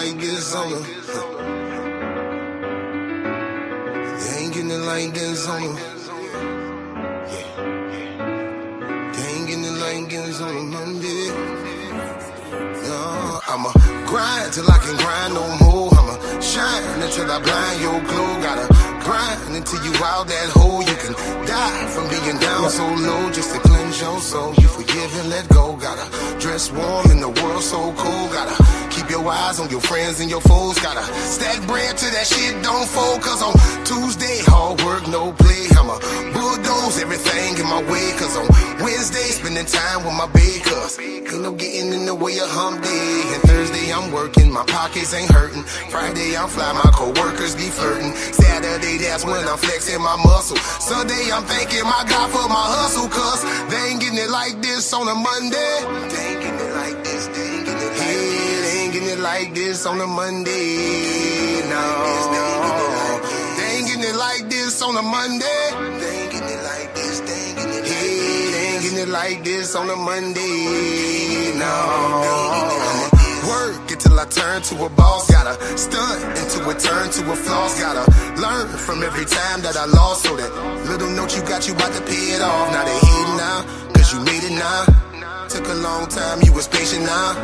like this on the. They ain't getting it like this on the. They ain't getting it like this on a Monday. No, I'ma grind till I can grind no more. I'ma shine until I blind your glow. Gotta grind until you out that hole. You can die from being down so low just to cleanse your soul. You forgive and let go. Gotta dress warm in the world so cold. Gotta keep your eyes on your friends and your foes. Gotta stack bread till that shit don't fold. Cause on Tuesday, hard work, no play. I'ma bulldoze everything in my way. Cause on Wednesday, spending time with my babe. Cause ain't no getting in the way of hump day. And Thursday, I'm working, my pockets ain't hurting. Friday, I'm fly, my co-workers be flirting. Saturday, that's when I'm flexing my muscle. Sunday, I'm thanking my God for my hustle. Cause they ain't getting it like this on a Monday. They ain't getting it like this, they ain't getting it like this. They ain't getting it like this on a Monday. No, they ain't getting it like this on a Monday. They ain't getting it like this, they ain't getting it like this. They ain't getting it like this on a Monday. No, work until I turn to a boss. Gotta stunt until it turn to a floss. Gotta learn from every time that I lost. So that little note you got, you about to pay it off. Now they hating now, cause you made it now. Took a long time, you was patient now.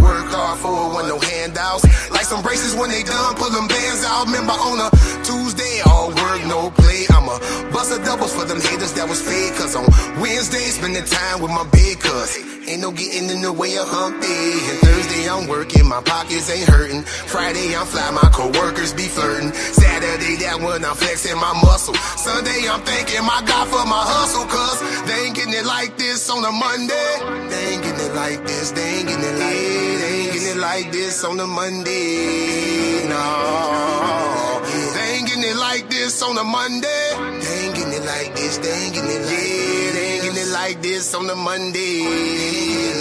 Worked hard for it, wasn't no handouts. Like some braces when they done, pull them bands out. Remember on a Tuesday, all work, no play. I'ma bust a doubles for them haters that was fake. Cause on Wednesday, spending time with my big cuz ain't no getting in the way of hump day. And Thursday, I'm working, my pockets ain't hurting. Friday, I'm fly, my co-workers be flirting. Saturday, that one, I'm flexing my muscle. Sunday, I'm thanking my God for my hustle. Cause they ain't getting it like this on a Monday. They ain't getting it like this, they ain't getting it like this. They ain't getting it like this on a Monday. No, they ain't getting it like this on a Monday. They ain't getting it like this, they ain't getting it like this. They ain't getting it like this on a Monday.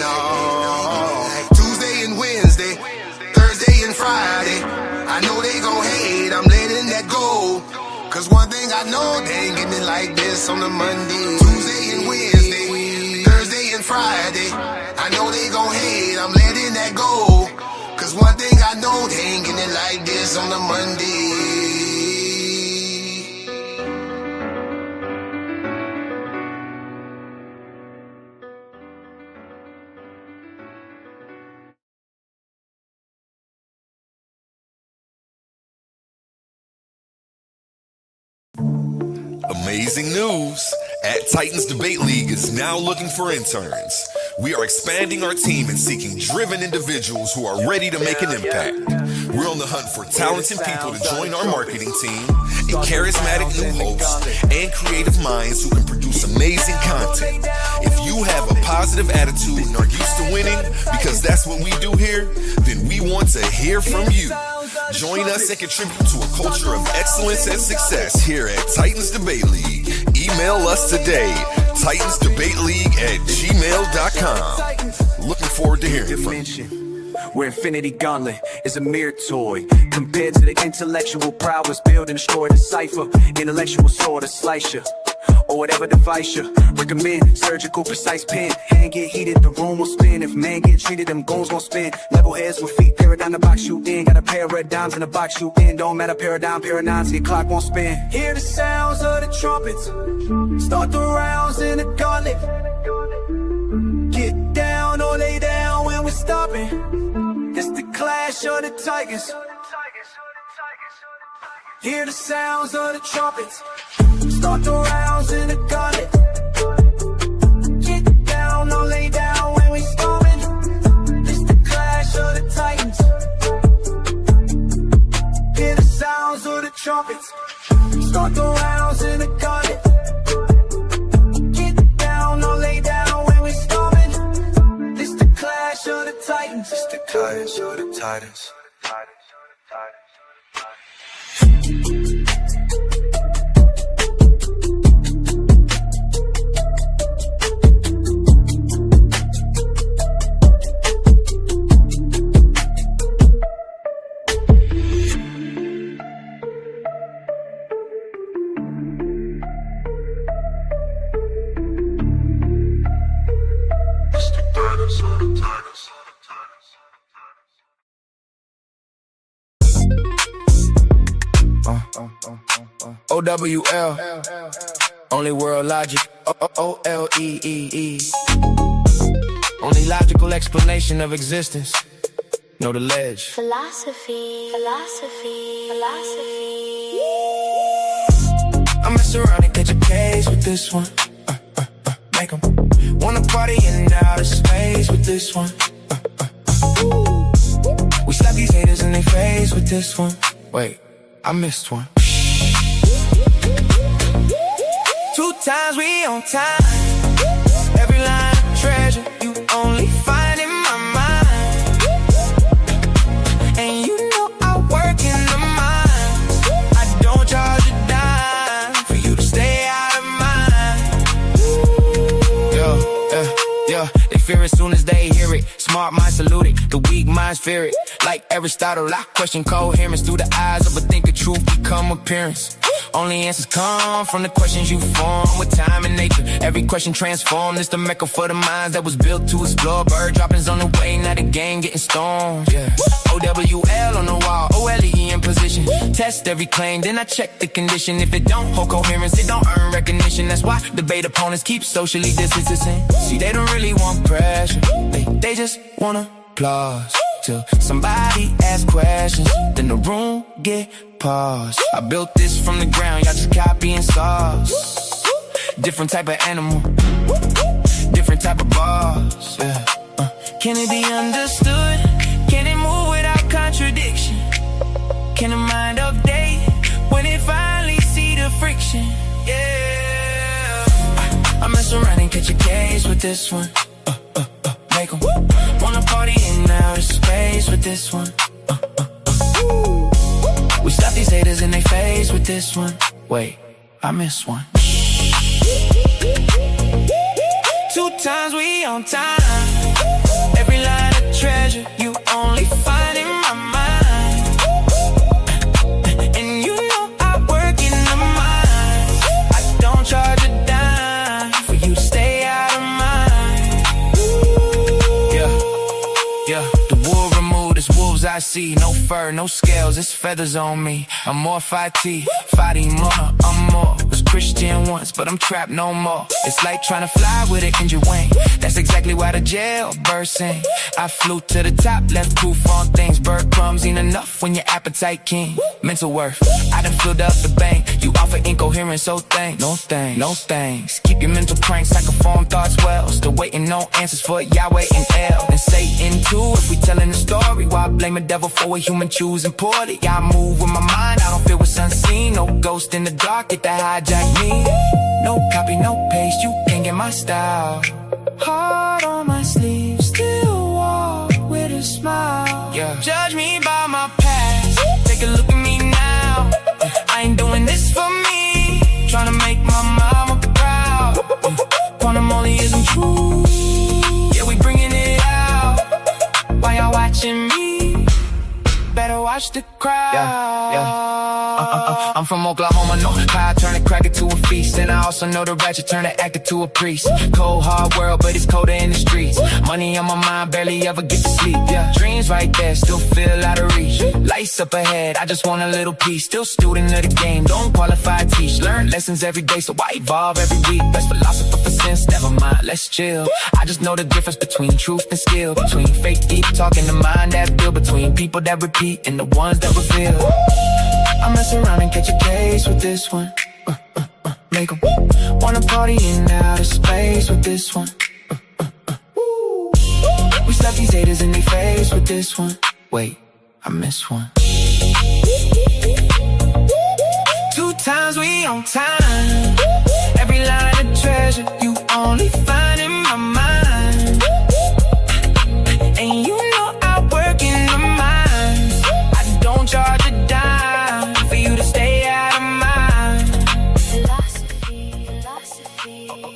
No, Tuesday and Wednesday, Thursday and Friday, I know they gon' hate, I'm letting that go. Cause one thing I know, they ain't getting it like this on a Monday. Tuesday and Wednesday, Thursday and Friday, I know they gon' hate, I'm letting that go. Cause one thing I know, they ain't getting it like this on a Monday. Amazing news! At Titans Debate League is now looking for interns. We are expanding our team and seeking driven individuals who are ready to make an impact. We're on the hunt for talented people to join our marketing team, a charismatic new host, and creative minds who can produce amazing content. If you have a positive attitude and are used to winning, because that's what we do here, then we want to hear from you. Join us and contribute to a culture of excellence and success here at Titans Debate League. Email us today, titansdebateleague@gmail.com. Looking forward to hearing from you. Where Infinity Gauntlet is a mere toy compared to the intellectual prowess build and destroy the cipher. Intellectual sword to slice you, or whatever device you recommend. Surgical precise pen, hand get heated, the room will spin. If man get treated, them goals gon' spin. Level heads with feet, paradigm the box you in. Got a pair of red dimes in the box you in. Don't matter, paradigm, paradigms, your clock won't spin. Hear the sounds of the trumpets, start the rounds in the gauntlet. Get down or lay down when we're stopping. It's the clash of the titans. Hear the sounds of the trumpets, start the rounds in the gauntlet. Get down or lay down when we storming. It's the clash of the titans. Hear the sounds of the trumpets, start the rounds in the gauntlet. Get down or lay down when we storming. It's the clash of the titans. It's the clash of the titans. OWL, only world logic. OLEEE. Only logical explanation of existence. Know the ledge. Philosophy. I mess around and catch a case with this one. Make 'em wanna party in outer space with this one. We slap these haters in their face with this one. Wait, I missed one. 2 times we on time. Every line of treasure you only find in my mind. And you know I work in the mines. I don't charge a dime for you to stay out of mine. Yeah, they fear as soon as they hear it. Smart minds salute it, the weak minds fear it. Like Aristotle, I question coherence through the eyes of a thinker. Truth become appearance. Only answers come from the questions you form with time and nature. Every question transformed. It's the mecca for the minds that was built to explore. Bird droppings on the way, now the game getting stormed. Yeah. OWL on the wall, OLE in position. Test every claim, then I check the condition. If it don't hold coherence, it don't earn recognition. That's why debate opponents keep socially distancing. See, they don't really want pressure. They just want applause. Till somebody asks questions, then the room get paused. I built this from the ground, y'all just copying sauce. Different type of animal, different type of boss. Yeah. Can it be understood? Can it move without contradiction? Can the mind update when it finally see the friction? Yeah. I mess around and catch a case with this one. Make 'em wanna party in outer space with this one. We slap these haters in their face with this one. Wait, I missed one. 2 times we on time. Every line of treasure you only find in my mind. And you know I work in the mines. I don't charge a dime for you to stay out of mine. Yeah, the wool removed, it's wolves I see. No fur, no scales, it's feathers on me. I'm more FIT, more, I'm more. Was Christian once, but I'm trapped no more. It's like trying to fly with an injured wing. That's exactly why the jailbird sing. I flew to the top, left proof on things. Bird crumbs ain't enough when your appetite king. Mental worth, I done filled up the bank. You offer incoherence, so thanks. No thanks. Keep your mental cranks, I can form thoughts well. Still waiting, no answers for Yahweh and El. And Satan too, if we telling the story. Why blame the devil for a human choosing poorly? I move with my mind, I don't feel what's unseen. No ghost in the dark, get to hijack me. No copy, no paste, you can't get my style. Heart on my sleeve, still walk with a smile. Yeah. Judge me by my past, take a look at me now. I ain't doing this for me, trying to make my mama proud. Quantum only isn't true, yeah, we bringing it out. While y'all watching me, better watch the crowd. Yeah. I'm from Oklahoma, know how I turn a cracker to a feast. And I also know the ratchet turn an actor to a priest. Cold, hard world, but it's colder in the streets. Money on my mind, barely ever get to sleep. Yeah, dreams right there, still feel out of reach. Lights up ahead, I just want a little piece. Still student of the game, don't qualify, teach. Learn lessons every day, so I evolve every week. Best philosopher for sense, never mind, let's chill. I just know the difference between truth and skill. Between fake deep talk and the mind that build. Between people that repeat and the ones that reveal. I mess around and catch a case with this one. Make 'em wanna party in outer space with this one. We slap these haters in their face with this one. Wait, I missed one. 2 times we on time. Every line of treasure you only find in my mind. And you know I work in the mines. I don't charge a dime for you to stay out of mine. Philosophy.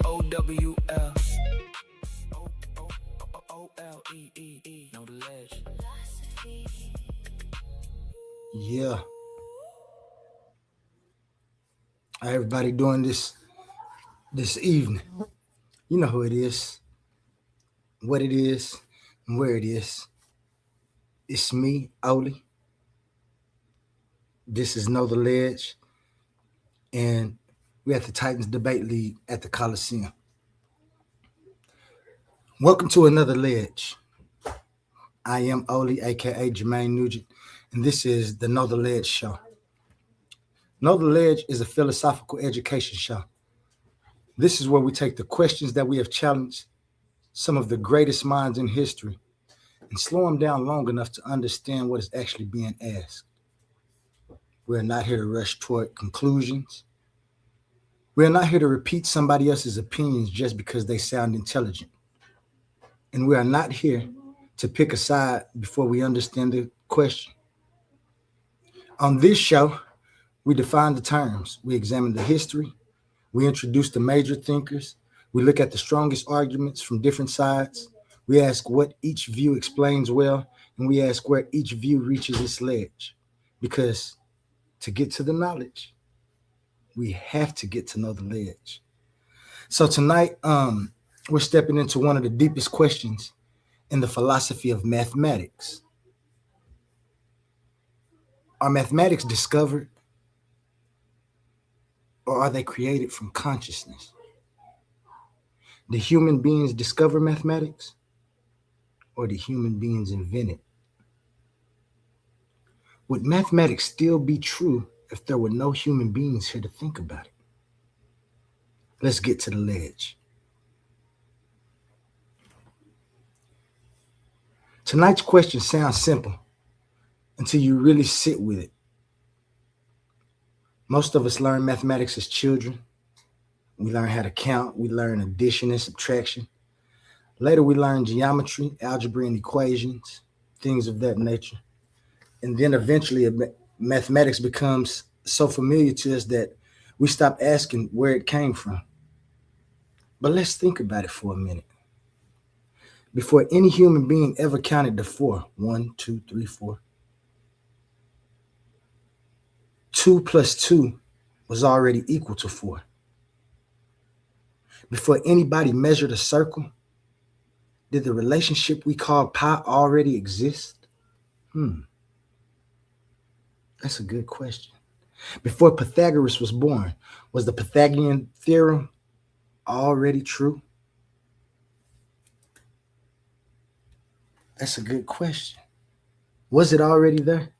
OWL. OLEE. Know the ledge. Yeah. How everybody doing this evening? You know who it is, what it is, and where it is. It's me, Oli. This is Know the Ledge, and we're at the Titans Debate League at the Coliseum. Welcome to another Ledge. I am Oli, aka Jermaine Nugent, and this is the Know the Ledge show. Know the Ledge is a philosophical education show. This is where we take the questions that we have challenged some of the greatest minds in history and slow them down long enough to understand what is actually being asked. We're not here to rush toward conclusions. We're not here to repeat somebody else's opinions just because they sound intelligent. And we are not here to pick a side before we understand the question. On this show, we define the terms. We examine the history. We introduce the major thinkers. We look at the strongest arguments from different sides. We ask what each view explains well, and we ask where each view reaches its ledge. Because to get to the knowledge, we have to get to know the ledge. So tonight, we're stepping into one of the deepest questions in the philosophy of mathematics. Are mathematics discovered, or are they created from consciousness? Do human beings discover mathematics, or do human beings invent it? Would mathematics still be true if there were no human beings here to think about it? Let's get to the ledge. Tonight's question sounds simple until you really sit with it. Most of us learn mathematics as children. We learn how to count. We learn addition and subtraction. Later, we learn geometry, algebra, and equations, things of that nature. And then eventually, mathematics becomes so familiar to us that we stop asking where it came from. But let's think about it for a minute. Before any human being ever counted to 4, 1, 2, 3, 4, 2 plus 2 was already equal to 4. Before anybody measured a circle, did the relationship we call pi already exist? That's a good question. Before Pythagoras was born, was the Pythagorean theorem already true? That's a good question. Was it already there?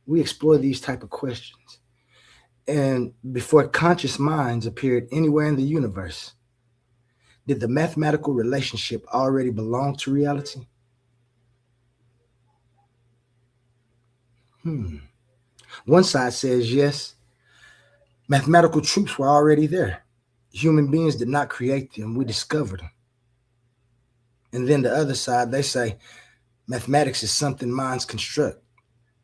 We explore these type of questions. And before conscious minds appeared anywhere in the universe, did the mathematical relationship already belong to reality? One side says yes, mathematical truths were already there. Human beings did not create them, we discovered them. And then the other side, they say mathematics is something minds construct.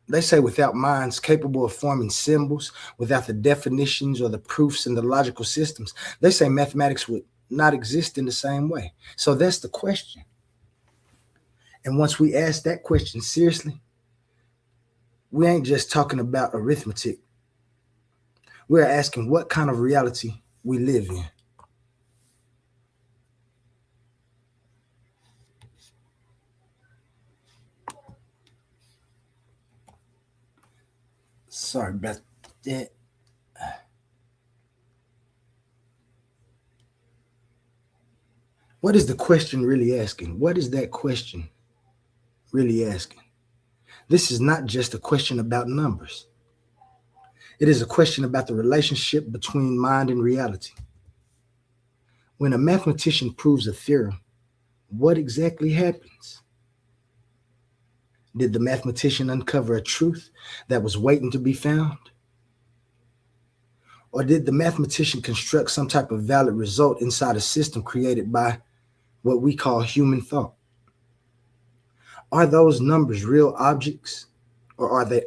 They say without minds capable of forming symbols, without the definitions or the proofs and the logical systems, they say mathematics would not exist in the same way. So that's the question. And once we ask that question seriously, we ain't just talking about arithmetic. We're asking what kind of reality we live in. Sorry about that. What is the question really asking? What is that question really asking? This is not just a question about numbers. It is a question about the relationship between mind and reality. When a mathematician proves a theorem, what exactly happens? Did the mathematician uncover a truth that was waiting to be found? Or did the mathematician construct some type of valid result inside a system created by what we call human thought? Are those numbers real objects, or are they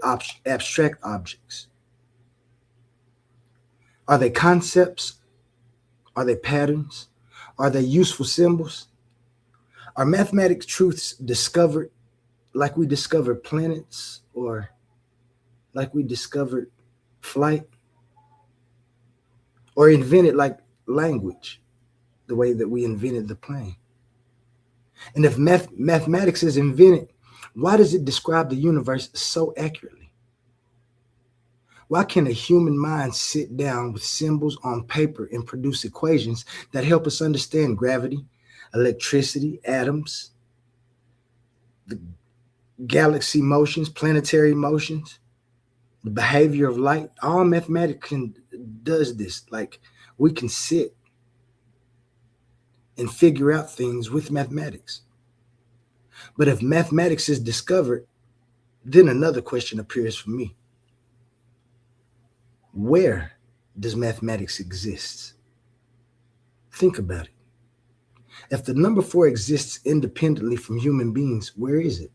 abstract objects? Are they concepts? Are they patterns? Are they useful symbols? Are mathematics truths discovered like we discovered planets, or like we discovered flight, or invented like language, the way that we invented the plane? And if mathematics is invented, why does it describe the universe so accurately? Why can a human mind sit down with symbols on paper and produce equations that help us understand gravity, electricity, atoms, the galaxy motions, planetary motions, the behavior of light? All mathematics does this. Like, we can sit and figure out things with mathematics. But if mathematics is discovered, then another question appears for me. Where does mathematics exist? Think about it. If the number 4 exists independently from human beings, where is it?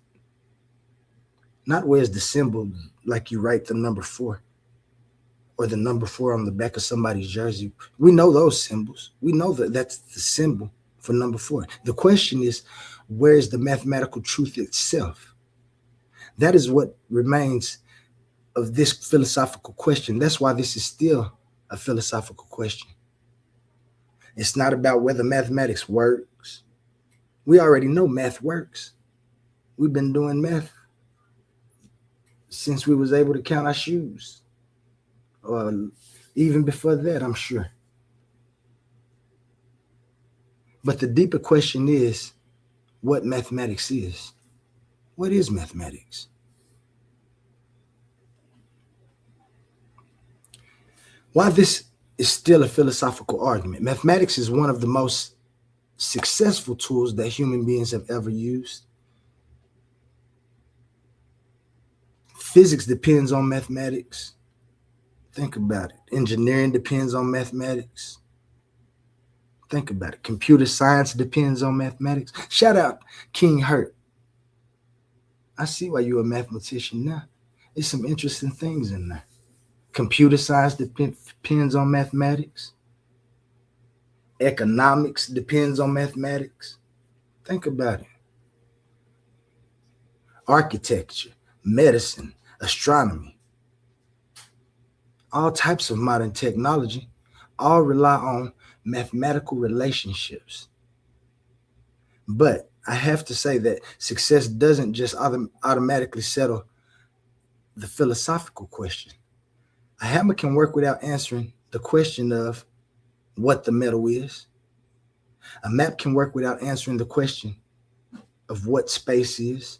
Not where's the symbol, like you write the number 4 or the number 4 on the back of somebody's jersey. We know those symbols. We know that that's the symbol for number 4. The question is, where is the mathematical truth itself? That is what remains of this philosophical question. That's why this is still a philosophical question. It's not about whether mathematics works. We already know math works. We've been doing math since we was able to count our shoes, or even before that, I'm sure. But the deeper question is what mathematics is. What is mathematics? Why this is still a philosophical argument. Mathematics is one of the most successful tools that human beings have ever used. Physics depends on mathematics. Think about it. Engineering depends on mathematics. Think about it. Computer science depends on mathematics. Shout out King Hurt. I see why you're a mathematician now. There's some interesting things in there. Computer science depends on mathematics. Economics depends on mathematics. Think about it. Architecture, medicine, astronomy, all types of modern technology all rely on mathematical relationships. But I have to say that success doesn't just automatically settle the philosophical question. A hammer can work without answering the question of what the metal is. A map can work without answering the question of what space is.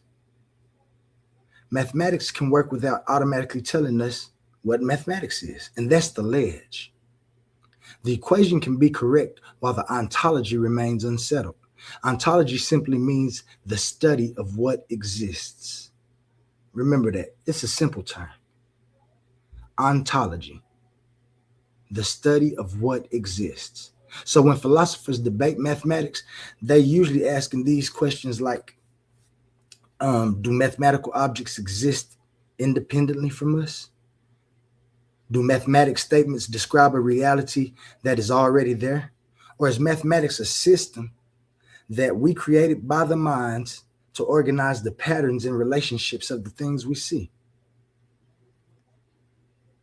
Mathematics can work without automatically telling us what mathematics is, and that's the ledge. The equation can be correct while the ontology remains unsettled. Ontology simply means the study of what exists. Remember that. It's a simple term. Ontology, the study of what exists. So when philosophers debate mathematics, they're usually asking these questions like, do mathematical objects exist independently from us? Do mathematical statements describe a reality that is already there? Or is mathematics a system that we created by the minds to organize the patterns and relationships of the things we see?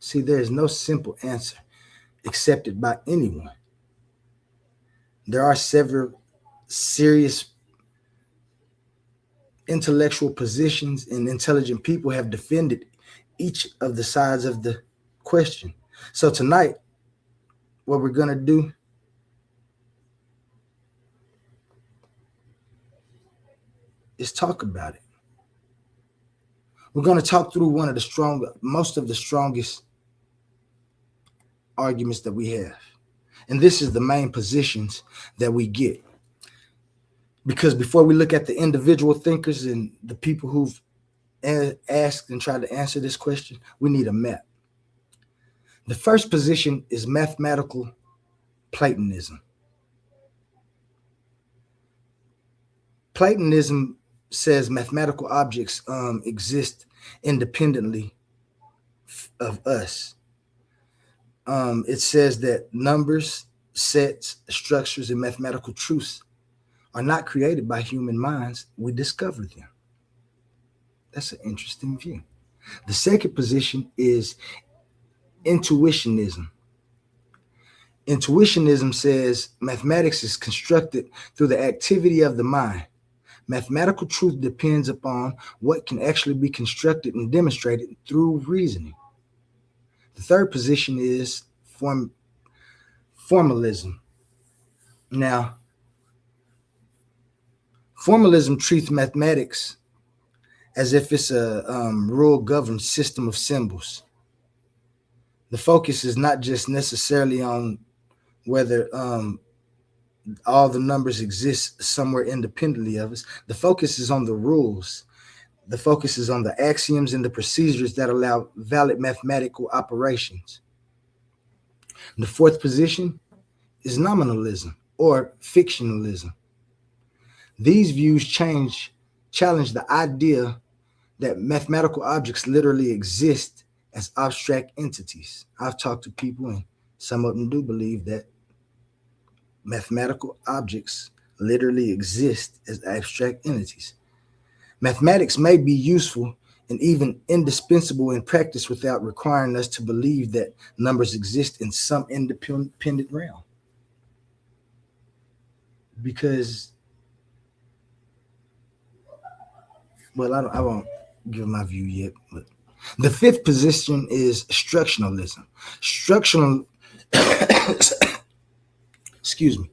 See, there is no simple answer accepted by anyone. There are several serious intellectual positions, and intelligent people have defended each of the sides of the question. So tonight, what we're going to do is talk about it. We're going to talk through most of the strongest arguments that we have. And this is the main positions that we get. Because before we look at the individual thinkers and the people who've asked and tried to answer this question, we need a map. The first position is mathematical Platonism. Platonism says mathematical objects exist independently of us. It says that numbers, sets, structures, and mathematical truths are not created by human minds. We discover them. That's an interesting view. The second position is intuitionism. Intuitionism says mathematics is constructed through the activity of the mind. Mathematical truth depends upon what can actually be constructed and demonstrated through reasoning. The third position is formalism. Now, formalism treats mathematics as if it's a rule-governed system of symbols. The focus is not just necessarily on whether all the numbers exist somewhere independently of us. The focus is on the rules. The focus is on the axioms and the procedures that allow valid mathematical operations. The fourth position is nominalism or fictionalism. These views challenge the idea that mathematical objects literally exist as abstract entities. I've talked to people, and some of them do believe that mathematical objects literally exist as abstract entities. Mathematics may be useful and even indispensable in practice without requiring us to believe that numbers exist in some independent realm. Because, well, I won't give my view yet, but the fifth position is structuralism. Excuse me.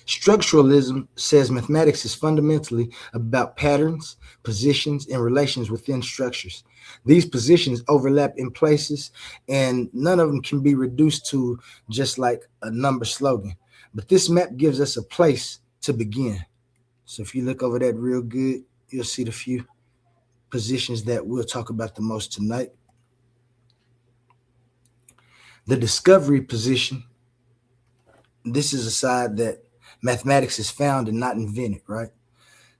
Structuralism says mathematics is fundamentally about patterns, positions, and relations within structures. These positions overlap in places, and none of them can be reduced to just like a number slogan. But this map gives us a place to begin. So if you look over that real good, you'll see the few positions that we'll talk about the most tonight. The discovery position, this is a side that mathematics is found and not invented, right?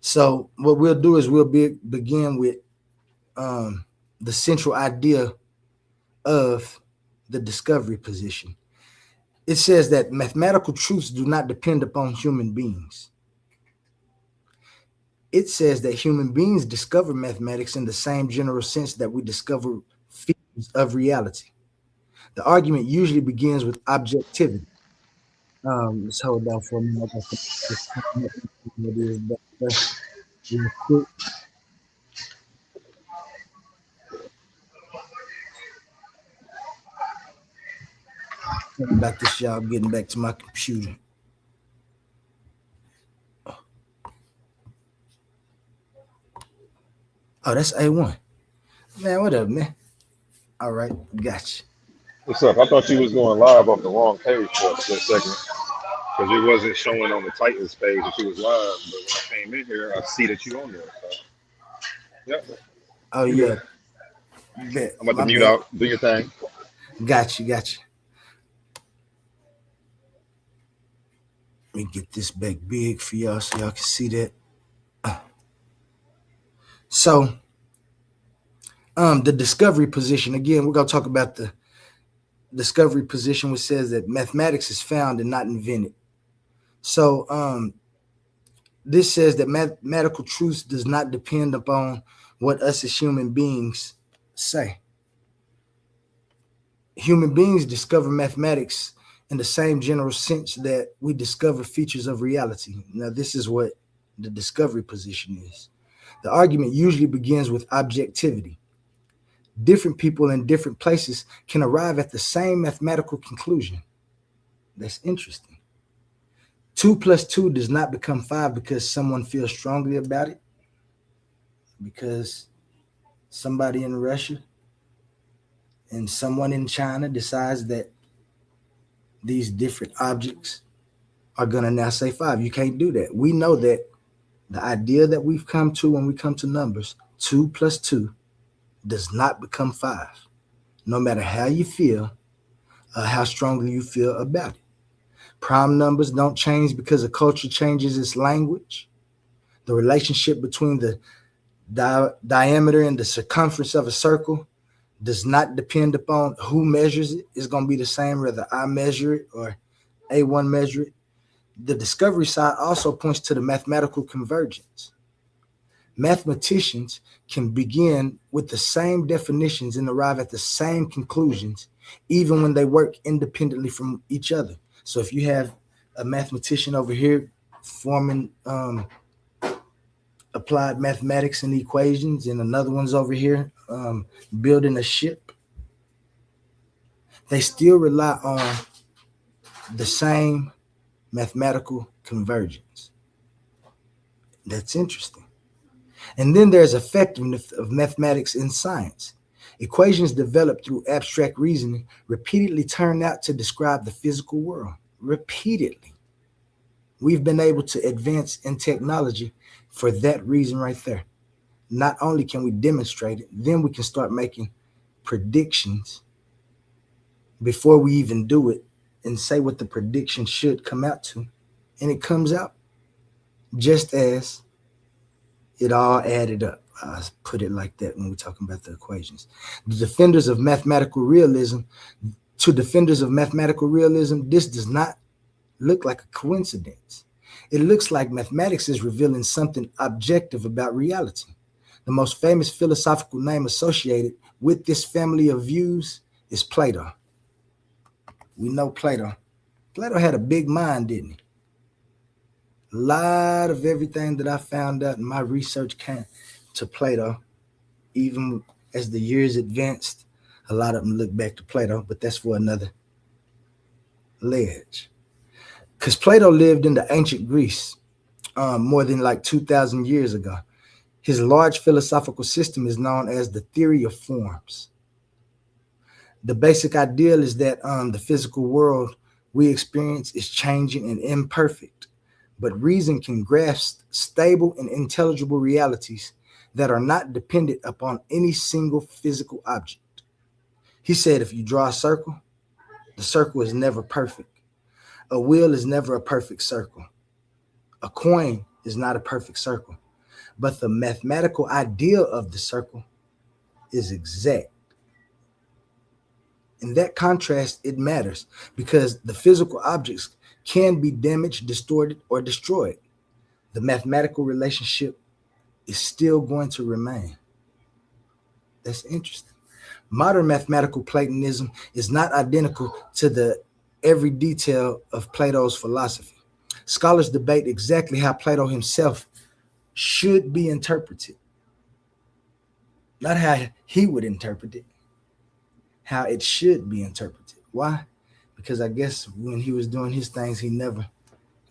So what we'll do is we'll begin with the central idea of the discovery position. It says that mathematical truths do not depend upon human beings. It says that human beings discover mathematics in the same general sense that we discover features of reality. The argument usually begins with objectivity. Let's hold down for a minute. Sorry about this, y'all. Getting back to my computer. Oh, that's A1. Man, what up, man? All right, gotcha. What's up? I thought you was going live off the wrong page for a split second because it wasn't showing on the Titans page that you was live. But when I came in here, I see that you on there. So, yeah. Oh, yeah. I'm about to mute out. Do your thing. Gotcha. Let me get this back big for y'all so y'all can see that. So, the discovery position, again, we're going to talk about the discovery position, which says that mathematics is found and not invented. So, this says that mathematical truth does not depend upon what us as human beings say. Human beings discover mathematics in the same general sense that we discover features of reality. Now, this is what the discovery position is. The argument usually begins with objectivity. Different people in different places can arrive at the same mathematical conclusion. That's interesting. 2 + 2 does not become 5 because someone feels strongly about it, because somebody in Russia and someone in China decides that these different objects are going to now say 5. You can't do that. We know that the idea that we've come to when we come to numbers, 2 + 2, does not become 5, no matter how you feel, how strongly you feel about it. Prime numbers don't change because a culture changes its language. The relationship between the diameter and the circumference of a circle does not depend upon who measures it. It's going to be the same whether I measure it or A1 measure it. The discovery side also points to the mathematical convergence. Mathematicians can begin with the same definitions and arrive at the same conclusions, even when they work independently from each other. So if you have a mathematician over here forming applied mathematics and equations, and another one's over here building a ship, they still rely on the same mathematical convergence. That's interesting. And then there's effectiveness of mathematics in science. Equations developed through abstract reasoning repeatedly turn out to describe the physical world. Repeatedly. We've been able to advance in technology for that reason right there. Not only can we demonstrate it, then we can start making predictions before we even do it and say what the prediction should come out to. And it comes out just as it all added up. I put it like that when we're talking about the equations. To defenders of mathematical realism, this does not look like a coincidence. It looks like mathematics is revealing something objective about reality. The most famous philosophical name associated with this family of views is Plato. We know Plato. Plato had a big mind, didn't he? A lot of everything that I found out in my research came to Plato. Even as the years advanced, a lot of them look back to Plato, but that's for another ledge. Because Plato lived in the ancient Greece more than like 2,000 years ago. His large philosophical system is known as the theory of forms. The basic ideal is that the physical world we experience is changing and imperfect, but reason can grasp stable and intelligible realities that are not dependent upon any single physical object. He said if you draw a circle, the circle is never perfect. A wheel is never a perfect circle. A coin is not a perfect circle. But the mathematical ideal of the circle is exact. In that contrast, it matters because the physical objects can be damaged, distorted, or destroyed. The mathematical relationship is still going to remain. That's interesting. Modern mathematical Platonism is not identical to the every detail of Plato's philosophy. Scholars debate exactly how Plato himself should be interpreted. Not how he would interpret it, how it should be interpreted. Why? Because I guess when he was doing his things, he never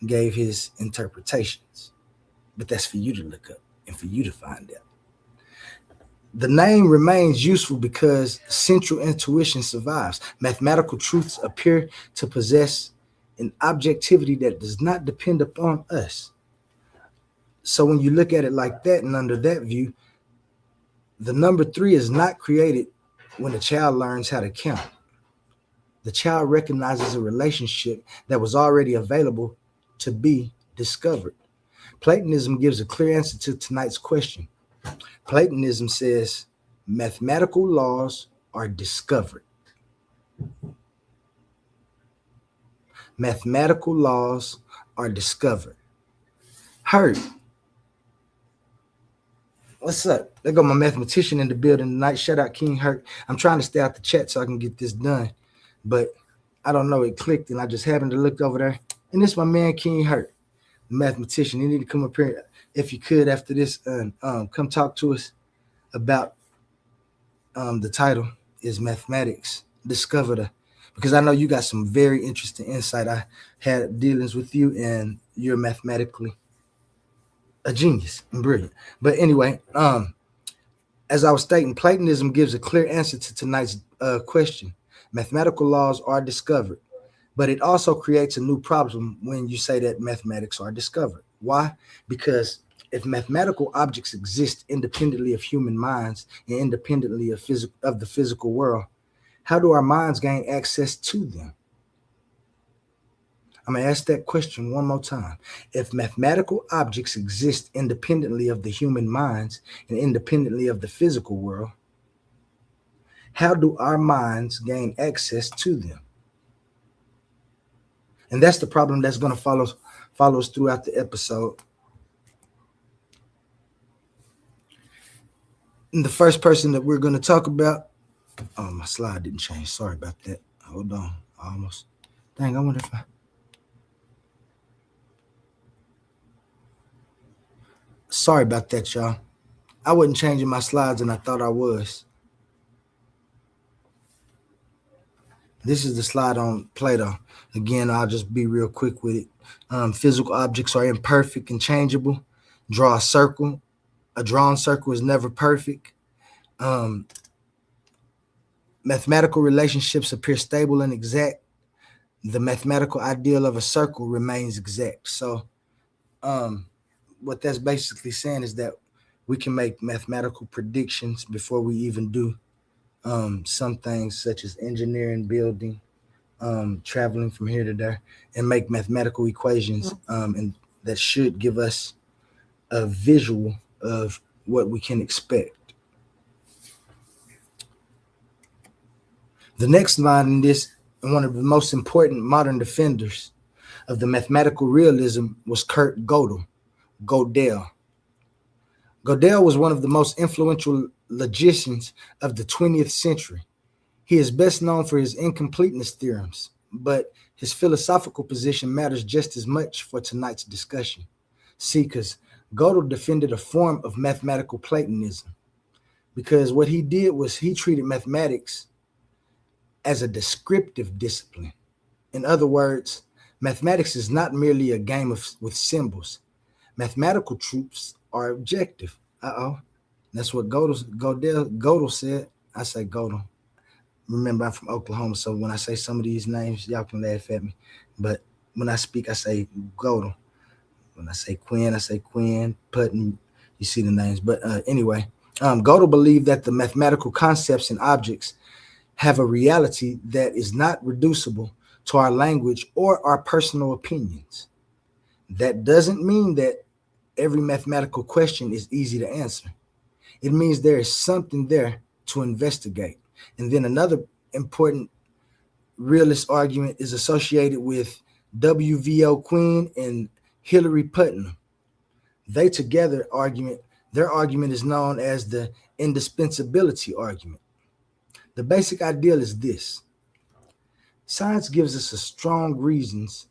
gave his interpretations. But that's for you to look up and for you to find out. The name remains useful because central intuition survives. Mathematical truths appear to possess an objectivity that does not depend upon us. So when you look at it like that and under that view, the number 3 is not created when a child learns how to count. The child recognizes a relationship that was already available to be discovered. Platonism gives a clear answer to tonight's question. Platonism says mathematical laws are discovered. Mathematical laws are discovered. Hurt. What's up? There go my mathematician in the building tonight. Shout out King Hurt. I'm trying to stay out the chat so I can get this done. But I don't know, it clicked and I just happened to look over there. And this is my man King Hurt, the mathematician. He need to come up here if you could after this and come talk to us about the title is Mathematics Discovered. Because I know you got some very interesting insight. I had dealings with you and you're mathematically a genius and brilliant. But anyway, as I was stating, Platonism gives a clear answer to tonight's question. Mathematical laws are discovered, but it also creates a new problem when you say that mathematics are discovered. Why? Because if mathematical objects exist independently of human minds and independently of the physical world, how do our minds gain access to them? I'm going to ask that question one more time. If mathematical objects exist independently of the human minds and independently of the physical world, how do our minds gain access to them? And that's the problem that's going to follow us throughout the episode. And the first person that we're going to talk about, oh, my slide didn't change. Sorry about that. Hold on. Almost. Dang, I wonder if Sorry about that, y'all. I wasn't changing my slides and I thought I was. This is the slide on Plato. Again, I'll just be real quick with it. Physical objects are imperfect and changeable. Draw a circle. A drawn circle is never perfect. Mathematical relationships appear stable and exact. The mathematical ideal of a circle remains exact. So what that's basically saying is that we can make mathematical predictions before we even do some things such as engineering, building, traveling from here to there, and make mathematical equations, and that should give us a visual of what we can expect. The next line in this, one of the most important modern defenders of the mathematical realism was Kurt Gödel. Gödel was one of the most influential logicians of the 20th century. He is best known for his incompleteness theorems, but his philosophical position matters just as much for tonight's discussion. See, because Gödel defended a form of mathematical Platonism, because what he did was he treated mathematics as a descriptive discipline. In other words, mathematics is not merely a game with symbols. Mathematical truths are objective. That's what Gödel said. I say Gödel. Remember, I'm from Oklahoma, so when I say some of these names, y'all can laugh at me. But when I speak, I say Gödel. When I say Quinn, Putnam, you see the names. But anyway, Gödel believed that the mathematical concepts and objects have a reality that is not reducible to our language or our personal opinions. That doesn't mean that every mathematical question is easy to answer. It means there is something there to investigate. And then another important realist argument is associated with W.V.O. Quinn and Hilary Putnam. They together their argument is known as the indispensability argument. The basic ideal is this: science gives us a strong reasons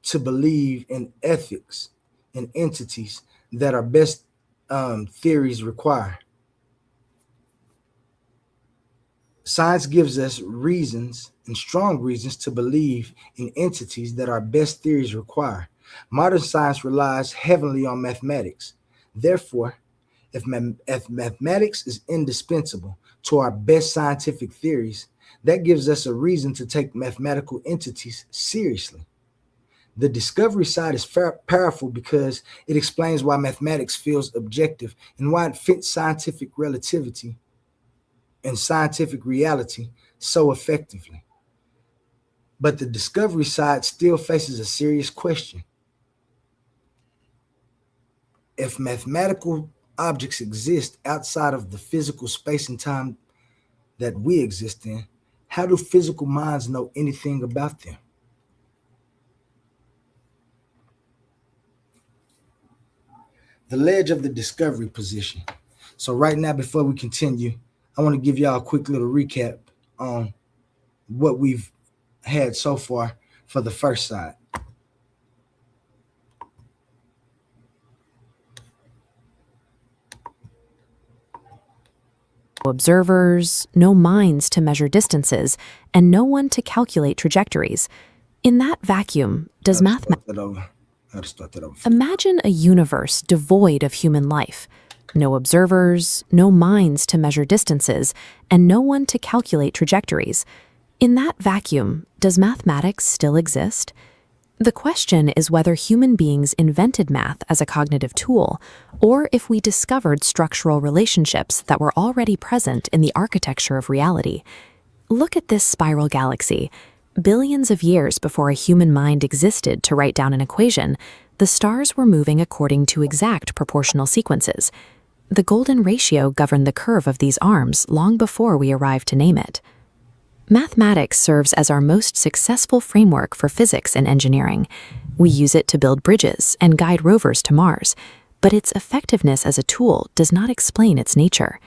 to believe in ethics and entities that our best theories require. Science gives us reasons and strong reasons to believe in entities that our best theories require. Modern science relies heavily on mathematics. Therefore, if mathematics is indispensable to our best scientific theories, that gives us a reason to take mathematical entities seriously. The discovery side is powerful because it explains why mathematics feels objective and why it fits scientific relativity and scientific reality so effectively. But the discovery side still faces a serious question. If mathematical objects exist outside of the physical space and time that we exist in, how do physical minds know anything about them? The ledge of the discovery position. So right now, before we continue, I want to give y'all a quick little recap on what we've had so far for the first side. Observers, no minds to measure distances, and no one to calculate trajectories. In that vacuum, does Imagine a universe devoid of human life. No observers, no minds to measure distances, and no one to calculate trajectories. In that vacuum, does mathematics still exist? The question is whether human beings invented math as a cognitive tool, or if we discovered structural relationships that were already present in the architecture of reality. Look at this spiral galaxy. Billions of years before a human mind existed to write down an equation, the stars were moving according to exact proportional sequences. The golden ratio governed the curve of these arms long before we arrived to name it. Mathematics serves as our most successful framework for physics and engineering. We use it to build bridges and guide rovers to Mars, but its effectiveness as a tool does not explain its nature.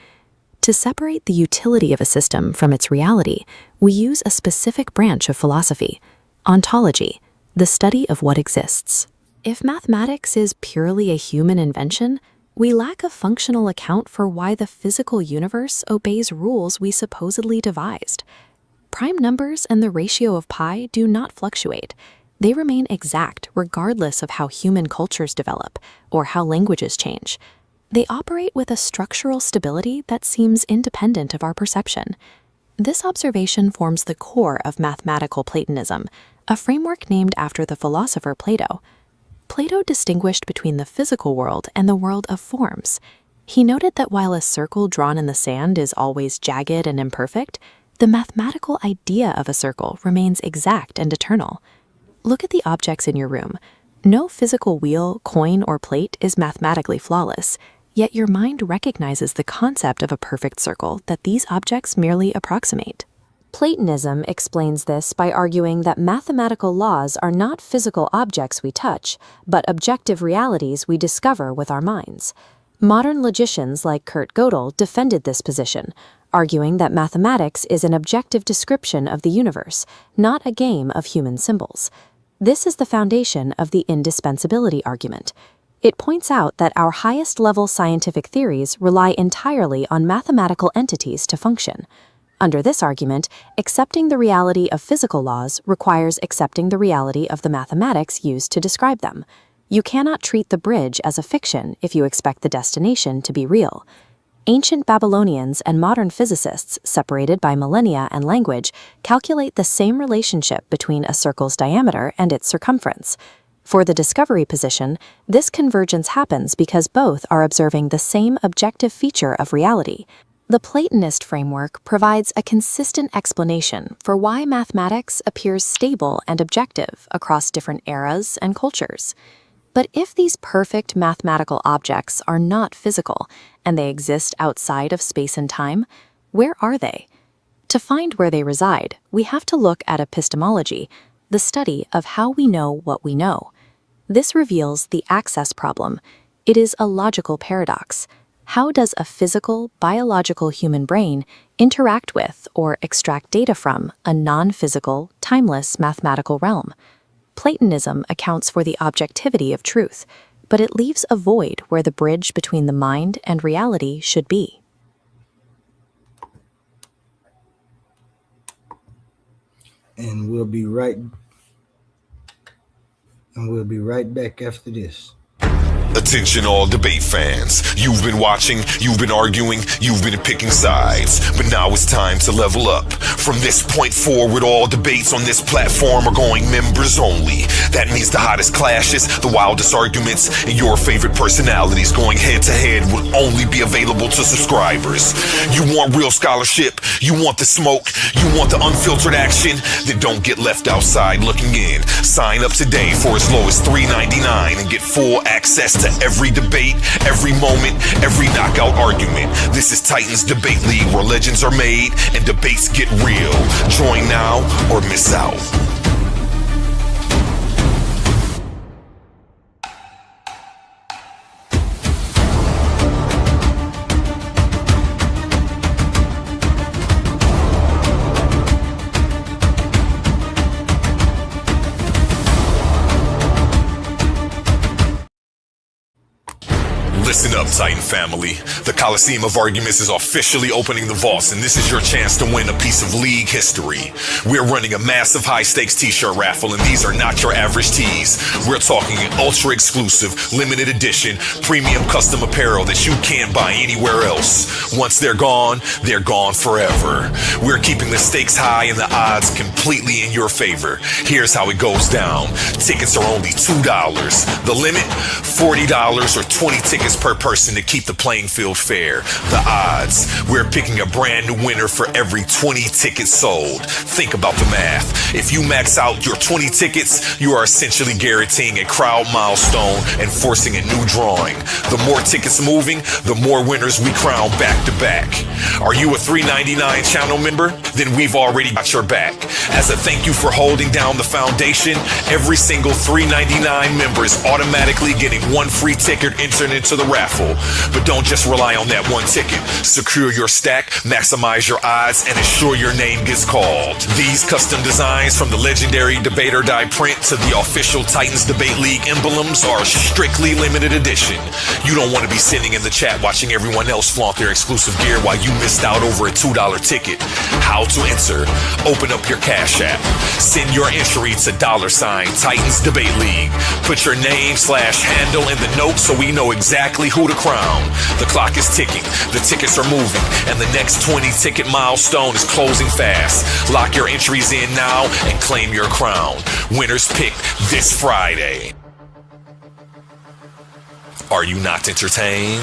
To separate the utility of a system from its reality, we use a specific branch of philosophy, ontology, the study of what exists. If mathematics is purely a human invention, we lack a functional account for why the physical universe obeys rules we supposedly devised. prime numbers and the ratio of pi do not fluctuate. They remain exact regardless of how human cultures develop or how languages change. They operate with a structural stability that seems independent of our perception. This observation forms the core of mathematical Platonism, a framework named after the philosopher Plato. Plato distinguished between the physical world and the world of forms. He noted that while a circle drawn in the sand is always jagged and imperfect, the mathematical idea of a circle remains exact and eternal. Look at the objects in your room. No physical wheel, coin, or plate is mathematically flawless, yet your mind recognizes the concept of a perfect circle that these objects merely approximate. Platonism explains this by arguing that mathematical laws are not physical objects we touch, but objective realities we discover with our minds. Modern logicians like Kurt Gödel defended this position, arguing that mathematics is an objective description of the universe, not a game of human symbols. This is the foundation of the indispensability argument. It points out that our highest-level scientific theories rely entirely on mathematical entities to function. Under this argument, accepting the reality of physical laws requires accepting the reality of the mathematics used to describe them. You cannot treat the bridge as a fiction if you expect the destination to be real. Ancient Babylonians and modern physicists, separated by millennia and language, calculate the same relationship between a circle's diameter and its circumference. For the discovery position, this convergence happens because both are observing the same objective feature of reality. The Platonist framework provides a consistent explanation for why mathematics appears stable and objective across different eras and cultures. But if these perfect mathematical objects are not physical, and they exist outside of space and time, where are they? To find where they reside, we have to look at epistemology, the study of how we know what we know. This reveals the access problem. It is a logical paradox. How does a physical, biological human brain interact with or extract data from a non-physical, timeless mathematical realm? Platonism accounts for the objectivity of truth, but it leaves a void where the bridge between the mind and reality should be. And we'll be right back after this. Attention all debate fans. You've been watching, you've been arguing, you've been picking sides. But now it's time to level up. From this point forward, all debates on this platform are going members only. That means the hottest clashes, the wildest arguments, and your favorite personalities going head to head will only be available to subscribers. You want real scholarship? You want the smoke? You want the unfiltered action? Then don't get left outside looking in. Sign up today for as low as $3.99 and get full access to every debate, every moment, every knockout argument. This is Titans Debate League, where legends are made and debates get real. Join now or miss out. Listen up, Titan family. The Coliseum of Arguments is officially opening the vaults, and this is your chance to win a piece of league history. We're running a massive high-stakes t-shirt raffle, and these are not your average tees. We're talking an ultra-exclusive, limited edition, premium custom apparel that you can't buy anywhere else. Once they're gone forever. We're keeping the stakes high and the odds completely in your favor. Here's how it goes down. Tickets are only $2. The limit, $40 or 20 tickets per person to keep the playing field fair. The odds, we're picking a brand new winner for every 20 tickets sold. Think about the math. If you max out your 20 tickets, you are essentially guaranteeing a crowd milestone and forcing a new drawing. The more tickets moving, the more winners we crown back to back. Are you a $3.99 channel member? Then we've already got your back. As a thank you for holding down the foundation, every single $3.99 member is automatically getting one free ticket entered into the raffle. raffle. But don't just rely on that one ticket. Secure your stack, maximize your odds, and ensure your name gets called. These custom designs, from the legendary Debate or Die print to the official Titans Debate League emblems, are strictly limited edition. You don't want to be sitting in the chat watching everyone else flaunt their exclusive gear while you missed out over a $2 ticket. How to enter? Open up your Cash App. Send your entry to $Titans Debate League. Put your name/handle in the notes so we know exactly who to crown. The clock is ticking, the tickets are moving, and the next 20 ticket milestone is closing fast. Lock your entries in now and claim your crown. Winners picked this Friday. Are you not entertained?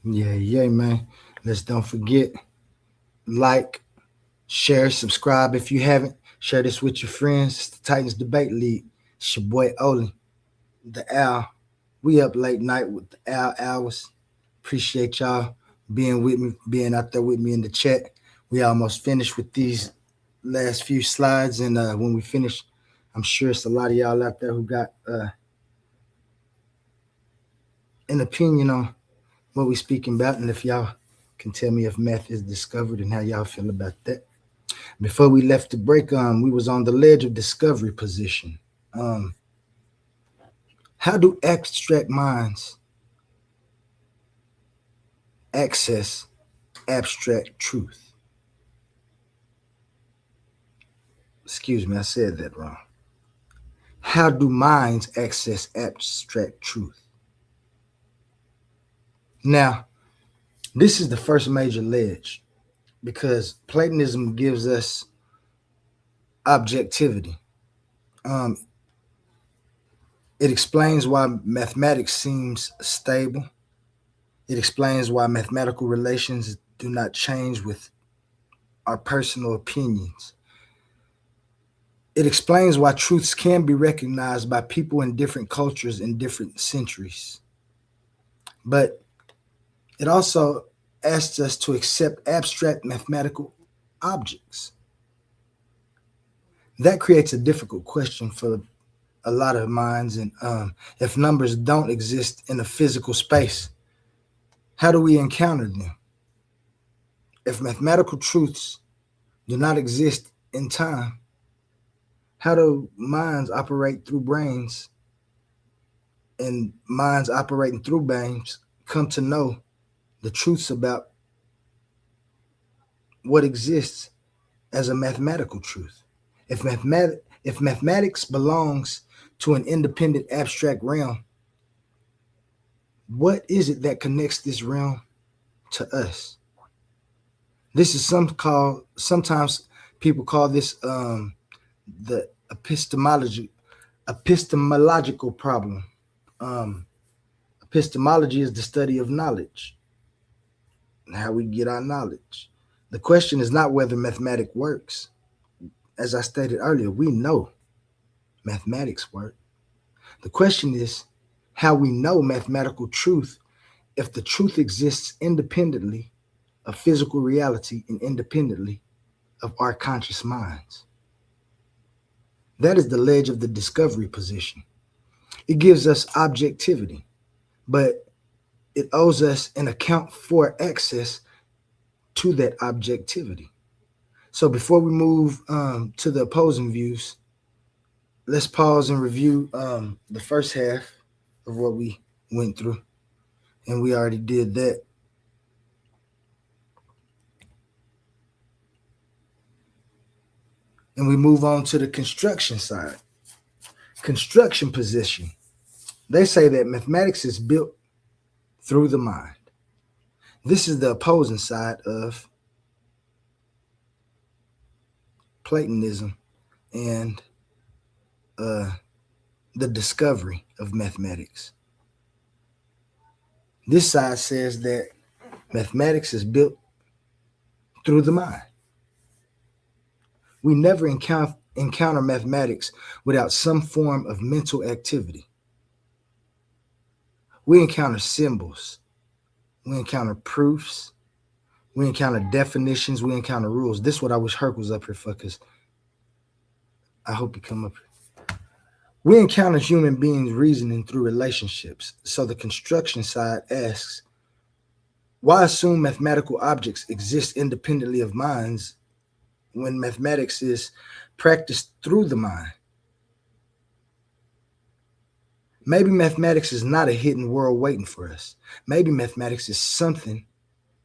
Yeah, man. Let's don't forget, like, share, subscribe if you haven't. Share this with your friends. It's the Titans Debate League. It's your boy Oli, the Owl. We up late night with the Owl Hours. Appreciate y'all being with me, being out there with me in the chat. We almost finished with these last few slides, and when we finish, I'm sure it's a lot of y'all out there who got an opinion on what we speaking about, and if y'all can tell me if meth is discovered and how y'all feel about that. Before we left the break, we was on the ledge of discovery position. How do abstract minds access abstract truth? Excuse me, I said that wrong. How do minds access abstract truth? Now, this is the first major ledge because Platonism gives us objectivity. It explains why mathematics seems stable. It explains why mathematical relations do not change with our personal opinions. It explains why truths can be recognized by people in different cultures in different centuries. But it also asks us to accept abstract mathematical objects. That creates a difficult question for a lot of minds. And if numbers don't exist in a physical space, how do we encounter them? If mathematical truths do not exist in time, how do minds operate through brains, and minds operating through brains come to know the truths about what exists as a mathematical truth? If mathematics belongs to an independent abstract realm, what is it that connects this realm to us? This is sometimes people call this the epistemological problem. Epistemology is the study of knowledge, how we get our knowledge. The question is not whether mathematics works. As I stated earlier, we know mathematics work. The question is how we know mathematical truth if the truth exists independently of physical reality and independently of our conscious minds. That is the ledge of the discovery position. It gives us objectivity, but it owes us an account for access to that objectivity. So before we move to the opposing views, let's pause and review the first half of what we went through. And we already did that. And we move on to the construction side. Construction position. They say that mathematics is built through the mind. This is the opposing side of Platonism and the discovery of mathematics. This side says that mathematics is built through the mind. We never encounter mathematics without some form of mental activity. We encounter symbols, we encounter proofs, we encounter definitions, we encounter rules. This is what I wish Herc was up here for, because I hope he come up here. We encounter human beings reasoning through relationships. So the construction side asks, why assume mathematical objects exist independently of minds when mathematics is practiced through the mind? Maybe mathematics is not a hidden world waiting for us. Maybe mathematics is something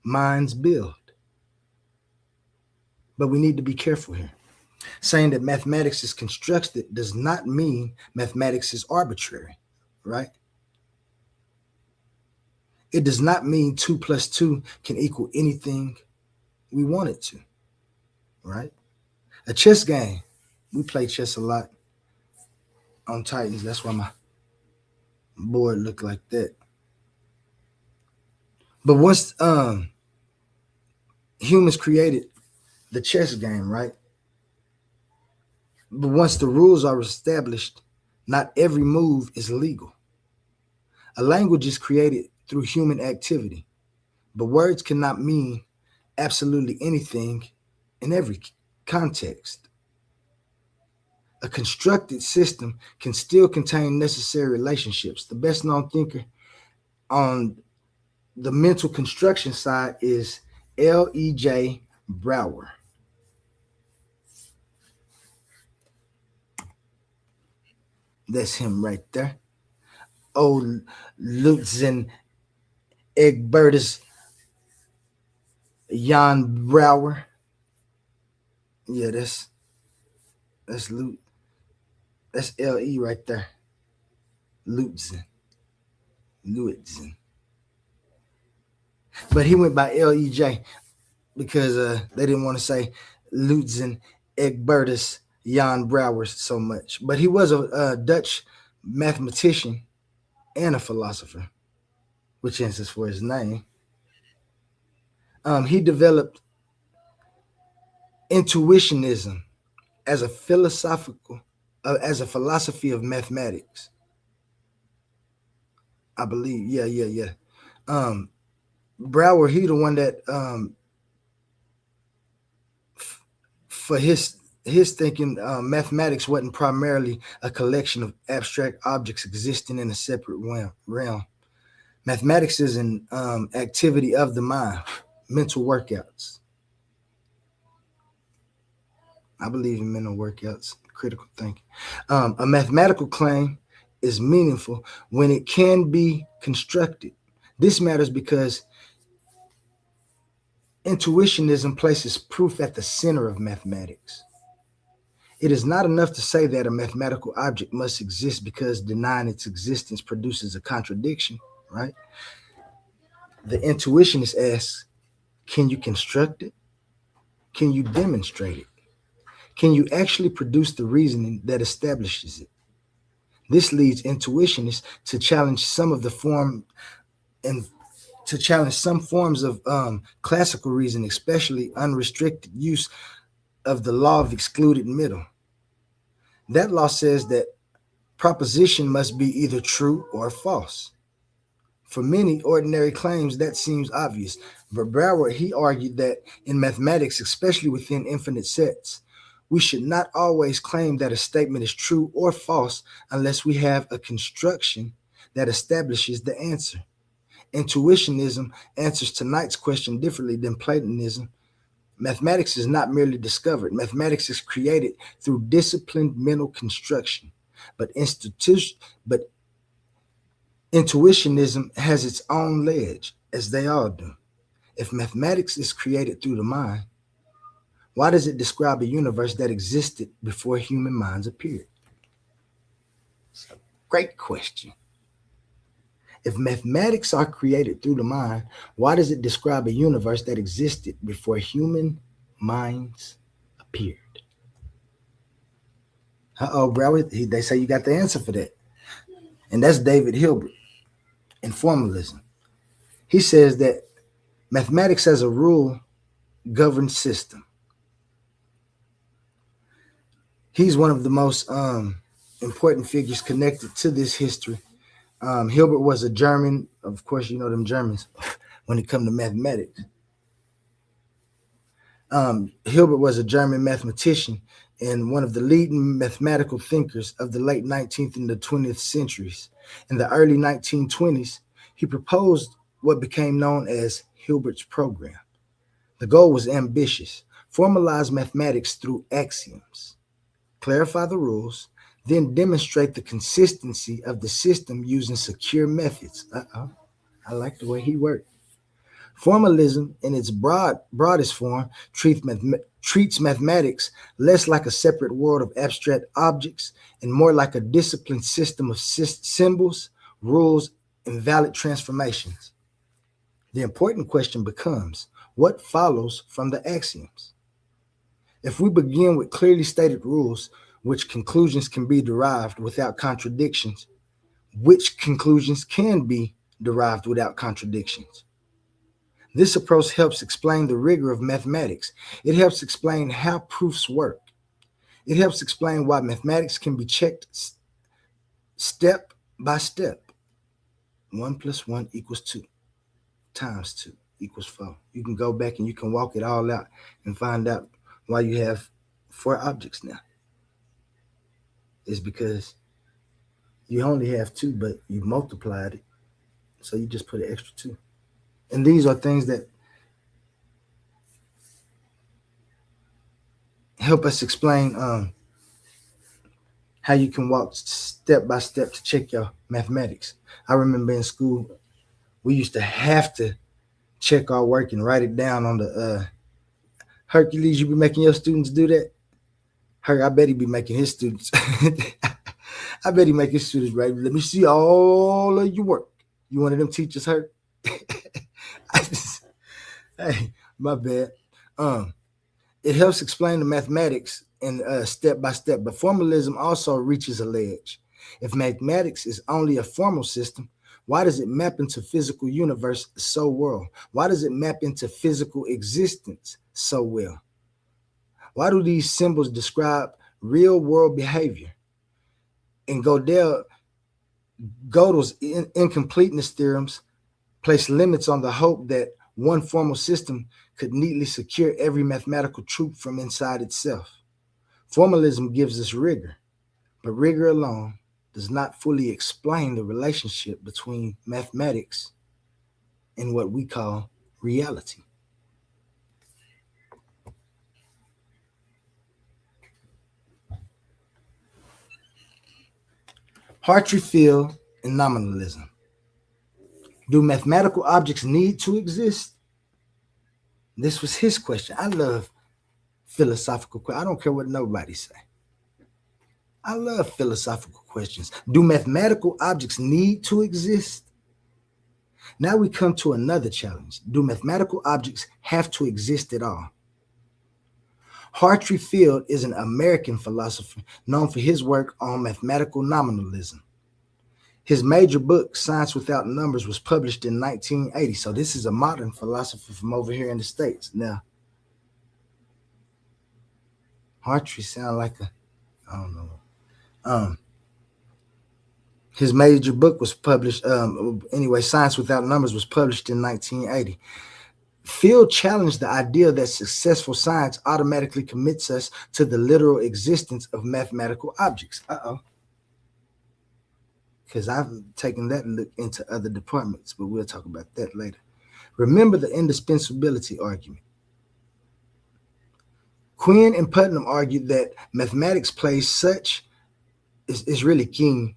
minds build. But we need to be careful here. Saying that mathematics is constructed does not mean mathematics is arbitrary, right? It does not mean 2 + 2 can equal anything we want it to, right? A chess game. We play chess a lot on Titans. That's why my board look like that. But once humans created the chess game, right? But once the rules are established, not every move is legal. A language is created through human activity, but words cannot mean absolutely anything in every context. A constructed system can still contain necessary relationships. The best known thinker on the mental construction side is L.E.J. Brouwer. That's him right there. Oh, Lutzen Egbertus Jan Brouwer. Yeah, that's Lut. That's L.E. right there. Lutzen. But he went by L.E.J. because they didn't want to say Lutzen Egbertus Jan Brouwer so much. But he was a Dutch mathematician and a philosopher, which answers for his name. He developed intuitionism as a philosophy of mathematics. I believe, yeah. Brouwer, he the one that for his thinking, mathematics wasn't primarily a collection of abstract objects existing in a separate realm. Mathematics is an activity of the mind, mental workouts. I believe in mental workouts, critical thinking. A mathematical claim is meaningful when it can be constructed. This matters because intuitionism places proof at the center of mathematics. It is not enough to say that a mathematical object must exist because denying its existence produces a contradiction, right? The intuitionist asks, can you construct it? Can you demonstrate it? Can you actually produce the reasoning that establishes it? This leads intuitionists to challenge some forms of classical reasoning, especially unrestricted use of the law of excluded middle. That law says that proposition must be either true or false. For many ordinary claims, that seems obvious. But Brouwer, he argued that in mathematics, especially within infinite sets, we should not always claim that a statement is true or false unless we have a construction that establishes the answer. Intuitionism answers tonight's question differently than Platonism. Mathematics is not merely discovered. Mathematics is created through disciplined mental construction. But intuitionism has its own ledge, as they all do. If mathematics is created through the mind, why does it describe a universe that existed before human minds appeared? It's a great question. If mathematics are created through the mind, why does it describe a universe that existed before human minds appeared? Bro, they say you got the answer for that. And that's David Hilbert in Formalism. He says that mathematics as a rule governs system. He's one of the most important figures connected to this history. Hilbert was a German, of course, you know them Germans when it comes to mathematics. Hilbert was a German mathematician and one of the leading mathematical thinkers of the late 19th and the 20th centuries. In the early 1920s, he proposed what became known as Hilbert's program. The goal was ambitious: formalize mathematics through axioms, clarify the rules, then demonstrate the consistency of the system using secure methods. I like the way he worked. Formalism, in its broadest form, treats mathematics less like a separate world of abstract objects and more like a disciplined system of symbols, rules, and valid transformations. The important question becomes, what follows from the axioms? If we begin with clearly stated rules, which conclusions can be derived without contradictions, which conclusions can be derived without contradictions? This approach helps explain the rigor of mathematics. It helps explain how proofs work. It helps explain why mathematics can be checked step by step. 1 + 1 = 2 times 2 = 4. You can go back and you can walk it all out and find out why you have 4 objects now. It's because you only have 2, but you multiplied it. So you just put an extra 2. And these are things that help us explain how you can walk step by step to check your mathematics. I remember in school, we used to have to check our work and write it down on the Hercules. You be making your students do that? I bet he be making his students. I bet he make his students write. Let me see all of your work. You one of them teachers, Herc? Hey, my bad. It helps explain the mathematics in step by step, but formalism also reaches a ledge. If mathematics is only a formal system, why does it map into physical universe so well? Why does it map into physical existence so well? Why do these symbols describe real world behavior? And Gödel's incompleteness theorems place limits on the hope that one formal system could neatly secure every mathematical truth from inside itself. Formalism gives us rigor, but rigor alone does not fully explain the relationship between mathematics and what we call reality. Hartree Field and nominalism. Do mathematical objects need to exist? This was his question. I love philosophical questions. I don't care what nobody say. I love philosophical questions. Do mathematical objects need to exist? Now we come to another challenge. Do mathematical objects have to exist at all? Hartree Field is an American philosopher known for his work on mathematical nominalism. His major book, Science Without Numbers, was published in 1980. So this is a modern philosopher from over here in the States. Now, Hartree sound like I don't know. His major book was published, Science Without Numbers was published in 1980. Field challenged the idea that successful science automatically commits us to the literal existence of mathematical objects. Because I've taken that look into other departments, but we'll talk about that later. Remember the indispensability argument. Quinn and Putnam argued that mathematics plays such, is really king,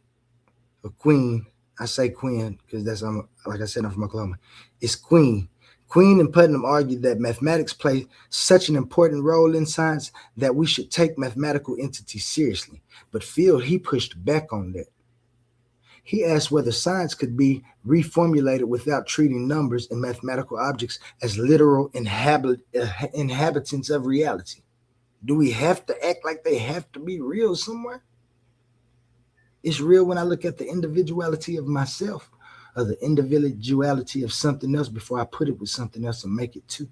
or queen. I say Quinn because that's, like I said, I'm from Oklahoma. It's Queen. Quinn and Putnam argued that mathematics play such an important role in science that we should take mathematical entities seriously. But Field, he pushed back on that. He asked whether science could be reformulated without treating numbers and mathematical objects as literal inhabitants of reality. Do we have to act like they have to be real somewhere? It's real when I look at the individuality of myself or the individuality of something else before I put it with something else and make it two.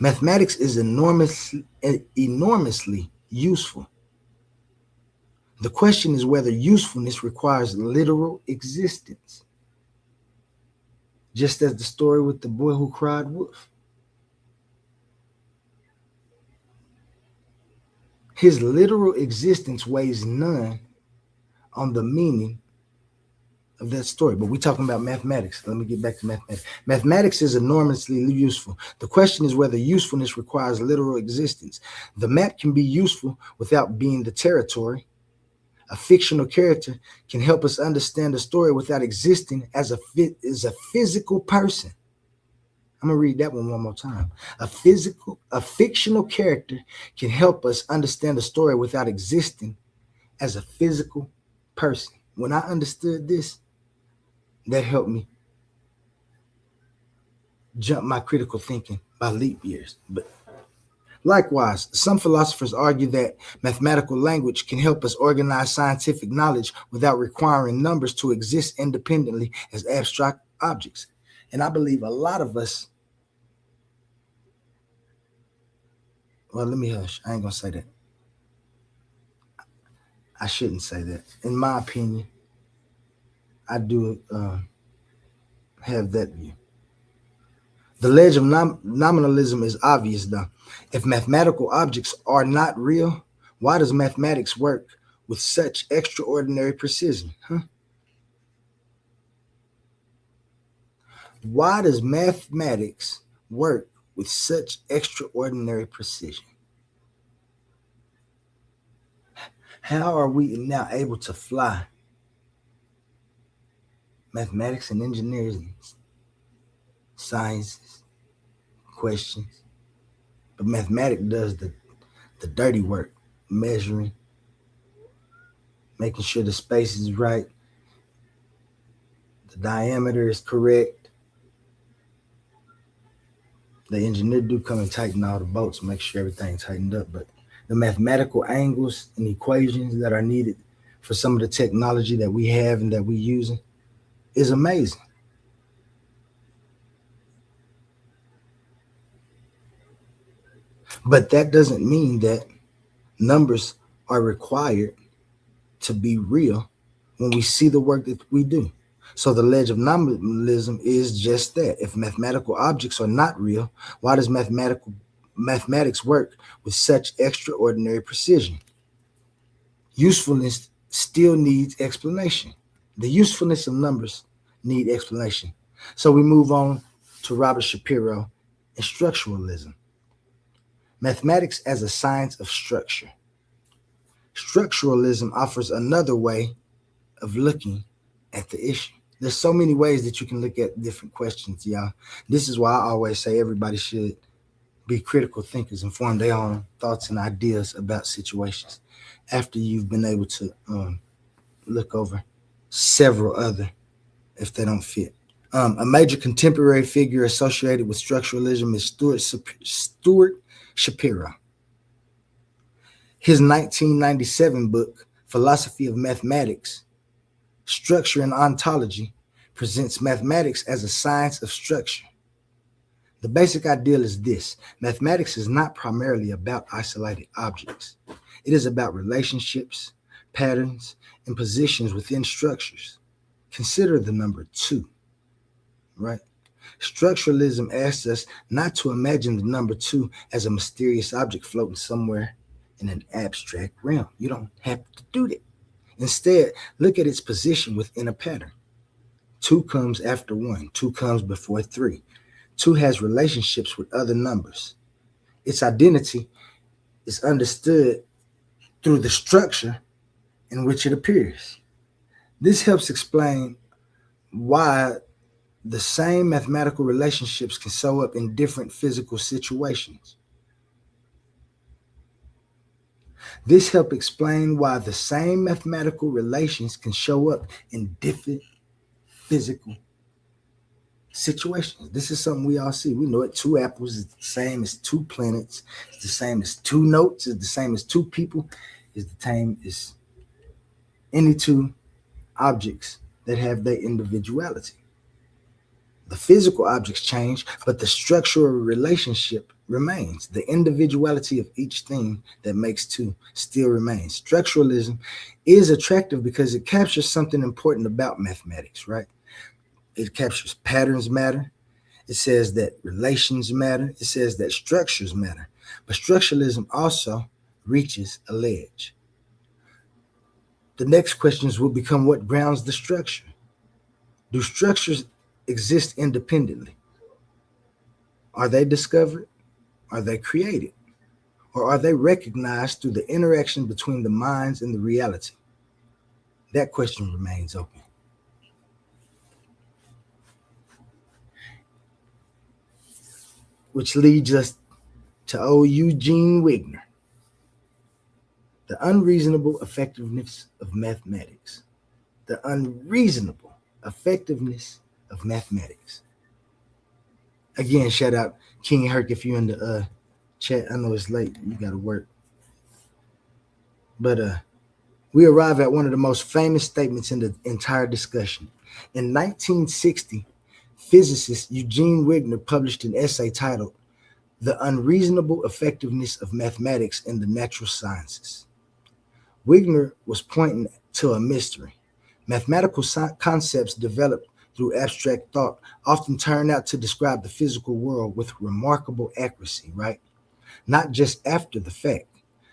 Mathematics is enormously useful. The question is whether usefulness requires literal existence, just as the story with the boy who cried wolf. His literal existence weighs none on the meaning of that story. But we're talking about mathematics. Let me get back to mathematics. Mathematics is enormously useful. The question is whether usefulness requires literal existence. The map can be useful without being the territory. A fictional character can help us understand a story without existing as a physical person. I'm gonna read that one more time. A fictional character can help us understand a story without existing as a physical person. When I understood this, that helped me jump my critical thinking by leap years. But likewise, some philosophers argue that mathematical language can help us organize scientific knowledge without requiring numbers to exist independently as abstract objects. And I believe a lot of us, well, let me hush. I ain't gonna say that. I shouldn't say that. In my opinion, I do have that view. The ledge of nominalism is obvious, though. If mathematical objects are not real, why does mathematics work with such extraordinary precision? Why does mathematics work with such extraordinary precision? How are we now able to fly mathematics and engineering, sciences, questions? But mathematics does the dirty work, measuring, making sure the space is right, the diameter is correct. The engineer do come and tighten all the bolts, make sure everything's tightened up, but the mathematical angles and equations that are needed for some of the technology that we have and that we're using is amazing. But that doesn't mean that numbers are required to be real when we see the work that we do. So the ledge of nominalism is just that. If mathematical objects are not real, why does mathematics work with such extraordinary precision? Usefulness still needs explanation. The usefulness of numbers need explanation. So we move on to Robert Shapiro and structuralism. Mathematics as a science of structure. Structuralism offers another way of looking at the issue. There's so many ways that you can look at different questions, y'all. This is why I always say everybody should be critical thinkers and form their own thoughts and ideas about situations after you've been able to look over several other if they don't fit. A major contemporary figure associated with structuralism is Stuart Shapiro. His 1997 book, Philosophy of Mathematics, Structure and Ontology, presents mathematics as a science of structure. The basic ideal is this: mathematics is not primarily about isolated objects. It is about relationships, patterns, and positions within structures. Consider the number 2, right? Structuralism asks us not to imagine the number 2 as a mysterious object floating somewhere in an abstract realm. You don't have to do that. Instead, look at its position within a pattern. 2 comes after 1. 2 comes before 3. 2 has relationships with other numbers. Its identity is understood through the structure in which it appears. This helps explain why the same mathematical relationships can show up in different physical situations. This helps explain why the same mathematical relations can show up in different physical situations. This is something we all see. We know it. 2 apples is the same as 2 planets. It's the same as 2 notes. It's the same as 2 people. It's the same as any 2 objects that have their individuality. The physical objects change, but the structural relationship remains. The individuality of each thing that makes two still remains. Structuralism is attractive because it captures something important about mathematics, right? It captures patterns matter. It says that relations matter. It says that structures matter. But structuralism also reaches a ledge. The next questions will become what grounds the structure? Do structures exist independently? Are they discovered? Are they created? Or are they recognized through the interaction between the minds and the reality? That question remains open. Which leads us to old Eugene Wigner. The unreasonable effectiveness of mathematics. The unreasonable effectiveness of mathematics. Again, shout out King Herc if you're in the chat. I know it's late. You got to work. But we arrive at one of the most famous statements in the entire discussion. In 1960, physicist Eugene Wigner published an essay titled The Unreasonable Effectiveness of Mathematics in the Natural Sciences. Wigner was pointing to a mystery. Mathematical concepts developed through abstract thought often turn out to describe the physical world with remarkable accuracy, right? Not just after the fact.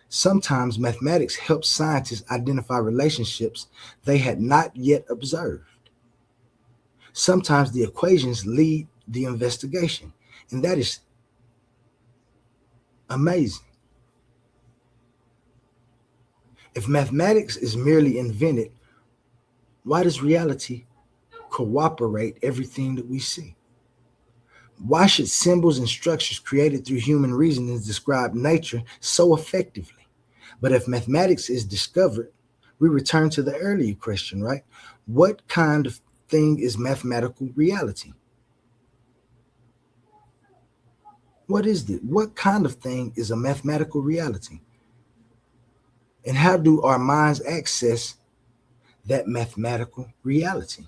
Sometimes mathematics helps scientists identify relationships they had not yet observed. Sometimes the equations lead the investigation, and that is amazing. If mathematics is merely invented, why does reality cooperate everything that we see? Why should symbols and structures created through human reasoning describe nature so effectively? But if mathematics is discovered, we return to the earlier question, right? What kind of thing is mathematical reality? What is it? What kind of thing is a mathematical reality? And how do our minds access that mathematical reality?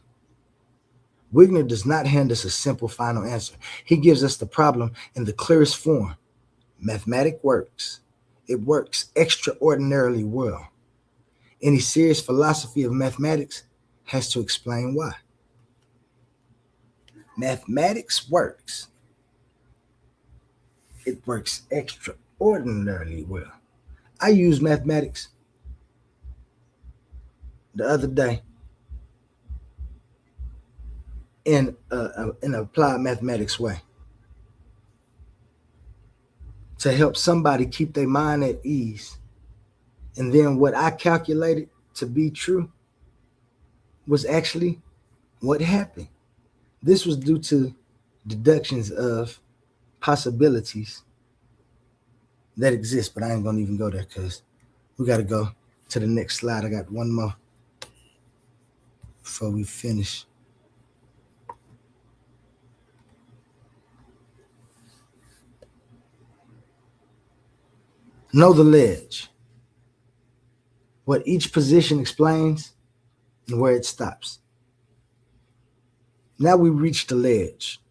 Wigner does not hand us a simple final answer. He gives us the problem in the clearest form. Mathematics works. It works extraordinarily well. Any serious philosophy of mathematics has to explain why. Mathematics works. It works extraordinarily well. I used mathematics the other day in an applied mathematics way to help somebody keep their mind at ease. And then what I calculated to be true was actually what happened. This was due to deductions of possibilities that exist, but I ain't gonna even go there because we got to go to the next slide. I got one more before we finish. Know the ledge. What each position explains and where it stops. Now we reached the ledge.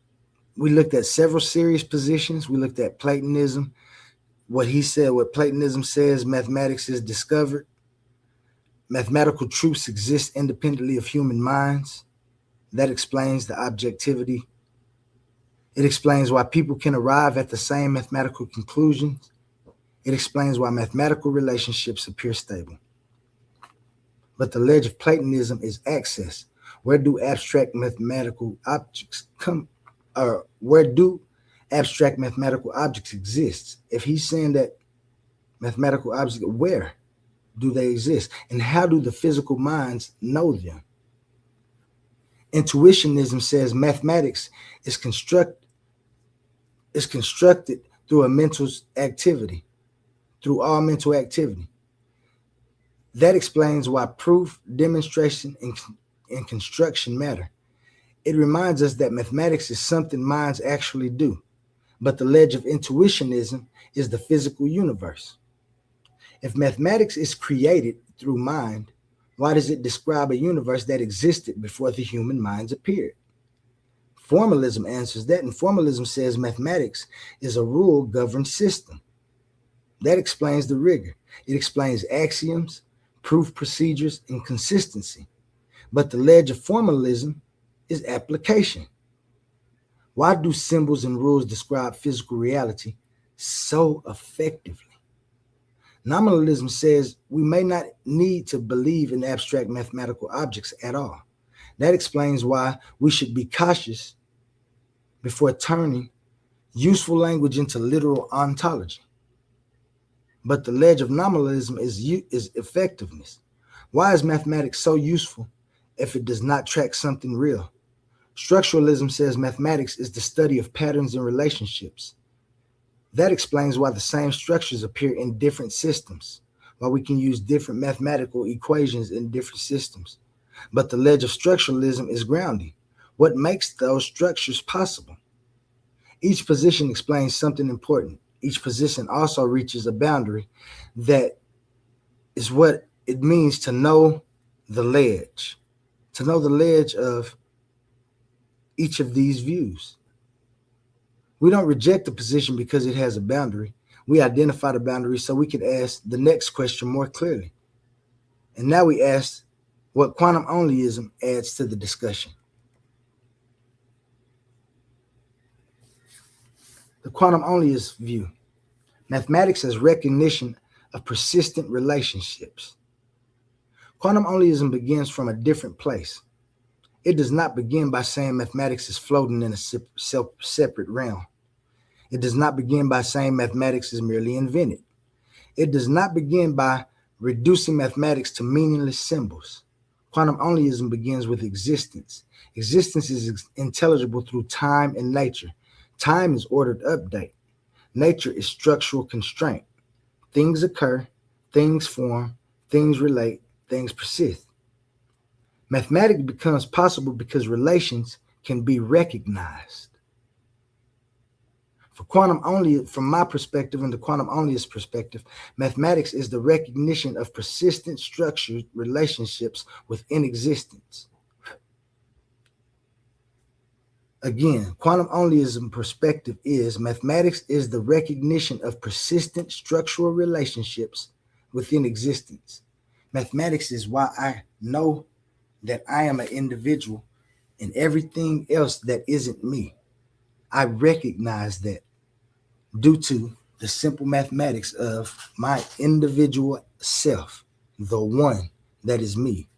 We looked at several serious positions. We looked at Platonism. What he said, what Platonism says, mathematics is discovered. Mathematical truths exist independently of human minds. That explains the objectivity. It explains why people can arrive at the same mathematical conclusions. It explains why mathematical relationships appear stable. But the ledge of Platonism is access. Where do abstract mathematical objects come? Or where do abstract mathematical objects exist? If he's saying that mathematical objects, where do they exist? And how do the physical minds know them? Intuitionism says mathematics is constructed through a mental activity, through all mental activity. That explains why proof, demonstration, and construction matter. It reminds us that mathematics is something minds actually do. But the ledge of intuitionism is the physical universe. If mathematics is created through mind, why does it describe a universe that existed before the human minds appeared? Formalism answers that, and formalism says mathematics is a rule-governed system. That explains the rigor. It explains axioms, proof procedures, and consistency. But the ledge of formalism is application. Why do symbols and rules describe physical reality so effectively? Nominalism says we may not need to believe in abstract mathematical objects at all. That explains why we should be cautious before turning useful language into literal ontology. But the ledge of nominalism is effectiveness. Why is mathematics so useful if it does not track something real? Structuralism says mathematics is the study of patterns and relationships. That explains why the same structures appear in different systems, why we can use different mathematical equations in different systems. But the ledge of structuralism is grounding. What makes those structures possible? Each position explains something important. Each position also reaches a boundary. That is what it means to know the ledge. To know the ledge of each of these views. We don't reject the position because it has a boundary. We identify the boundary so we can ask the next question more clearly. And now we ask what quantum onlyism adds to the discussion. The quantum onlyist view. Mathematics as recognition of persistent relationships. Quantum onlyism begins from a different place. It does not begin by saying mathematics is floating in a separate realm. It does not begin by saying mathematics is merely invented. It does not begin by reducing mathematics to meaningless symbols. Quantum onlyism begins with existence. Existence is intelligible through time and nature. Time is ordered update. Nature is structural constraint. Things occur, things form, things relate, things persist. Mathematics becomes possible because relations can be recognized. From my perspective and the quantum onlyist perspective, mathematics is the recognition of persistent structured relationships within existence. Again, quantum onlyism perspective is mathematics is the recognition of persistent structural relationships within existence. Mathematics is why I know that I am an individual and everything else that isn't me. I recognize that due to the simple mathematics of my individual self, the one that is me.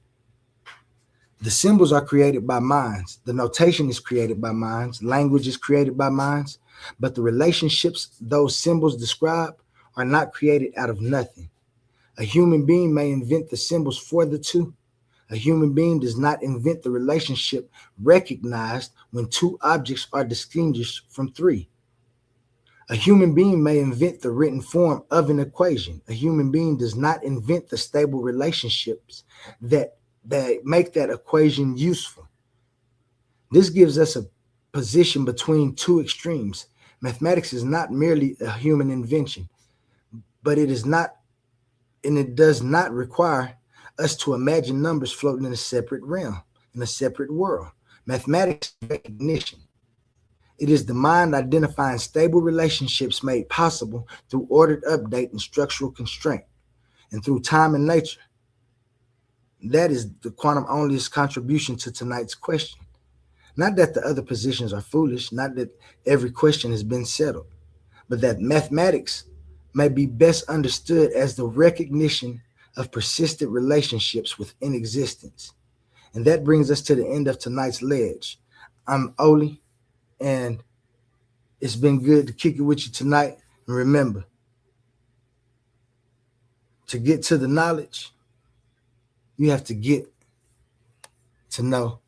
The symbols are created by minds. The notation is created by minds. Language is created by minds. But the relationships those symbols describe are not created out of nothing. A human being may invent the symbols for the two. A human being does not invent the relationship recognized when two objects are distinguished from three. A human being may invent the written form of an equation. A human being does not invent the stable relationships that make that equation useful. This gives us a position between two extremes. Mathematics is not merely a human invention, but it does not require us to imagine numbers floating in a separate realm, in a separate world. Mathematics is recognition. It is the mind identifying stable relationships made possible through ordered update and structural constraint, and through time and nature. That is the quantum onlyist contribution to tonight's question. Not that the other positions are foolish, not that every question has been settled, but that mathematics may be best understood as the recognition of persistent relationships within existence. And that brings us to the end of tonight's ledge. I'm Oli, and it's been good to kick it with you tonight. And remember, to get to the knowledge, you have to get to know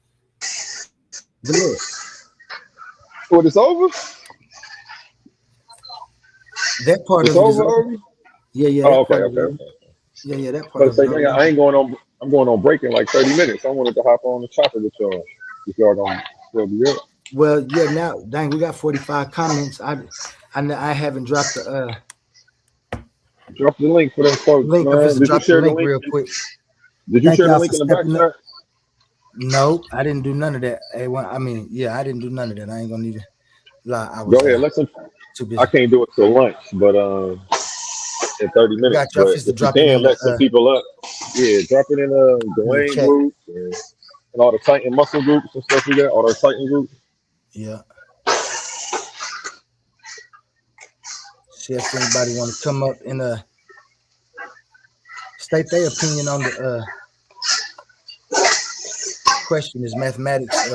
the Lord. What, it's over? That part It's of it is over. over. Yeah. Oh, that okay, part of it okay. is over. Yeah, that part But of say, it is nigga, over. I ain't going on. I'm going on break in like 30 minutes. I wanted to hop on the chopper with y'all. If y'all gonna still be up. Well, yeah. Now, dang, we got 45 comments. I haven't dropped the Drop the link for them folks, link. I'm man. just Did you drop the share the link link? real quick. Did you Thank share the y'all link for in the back stepping up. chat? No, I didn't do none of that. I mean, yeah, I didn't do none of that. I ain't gonna even lie. I Go was ahead. Let's. too I busy. can't do it till lunch, but in 30 I minutes. got you. I'm But just to if you drop it can, in let some people up. Yeah, drop it in the Dwayne chat. group and all the Titan muscle groups and stuff we got. All the Titan groups. Yeah. See if anybody want to come up and state their opinion on the question. Is mathematics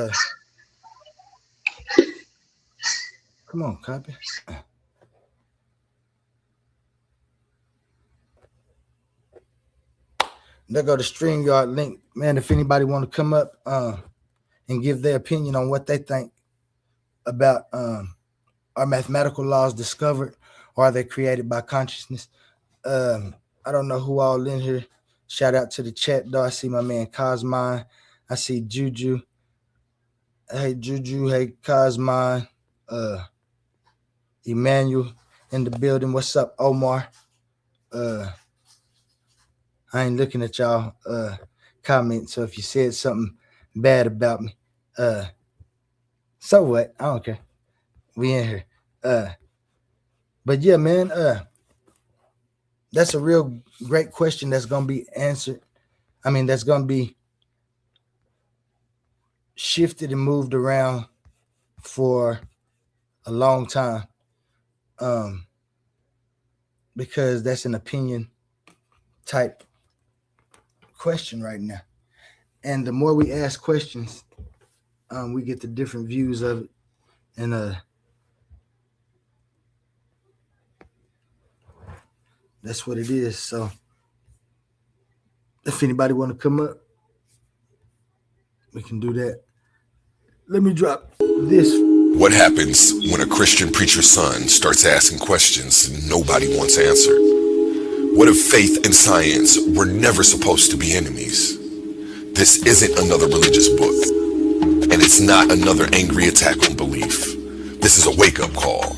come on, copy. There go the StreamYard link. Man, if anybody want to come up and give their opinion on what they think about are mathematical laws discovered or are they created by consciousness? I don't know who all in here. Shout out to the chat though. I see my man Cosmine. I see Juju. Hey Juju. Hey Cosmine. Emmanuel in the building. What's up, Omar? I ain't looking at y'all comments. So if you said something bad about me, so what? I don't care. We in here. But yeah, man, that's a real great question that's gonna be answered. I mean, that's gonna be shifted and moved around for a long time. Because that's an opinion type question right now. And the more we ask questions, we get the different views of it. And that's what it is. So if anybody want to come up, we can do that. Let me drop this. What happens when a Christian preacher's son starts asking questions nobody wants answered? What if faith and science were never supposed to be enemies? This isn't another religious book, and it's not another angry attack on belief. This is a wake-up call.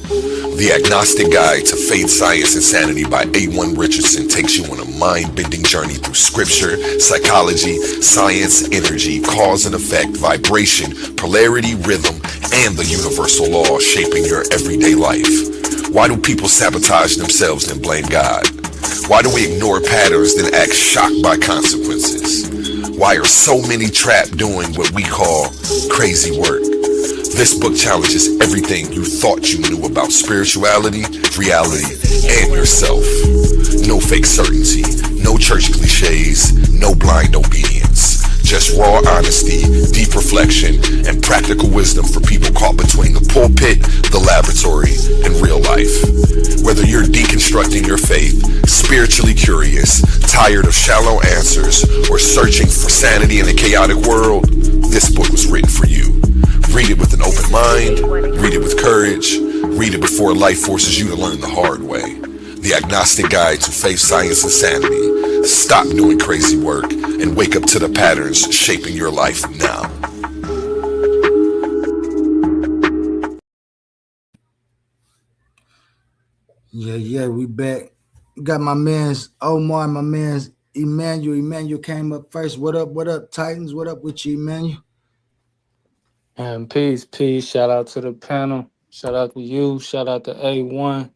The Agnostic Guide to Faith, Science, and Sanity by A1 Richardson takes you on a mind-bending journey through scripture, psychology, science, energy, cause and effect, vibration, polarity, rhythm, and the universal law shaping your everyday life. Why do people sabotage themselves and blame God? Why do we ignore patterns then act shocked by consequences? Why are so many trapped doing what we call crazy work? This book challenges everything you thought you knew about spirituality, reality, and yourself. No fake certainty, no church cliches, no blind obedience. Just raw honesty, deep reflection, and practical wisdom for people caught between the pulpit, the laboratory, and real life. Whether you're deconstructing your faith, spiritually curious, tired of shallow answers, or searching for sanity in a chaotic world, this book was written for you. Read it with an open mind, read it with courage, read it before life forces you to learn the hard way. The Agnostic Guide to Faith, Science, and Sanity. Stop doing crazy work and wake up to the patterns shaping your life now. Yeah, we back. Got my man's Omar, my man's Emmanuel. Emmanuel came up first. What up, Titans? What up with you, Emmanuel? And peace. Shout out to the panel. Shout out to you. Shout out to A1.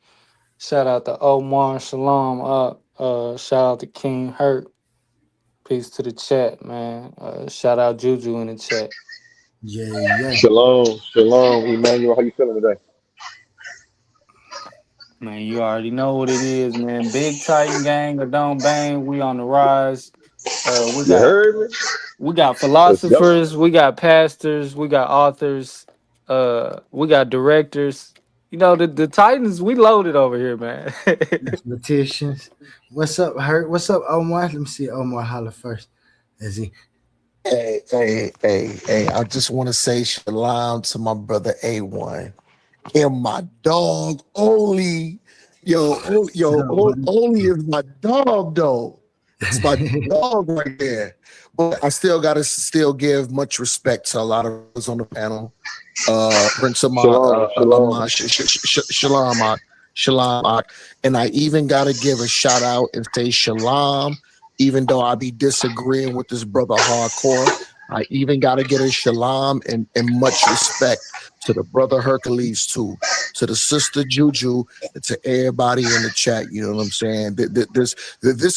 Shout out to Omar. Shalom up. Shout out to King Hurt. Peace to the chat, man. Shout out Juju in the chat. Yeah. Shalom, Emmanuel. How you feeling today? Man, you already know what it is, man. Big Titan gang or don't bang. We on the rise. You heard me? We got philosophers, we got pastors, we got authors, we got directors. You know, the Titans, we loaded over here, man. Mathematicians. What's up, Hurt? What's up, Omar? Let me see Omar holler first. Is he? Hey. I just want to say shalom to my brother A1 and my dog Oli. Oli is my dog, though. It's my dog right there. But I still gotta give much respect to a lot of us on the panel. Prince Shalom. And I even gotta give a shout out and say shalom, even though I be disagreeing with this brother hardcore. I even got to get a shalom and much respect to the brother Hercules too, to the sister Juju, and to everybody in the chat. You know what I'm saying? This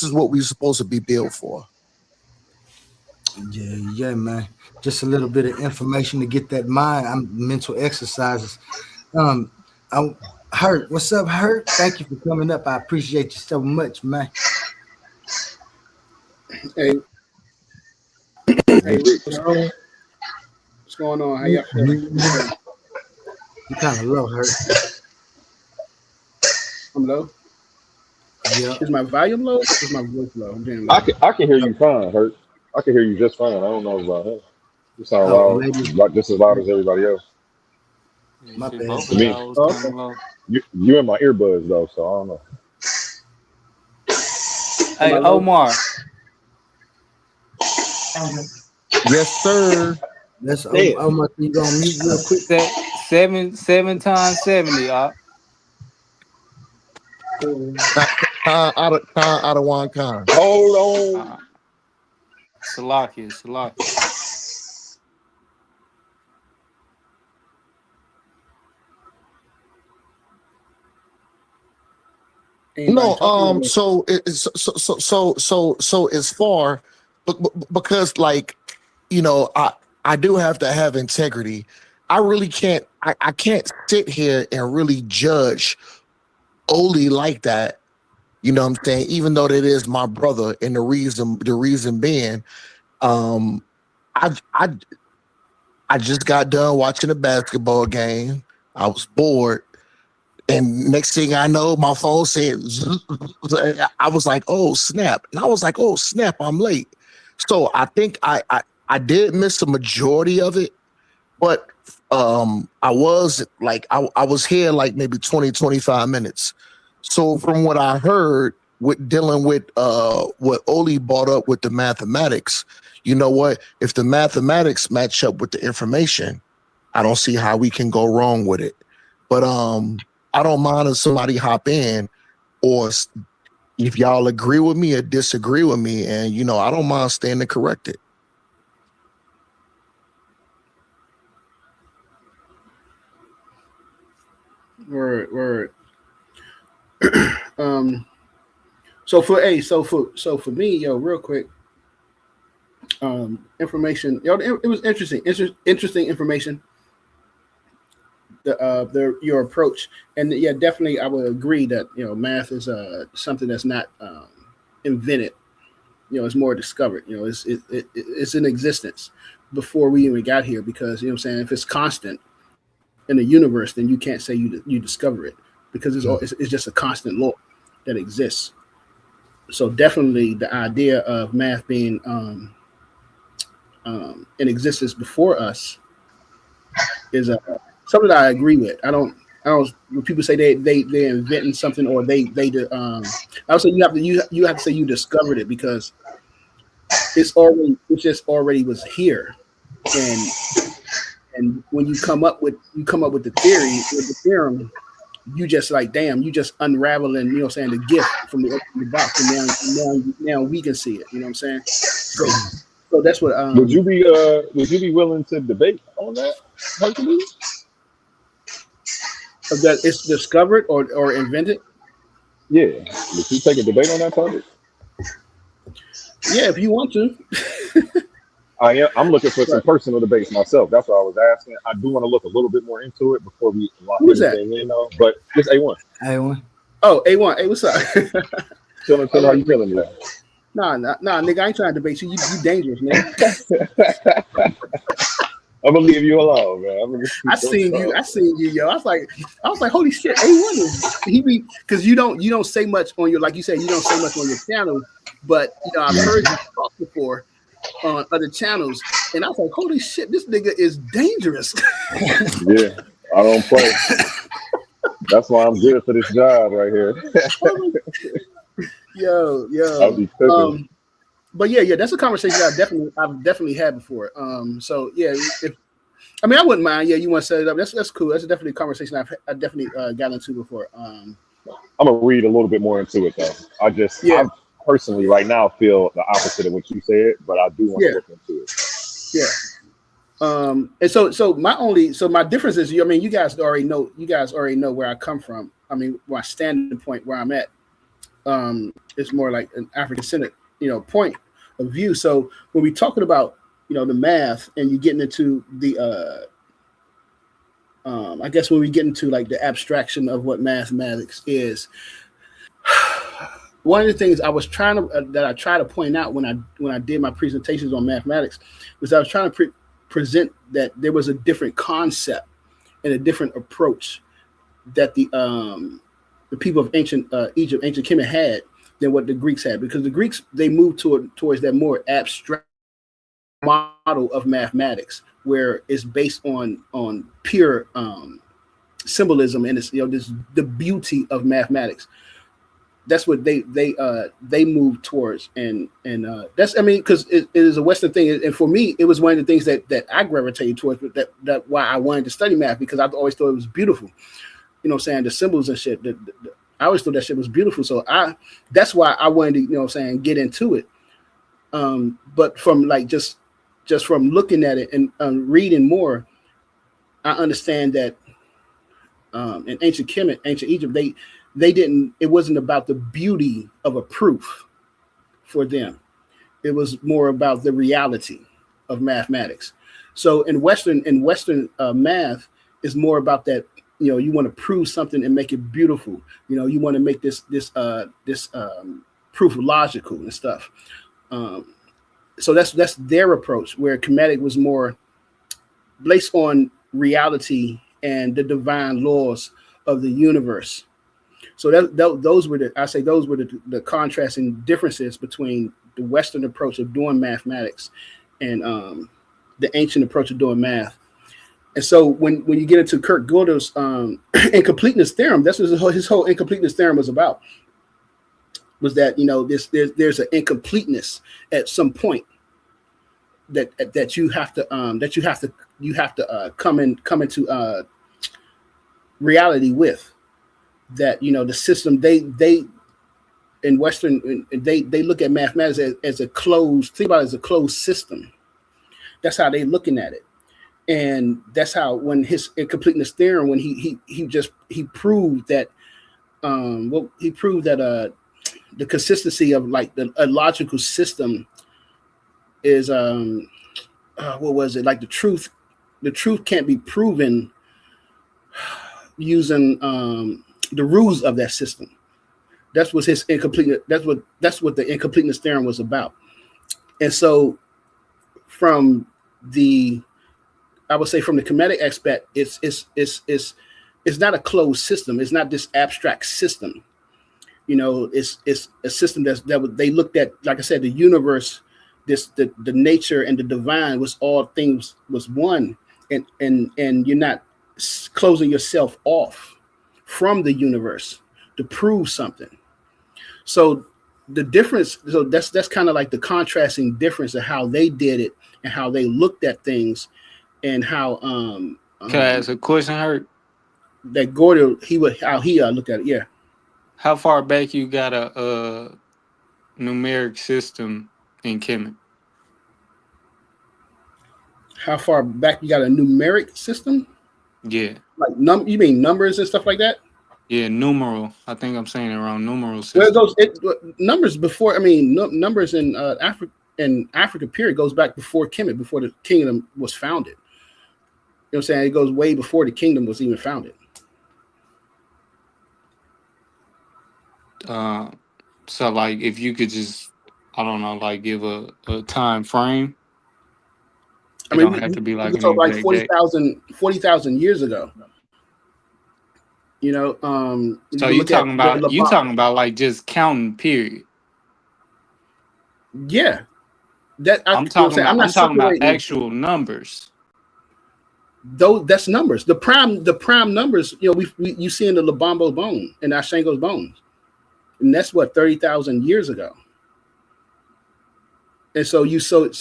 is what we're supposed to be built for. Yeah, man. Just a little bit of information to get that mind. Mental exercises. Hurt. What's up, Hurt? Thank you for coming up. I appreciate you so much, man. Hey, what's going on? How y'all feeling? You kind of low, Hurt. I'm low. Yeah. Is my volume low? Is my voice low? I'm doing low. I can hear you fine, Hurt. I can hear you just fine. I don't know about her. You sound loud, like just as loud as everybody else. My bad. Both To me. of y'all was kinda low. You in my earbuds though, so I don't know. Hey, Omar. Yes, sir. Let's Omar, you gonna mute real quick. 7 times 70. Out of one kind. Hold on. Salakia. No, so as far, because like, you know, I do have to have integrity. I really can't. I can't sit here and really judge Oli like that. You know what I'm saying? Even though that is my brother, and the reason being, I just got done watching a basketball game. I was bored. And next thing I know, my phone said, I was like, oh, snap. And I was like, oh, snap, I'm late. So I think I did miss the majority of it, but I was like, I was here like maybe 20, 25 minutes. So from what I heard with dealing with what Oli brought up with the mathematics, you know what? If the mathematics match up with the information, I don't see how we can go wrong with it. But I don't mind if somebody hop in, or if y'all agree with me or disagree with me, and you know, I don't mind standing corrected. Word. So for me, yo, real quick, information, yo, it was interesting information. Your approach, and yeah, definitely, I would agree that, you know, math is something that's not invented. You know, it's more discovered. You know, it's in existence before we even got here, because, you know what I'm saying, if it's constant in the universe, then you can't say you discover it, because it's just a constant law that exists. So definitely the idea of math being in existence before us is something that I agree with. I don't. When people say they're inventing something, or I would say you have to say you discovered it, because it just already was here, and when you come up with the theory, with the theorem, you just like, damn, you just unraveling, you know what I'm saying, the gift from the box, and now we can see it. You know what I'm saying? So that's what. Would you be willing to debate on that, Hercules? That it's discovered or invented? Yeah. Would you take a debate on that topic? Yeah, if you want to. I'm looking for some personal debates myself. That's what I was asking. I do want to look a little bit more into it before we lock anything in, though. But it's A1. A1. Oh, A1. Hey, what's up? Tell how you feeling today. Nah, nigga, I ain't trying to debate you. You dangerous, man. I'm gonna leave you alone, man. I seen you, yo. I was like, holy shit, A1 is he be, because you don't say much on your, like you said, you don't say much on your channel, but you know, I've heard you talk before on other channels, and I was like, holy shit, this nigga is dangerous. Yeah, I don't play. That's why I'm good for this job right here. Yo. I'll be cooking. But yeah, that's a conversation I've definitely had before. So yeah, I wouldn't mind. Yeah, you want to set it up? That's cool. That's definitely a conversation I definitely got into before. I'm gonna read a little bit more into it though. I personally right now feel the opposite of what you said, but I do want to look into it. Yeah. And so my difference is, I mean, you guys already know where I come from. I mean, my standing point where I'm at, it's more like an African-centered, point of view. So when we're talking about, the math, and you're getting into the, I guess when we get into like the abstraction of what mathematics is, one of the things I was trying to point out when I did my presentations on mathematics was I was trying to present that there was a different concept and a different approach that the people of ancient Egypt, ancient Kemet had than what the Greeks had, because the Greeks, they moved towards that more abstract model of mathematics where it's based on pure symbolism, and it's this the beauty of mathematics. That's what they moved towards, and that's, I mean, because it is a Western thing, and for me, it was one of the things that I gravitated towards. But that why I wanted to study math, because I always thought it was beautiful. You know what I'm saying? The symbols and shit. I always thought that shit was beautiful. So that's why I wanted to, get into it. But from like just from looking at it and reading more, I understand that in ancient Kemet, ancient Egypt, it wasn't about the beauty of a proof for them. It was more about the reality of mathematics. So in Western math is more about that, you want to prove something and make it beautiful. You want to make this proof logical and stuff. So that's their approach, where Kemetic was more based on reality and the divine laws of the universe. So those were the contrasting differences between the Western approach of doing mathematics and the ancient approach of doing math. And so when you get into Kurt Gödel's incompleteness theorem, that's what his whole incompleteness theorem was about. Was that there's an incompleteness at some point that you have to come into reality with. That the system they in Western they look at mathematics as a closed, think about it as a closed system. That's how they're looking at it, and that's how when his incompleteness theorem, when he proved that the consistency of like a logical system is what was it, like the truth can't be proven using the rules of that system. That's what his incompleteness. That's what the incompleteness theorem was about. And so, from the Kemetic aspect, it's not a closed system. It's not this abstract system. It's a system that they looked at. Like I said, the universe, the nature and the divine was one, and you're not closing yourself off from the universe to prove something. So the difference, that's kind of like the contrasting difference of how they did it and how they looked at things, and how Can I ask a question, Hurt? That Gödel, how he looked at it. Yeah. How far back you got a numeric system in Kemet? How far back you got a numeric system? Yeah. Like you mean numbers and stuff like that? Yeah, numeral. I think I'm saying it wrong. Numeral system. Well, numbers before. I mean, numbers in Africa period goes back before Kemet, before the kingdom was founded. You know what I'm saying? It goes way before the kingdom was even founded. So like, if you could just, I don't know, like give a time frame. I mean, don't have to be like an like 40,000 years ago. So you talking about like just counting, period. Yeah. I'm talking about actual numbers. Though that's numbers. The prime numbers, you see in the Lubombo bone and Ashango's bones. And that's what 30,000 years ago. And so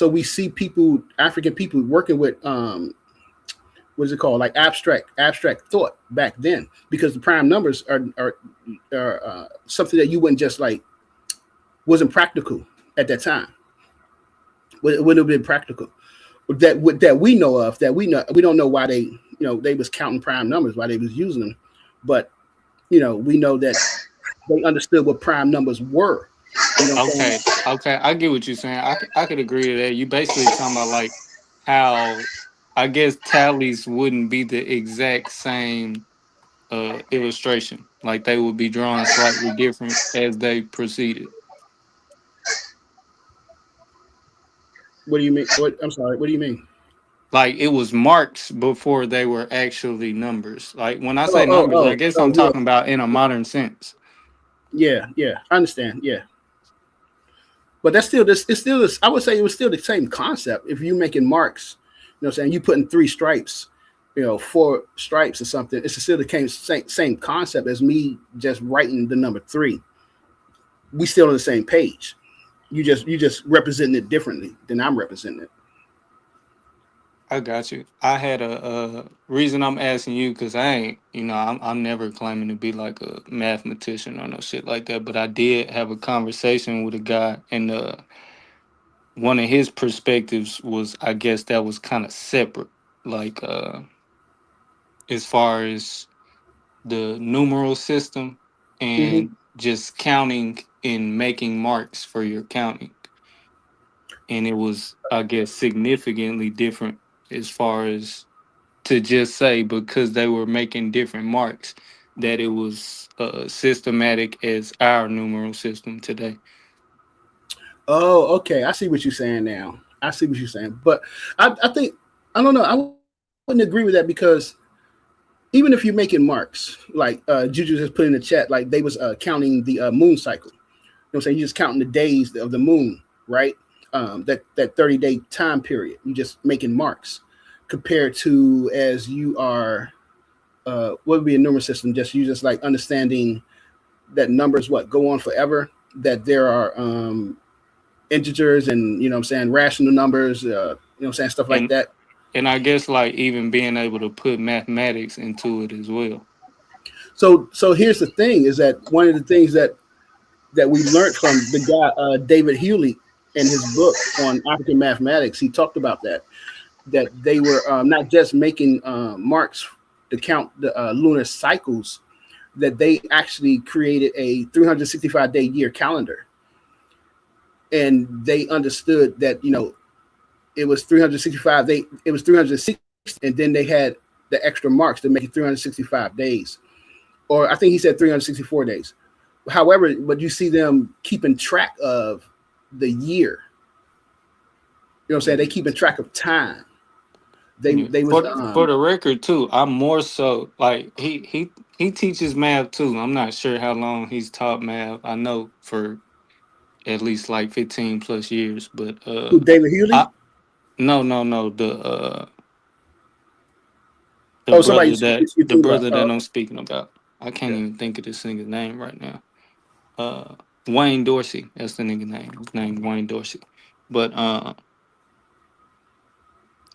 we see people, African people, working with what is it called, like abstract thought back then, because the prime numbers are something that you wouldn't just like, wasn't practical at that time. It wouldn't have been practical. that we know of, that we don't know why they was counting prime numbers, why they was using them, but we know that they understood what prime numbers were. Okay, I get what you're saying. I could agree to that. You basically talking about like how I guess tallies wouldn't be the exact same illustration. Like they would be drawn slightly different as they proceeded. What do you mean? I'm sorry. What do you mean? Like it was marks before they were actually numbers. Like when I say numbers, I guess I'm talking about in a modern sense. Yeah, I understand. Yeah. But that's still this. It's still this. I would say it was still the same concept. If you're making marks, what I'm saying, you putting 3 stripes, 4 stripes or something. It's still the same concept as me just writing the number 3. We still on the same page. You just representing it differently than I'm representing it. I got you. I had a reason I'm asking you because I ain't, I'm never claiming to be like a mathematician or no shit like that. But I did have a conversation with a guy, and one of his perspectives was, I guess that was kind of separate, like as far as the numeral system and just counting and making marks for your counting. And it was, I guess, significantly different as far as to just say because they were making different marks that it was systematic as our numeral system today. Oh, okay. I see what you're saying now. I see what you're saying. But I think, I don't know. I wouldn't agree with that because even if you're making marks, like Juju just put in the chat, like they was counting the moon cycle. You know what I'm saying? You're just counting the days of the moon, right? That 30-day time period. You're just making marks compared to as you are, what would be a numeral system? You just like understanding that numbers, go on forever, that there are integers and, what I'm saying, rational numbers, what I'm saying, stuff like that. And I guess like even being able to put mathematics into it as well. So here's the thing is that one of the things that we learned from the guy, David Hewley, in his book on African mathematics, he talked about that they were not just making marks to count the lunar cycles, that they actually created a 365-day year calendar. And they understood that, it was 365. It was 360, and then they had the extra marks to make it 365 days. Or I think he said 364 days. However, but you see them keeping track of the year. You know what I'm saying? They keeping track of time. They was for the record too. I'm more so like he teaches math too. I'm not sure how long he's taught math. I know for at least like 15 plus years. But David Hewley? No. The brother that I'm speaking about. I can't even think of this nigga's name right now. Wayne Dorsey. That's the nigga name. His name Wayne Dorsey. But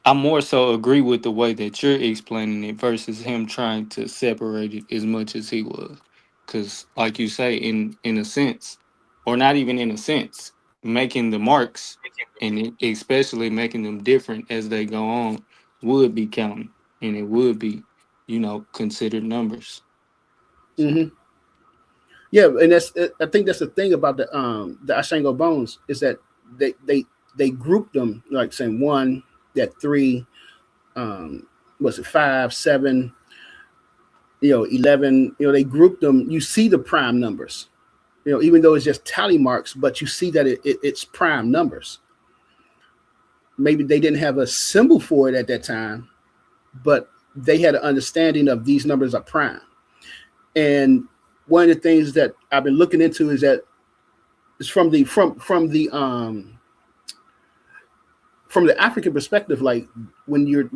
I more so agree with the way that you're explaining it versus him trying to separate it as much as he was. Because, like you say, in a sense, or not even in a sense, making the marks and especially making them different as they go on would be counting, and it would be, considered numbers. Mm-hmm. Yeah, and I think that's the thing about the Ashango bones is that they grouped them like saying 1, that 3, was it 5, 7, 11, they grouped them. You see the prime numbers, even though it's just tally marks, but you see that it's prime numbers. Maybe they didn't have a symbol for it at that time, but they had an understanding of these numbers are prime. And one of the things that I've been looking into is that it's from the African perspective, like when you're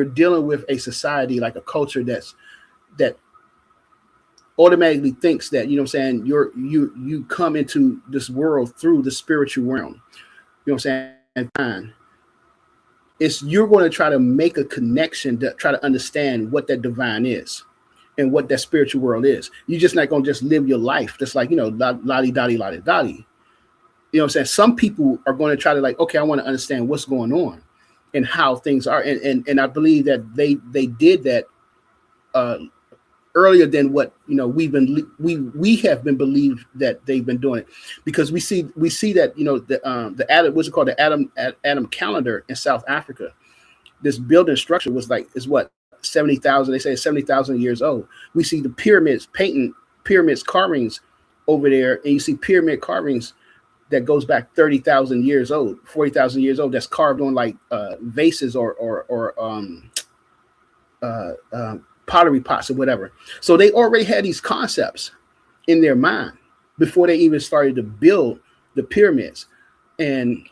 dealing with a society like a culture that automatically thinks that, you come into this world through the spiritual realm, you're going to try to make a connection to try to understand what that divine is and what that spiritual world is. You're just not going to just live your life just like, lottie dottie lottie dottie. You know what I'm saying? Some people are going to try to like, okay, I want to understand what's going on and how things are. And I believe that they did that earlier than what, you know, we have been believed that they've been doing it, because we see that, you know, the Adam, what's it called, the Adam calendar in South Africa. This building structure is what, 70,000, they say it's 70,000 years old. We see the pyramids carvings over there, and you see pyramid carvings that goes back 30,000 years old, 40,000 years old, that's carved on like vases or pottery pots or whatever. So they already had these concepts in their mind before they even started to build the pyramids. And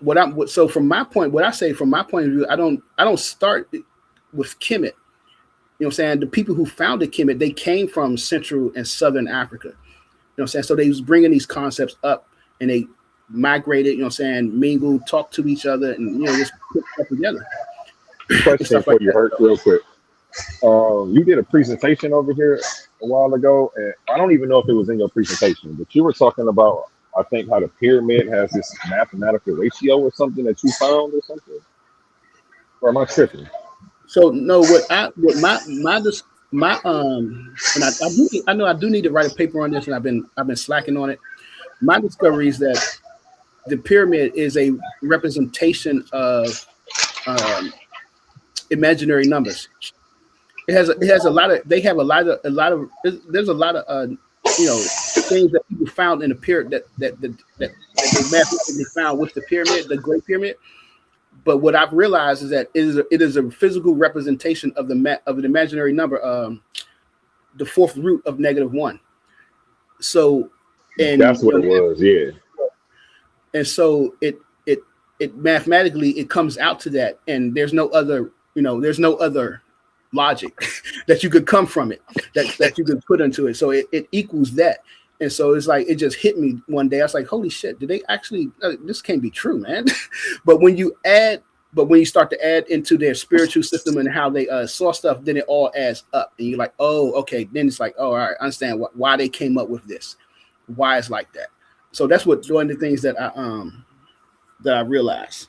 so from my point of view, I don't start with Kemet. You know what I'm saying? The people who founded Kemet, they came from Central and Southern Africa. You know what I'm saying? So they was bringing these concepts up, and they migrated, you know what I'm saying, mingled, talked to each other, and, you know, just put stuff together. Question for you, Hurt, real quick. You did a presentation over here a while ago, and I don't even know if it was in your presentation, but you were talking about, I think, how the pyramid has this mathematical ratio or something that you found or something. Or am I tripping? So no, I know I do need to write a paper on this, and I've been slacking on it. My discovery is that the pyramid is a representation of imaginary numbers. There's a lot of you know, things that people found in the pyramid that they mathematically found with the pyramid, the Great Pyramid. But what I've realized is that it is a physical representation of an imaginary number, the fourth root of -1. So, and that's what it was, yeah. And so it mathematically it comes out to that, and there's no other logic that you could come from it, that you could put into it. So it equals that. And so it's like, it just hit me one day. I was like, holy shit, did they actually, this can't be true, man. But when you start to add into their spiritual system and how they saw stuff, then it all adds up. And you're like, oh, okay. Then it's like, oh, all right, I understand why they came up with this, why it's like that. So that's one of the things that I realized.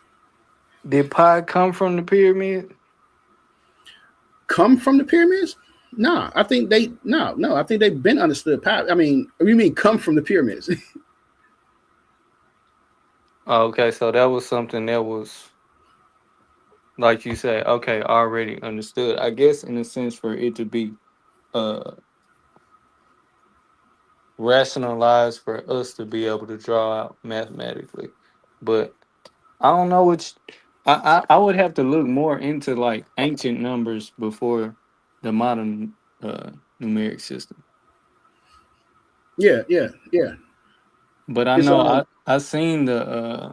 Did pi come from the pyramid? Come from the pyramids? No, I think they've been understood. I mean, you mean come from the pyramids? Okay, so that was something that was, like you say, okay, already understood. I guess in a sense for it to be rationalized for us to be able to draw out mathematically. But I don't know which. I would have to look more into like ancient numbers before the modern numeric system. Yeah. But I know I seen the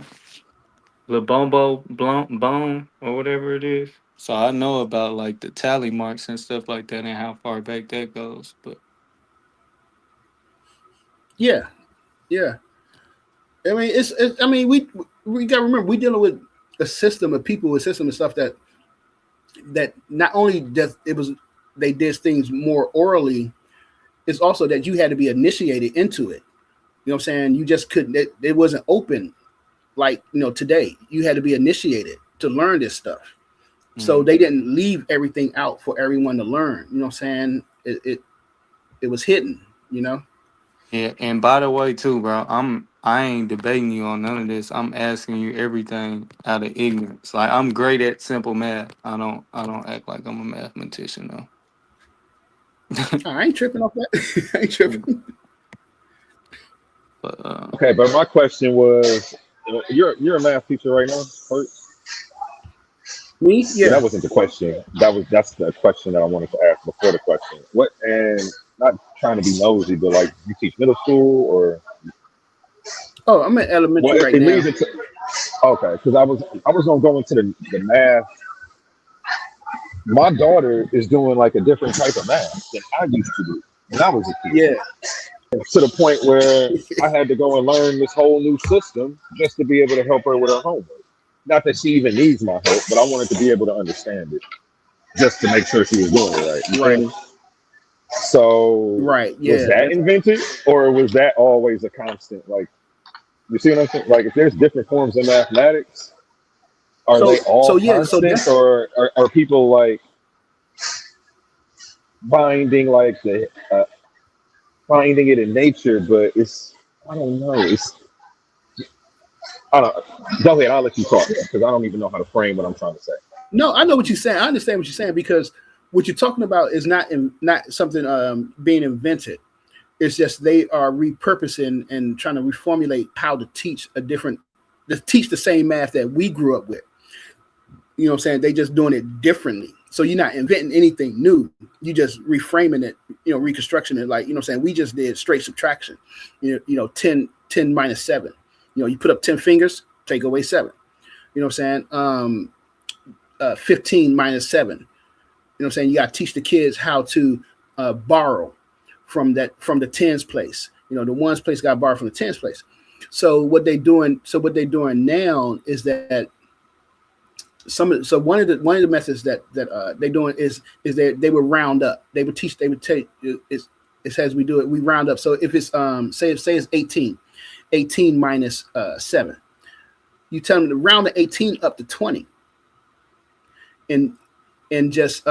Lubombo bone or whatever it is. So I know about like the tally marks and stuff like that and how far back that goes. But yeah. I mean, we gotta remember we dealing with a system of people, a system of stuff that not only does they did things more orally, it's also that you had to be initiated into it. You know what I'm saying? You just couldn't, it wasn't open like, you know, today. You had to be initiated to learn this stuff. So they didn't leave everything out for everyone to learn. You know what I'm saying? It was hidden, you know? yeah, and by the way too, bro, I ain't debating you on none of this. I'm asking you everything out of ignorance. Like, I'm great at simple math. I don't act like I'm a mathematician though. I ain't tripping off that. I ain't tripping. But Okay, but my question was, you're a math teacher right now, Hurt? Me? Yeah. That wasn't the question. That's the question that I wanted to ask before the question. What, and not trying to be nosy, but like, you teach middle school or? Oh, I'm in elementary right now. Okay, because I was gonna go into the math. My daughter is doing like a different type of math than I used to do when I was a kid. Yeah. To the point where I had to go and learn this whole new system just to be able to help her with her homework. Not that she even needs my help, but I wanted to be able to understand it just to make sure she was doing it right. You feel me? So right, yeah. Was that invented, or was that always a constant? Like, You see what I'm saying? Like if there's different forms of mathematics, are So they all yeah, so constant, that's or are people like finding like the finding it in nature? But it's I don't know. I don't. Go ahead. I'll let you talk because I don't even know how to frame what I'm trying to say. no, I know what you're saying. I understand what you're saying because what you're talking about is not something being invented. It's just they are repurposing and trying to reformulate how to teach to teach the same math that we grew up with. You know what I'm saying? They just doing it differently. So you're not inventing anything new. You just reframing it, reconstruction it. Like, you know what I'm saying? We just did straight subtraction. 10 minus 7. You put up 10 fingers, take away 7. You know what I'm saying? 15 minus 7. You know what I'm saying? You got to teach the kids how to borrow from the tens place. The ones place got borrowed from the tens place. So what they're doing now is that one of the methods that they're doing is that they would round up. They would take it says we do it, we round up. So if it's say it's 18 minus 7, you tell them to round the 18 up to 20 and just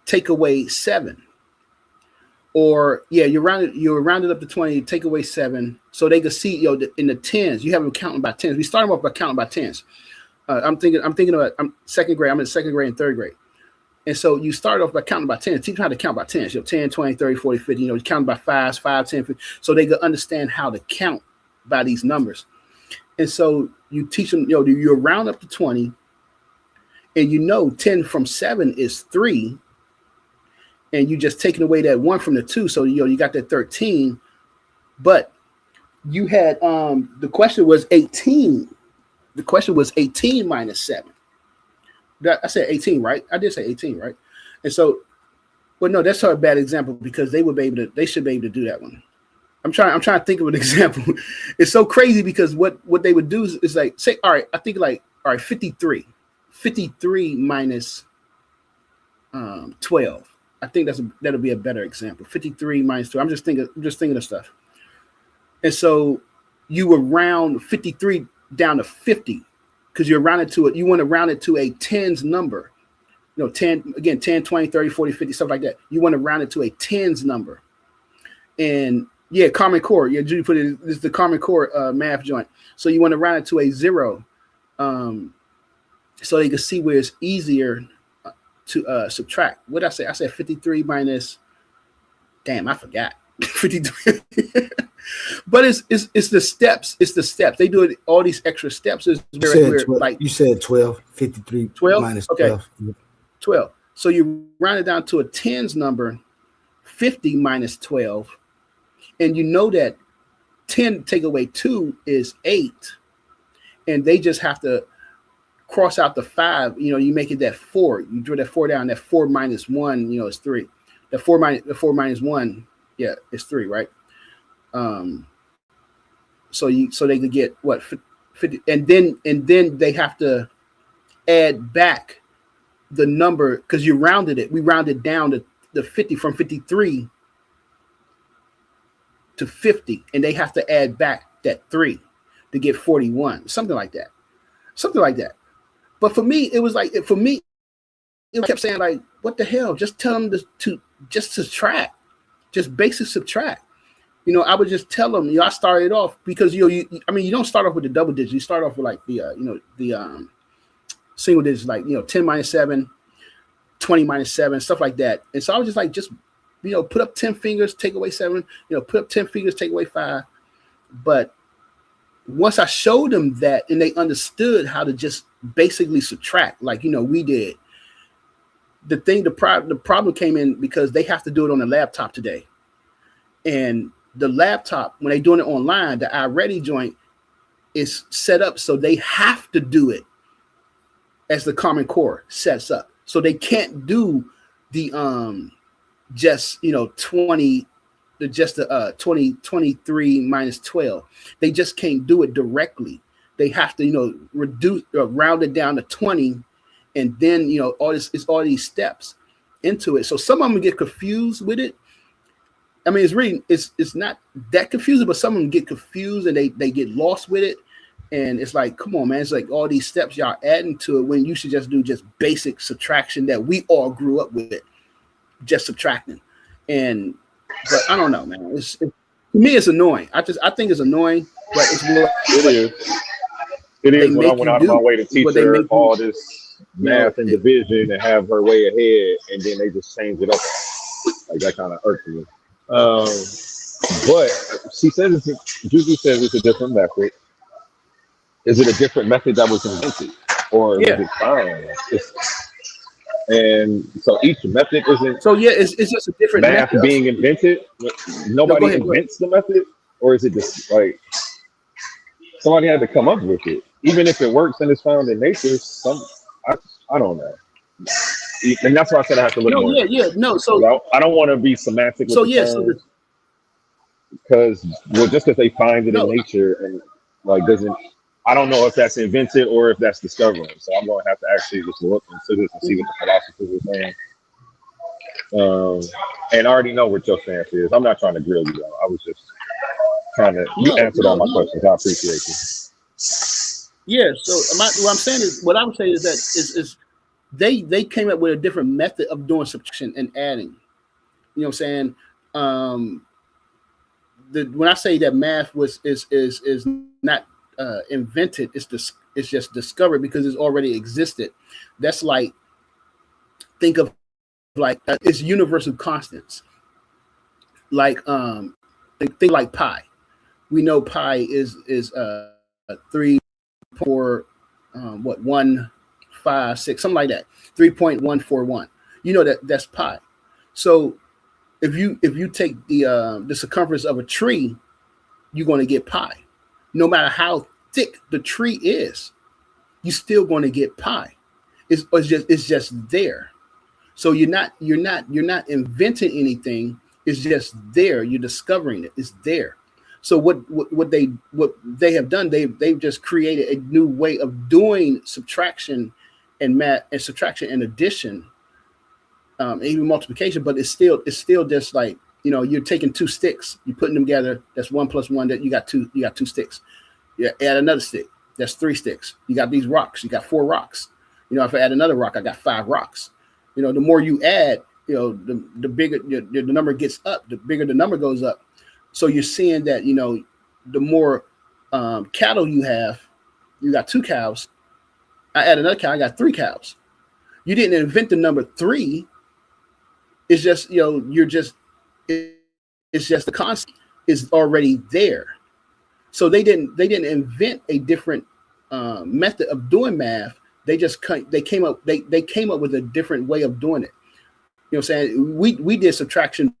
take away 7. Or you round it up to 20, take away 7, so they can see in the tens. You have them counting by tens. We start them off by counting by tens. I'm thinking about second grade. I'm in second grade and third grade, and so you start off by counting by tens. Teach them how to count by tens. 10, 20, 30, 40, 50. You count by fives, 5, 10, 50, so they can understand how to count by these numbers. And so you teach them. You round up to 20, and 10 from 7 is 3. And you just taking away that 1 from the 2, so you got that 13. But you had the question was 18. The question was 18 minus 7. I said 18, right? I did say 18, right? And so, well, no, that's a bad example because they should be able to do that one. I'm trying to think of an example. It's so crazy because what they would do is like say, all right, I think like all right, 53 minus 12. I think that'll be a better example. 53 minus 2. I'm just thinking of stuff. And so you would round 53 down to 50 because you want to round it to a tens number. 10, again, 10, 20, 30, 40, 50, stuff like that. You want to round it to a tens number. And Common Core. Yeah, Judy put it, this is the Common Core math joint. So you want to round it to a 0 so you can see where it's easier to subtract. What did I say? I said 53 minus. Damn, I forgot. 53. But it's the steps. It's the steps. They do it. All these extra steps is you said 12. 53 12 minus okay. 12. 12. So you round it down to a tens number. 50 minus 12, and that 10 take away 2 is 8, and they just have to cross out the 5, you make it that 4. You draw that 4 down. That 4 minus 1, is 3. The 4 minus 1, it's 3, right? So they could get what 50, and then they have to add back the number because you rounded it. We rounded down to the 50 from 53 to 50, and they have to add back that 3 to get 41, something like that. But for me, it was like, it kept saying like, what the hell? Just tell them to just subtract, just basic subtract. I would just tell them, I started off because you don't start off with the double digits. You start off with like the single digits, like 10 minus 7, 20 minus 7, stuff like that. And so I was just like, put up 10 fingers, take away 7. Put up 10 fingers, take away 5. But once I showed them that, and they understood how to just basically subtract, like we did. The problem came in because they have to do it on a laptop today, and the laptop, when they're doing it online, the iReady joint is set up so they have to do it as the Common Core sets up. So they can't do the 23 minus 12. They just can't do it directly. They have to reduce, round it down to 20, and then all these steps into it. So some of them get confused with it. I mean, it's not that confusing, but some of them get confused and they get lost with it. And it's like, come on, man, it's like all these steps y'all adding to it when you should just do just basic subtraction that we all grew up with, just subtracting. But I don't know, man. To me, it's annoying. I think it's annoying, but it's what it is. It is when I went out of my way to teach her all this math and division and have her way ahead, and then they just change it up. Like that kind of irks me. But she says Juju says it's a different method. Is it a different method that was invented, or is it fine? And so each method isn't. So yeah, it's just a different math method being invented. Nobody invents the method, or is it just like somebody had to come up with it? Even if it works and it's found in nature, I don't know. And that's why I said I have to look more. No. So I don't want to be semantic. With because just because they find it in nature and like doesn't. I don't know if that's invented or if that's discovering. So I'm going to have to actually just look into this and see what the philosophers are saying. And I already know what your stance is. I'm not trying to grill you, though. I was just trying to. You answered all my questions. I appreciate you. Yeah. So what I'm saying is, what I would say is that is they came up with a different method of doing subtraction and adding. You know what I'm saying? When I say that math is not invented, it's just discovered because it's already existed. That's like, think of like it's universal constants. Like think like pi. We know pi is 3, 4, 156, something like that. 3.141. You know that's pi. So if you take the circumference of a tree, you're going to get pi. No matter how thick the tree is, you're still going to get pi. It's just there. So you're not inventing anything. It's just there. You're discovering it. It's there. So what they have done, they've just created a new way of doing subtraction and math and subtraction and addition, and even multiplication. But it's still just like, you're taking two sticks, you're putting them together. That's 1 + 1. That you got two sticks. You add another stick. That's 3 sticks. You got these rocks. You got 4 rocks. If I add another rock, I got 5 rocks. The more you add, the bigger the number gets up. The bigger the number goes up. So you're seeing that the more cattle you have, you got 2 cows. I add another cow. I got 3 cows. You didn't invent the number 3. It's just it's just the concept is already there. So they didn't invent a different method of doing math. They came up with a different way of doing it. You know what I'm saying? We did subtraction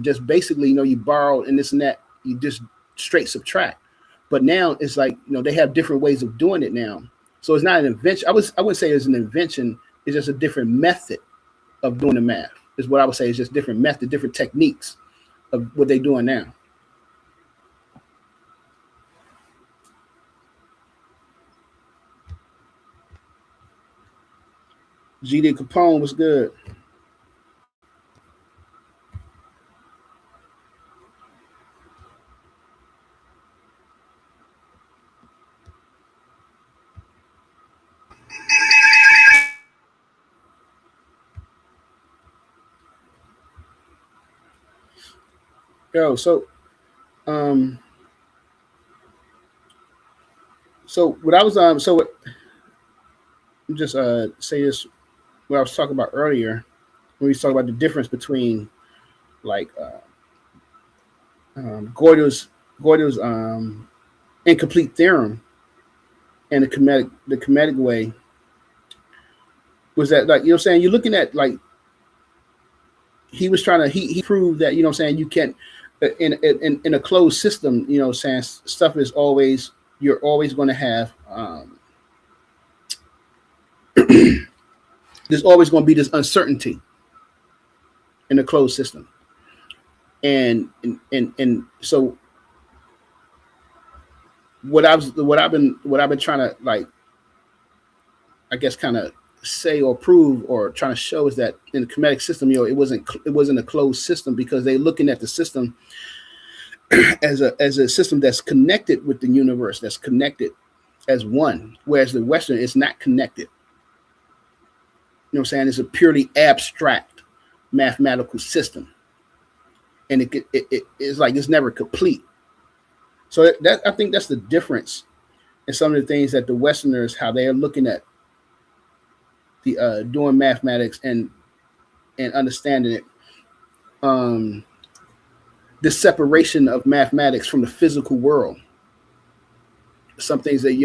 just basically, you borrow and this and that, you just straight subtract. But now it's like, they have different ways of doing it now. So it's not an invention. I wouldn't say it's an invention. It's just a different method of doing the math. Is what I would say. It's just different method, different techniques of what they're doing now. GD Capone was good. Yo, so what I was just say this, what I was talking about earlier when we talked about the difference between like Gödel's incomplete theorem and the kinetic way was that, like, you're saying, you're looking at, like, he was trying to he proved that, saying, you can't in a closed system, saying stuff is always, you're always going to have there's always going to be this uncertainty in a closed system. And so what I've been trying to, like, I guess, kind of say or prove or trying to show is that in the Kemetic system, it wasn't a closed system, because they're looking at the system as a system that's connected with the universe, that's connected as one, whereas the Western is not connected. You know what I'm saying? It's a purely abstract mathematical system, and it's like it's never complete. So that I think that's the difference in some of the things that the Westerners, how they are looking at the doing mathematics and understanding it. The separation of mathematics from the physical world. Some things that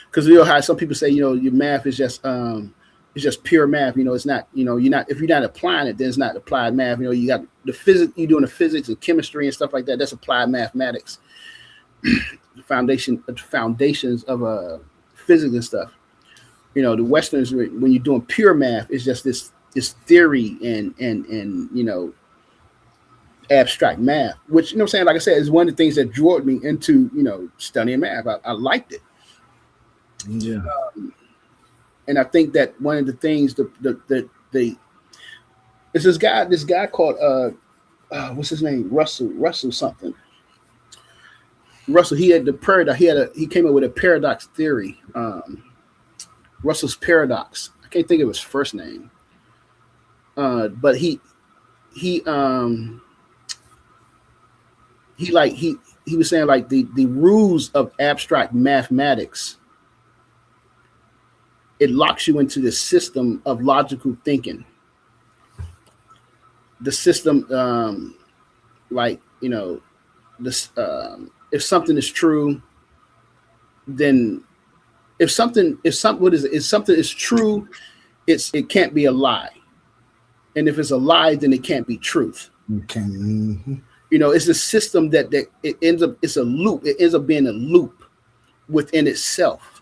because how some people say your math is just pure math. It's not. If you're not applying it, then it's not applied math. You got the physics. You're doing the physics and chemistry and stuff like that. That's applied mathematics. The foundations of physics and stuff. The Westerners, when you're doing pure math, it's just this theory and abstract math, which what I'm saying, like I said, is one of the things that drew me into studying math. I liked it. Yeah. And I think that one of the things it's this guy called what's his name? Russell something. Russell, he had the paradox. He came up with a paradox theory. Russell's paradox. I can't think of his first name. But he was saying like the rules of abstract mathematics, it locks you into the system of logical thinking. The system, if something is true, then if something is true, it can't be a lie. And if it's a lie, then it can't be truth. Okay. Mm-hmm. It's a system that it ends up, it's a loop. It ends up being a loop within itself,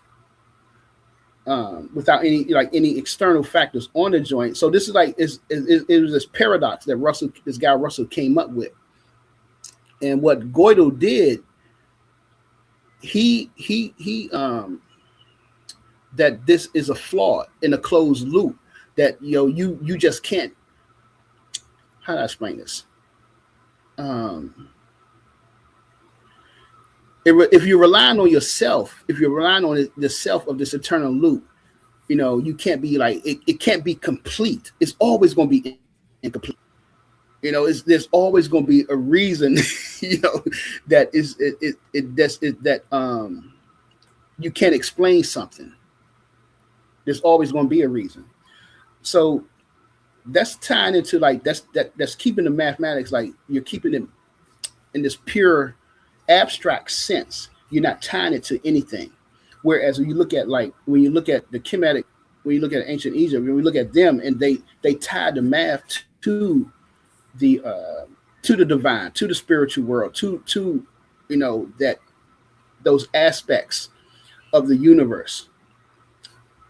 without any external factors on the joint. So this is like, it was this paradox that this guy Russell came up with. And what Gödel did, he that this is a flaw in a closed loop, that you just can't. How do I explain this? If you're relying on yourself, if you're relying on the self of this eternal loop, you can't be like it can't be complete. It's always going to be incomplete. There's always going to be a reason, that you can't explain something. There's always going to be a reason. So that's tying into that's keeping the mathematics, like you're keeping it in this pure abstract sense. You're not tying it to anything. Whereas when you look at the Kemetic, when you look at ancient Egypt, when we look at them, and they tied the math to the divine, to the spiritual world, to that those aspects of the universe.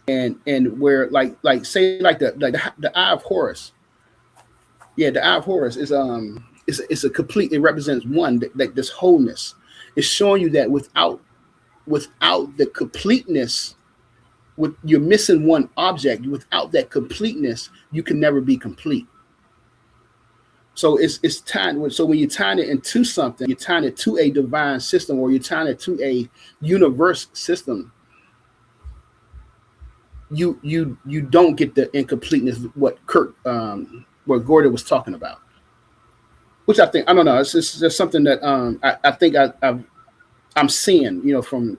And where say the Eye of Horus. Yeah, the Eye of Horus is it's a complete, it represents one, like this wholeness. It's showing you that without the completeness, you're missing one object. Without that completeness, you can never be complete. So it's tied. So when you're tying it into something, you're tying it to a divine system, or you're tying it to a universe system. You don't get the incompleteness, what Gödel was talking about, which I don't know. It's just something that I think I'm seeing, from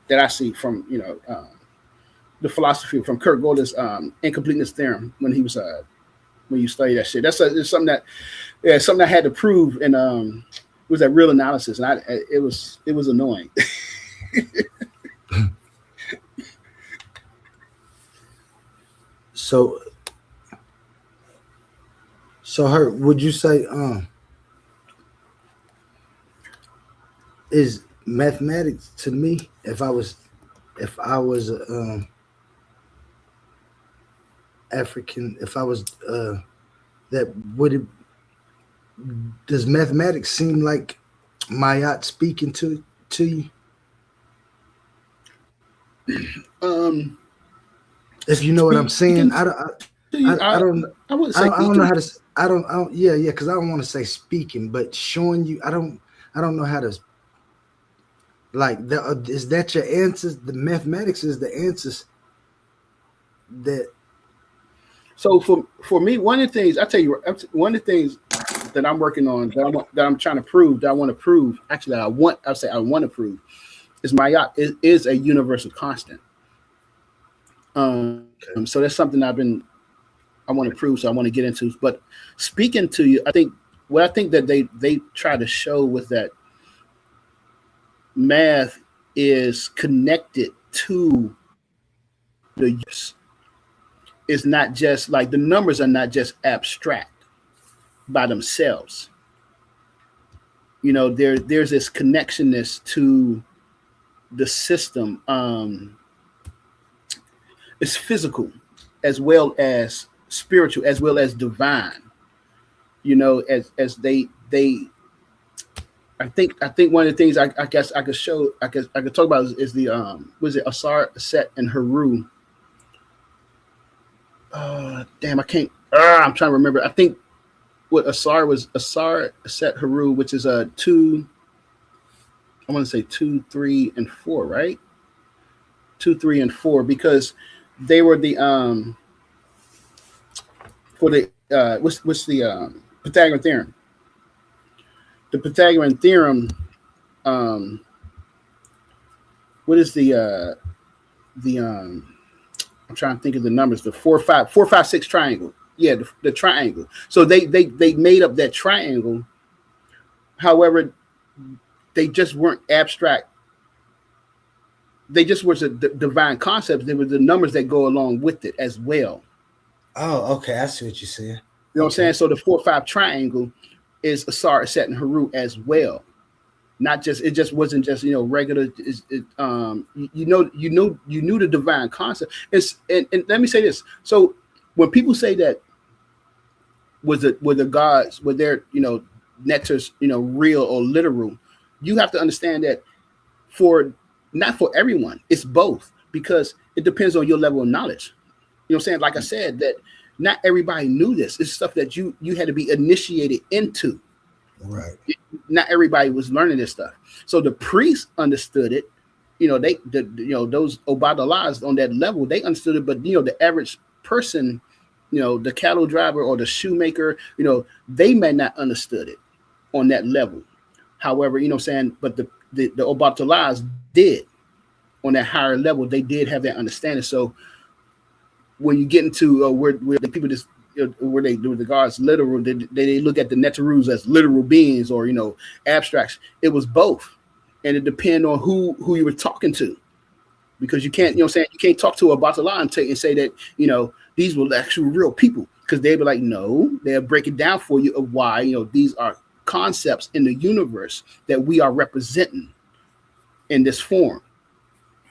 that I see from the philosophy from Kurt Gödel's incompleteness theorem when he was when you study that shit. That's something that something I had to prove, and it was that real analysis, and it was annoying. So Hurt, would you say is mathematics to me, if I was African, if I was does mathematics seem like Mayat speaking to you? If you know what I'm saying, I don't wouldn't say. I don't know how to. I don't. Yeah, because I don't want to say speaking, but showing you. I don't know how to. Like, is that your answers? The mathematics is the answers. That. So for me, one of the things I tell you, one of the things that I'm working on, that I'm trying to prove, that I want to prove, actually, I want to prove, is Ma'at is a universal constant. So that's something I want to prove. So I want to get into. But speaking to you, I think that they try to show was that math is connected to the use. It's not just like the numbers are not just abstract by themselves. You know, there's this connectionness to the system. It's physical as well as spiritual, as well as divine. You know, as they I think one of the things I guess I could show, I could talk about is the was it Asar, Set, and Haru. Damn, I can't. I'm trying to remember. I think what Asar was Asar, Set, Haru, which is a 2. I want to say 2, 3, and 4, right? 2, 3, and 4, because they were the for the what's the Pythagorean theorem. The Pythagorean theorem, what is the I'm trying to think of the numbers, the 4, 5, 6 triangle. Yeah, the triangle. So they made up that triangle. However, they just weren't abstract. They just were the divine concepts. They were the numbers that go along with it as well. Oh, okay. I see what you're saying. You know what I'm saying? So the 4, 5 triangle is Asar, Set, and Haru as well. Not just, it just wasn't just, you know, regular. You knew the divine concept. And let me say this. So when people say that were the gods, were their, you know, nectars, you know, real or literal, you have to understand that not for everyone, it's both, because it depends on your level of knowledge. You know what I'm saying? Like I said, that not everybody knew this. It's stuff that you had to be initiated into. Right. Not everybody was learning this stuff. So the priests understood it. You know, those Obadalas on that level, they understood it. But, you know, the average person, you know, the cattle driver or the shoemaker, you know, they may not understood it on that level. However, you know what I'm saying? But the Obadalas did on that higher level. They did have that understanding. So when you get into where the people just, you know, where they do the gods literal, they look at the Netarus as literal beings or, you know, abstracts. It was both, and it depends on who you were talking to, because you can't, you know what I'm saying, you can't talk to a Batala and say that, you know, these were actually real people, because they'd be like, no, they'll break it down for you of why, you know, these are concepts in the universe that we are representing in this form.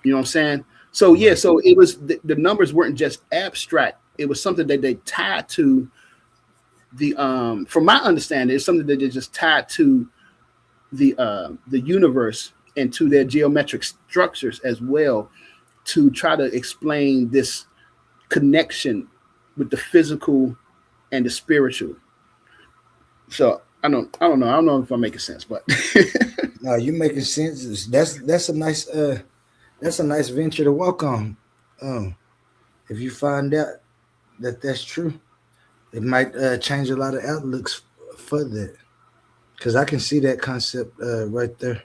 You know what I'm saying? So yeah, so it was the numbers weren't just abstract. It was something that they tied to the from my understanding, it's something that they just tied to the universe and to their geometric structures as well, to try to explain this connection with the physical and the spiritual. So I don't know if I'm making sense, but no, you're making sense. That's a nice venture to walk on. If you find out that that's true, it might change a lot of outlooks for that. Because I can see that concept right there,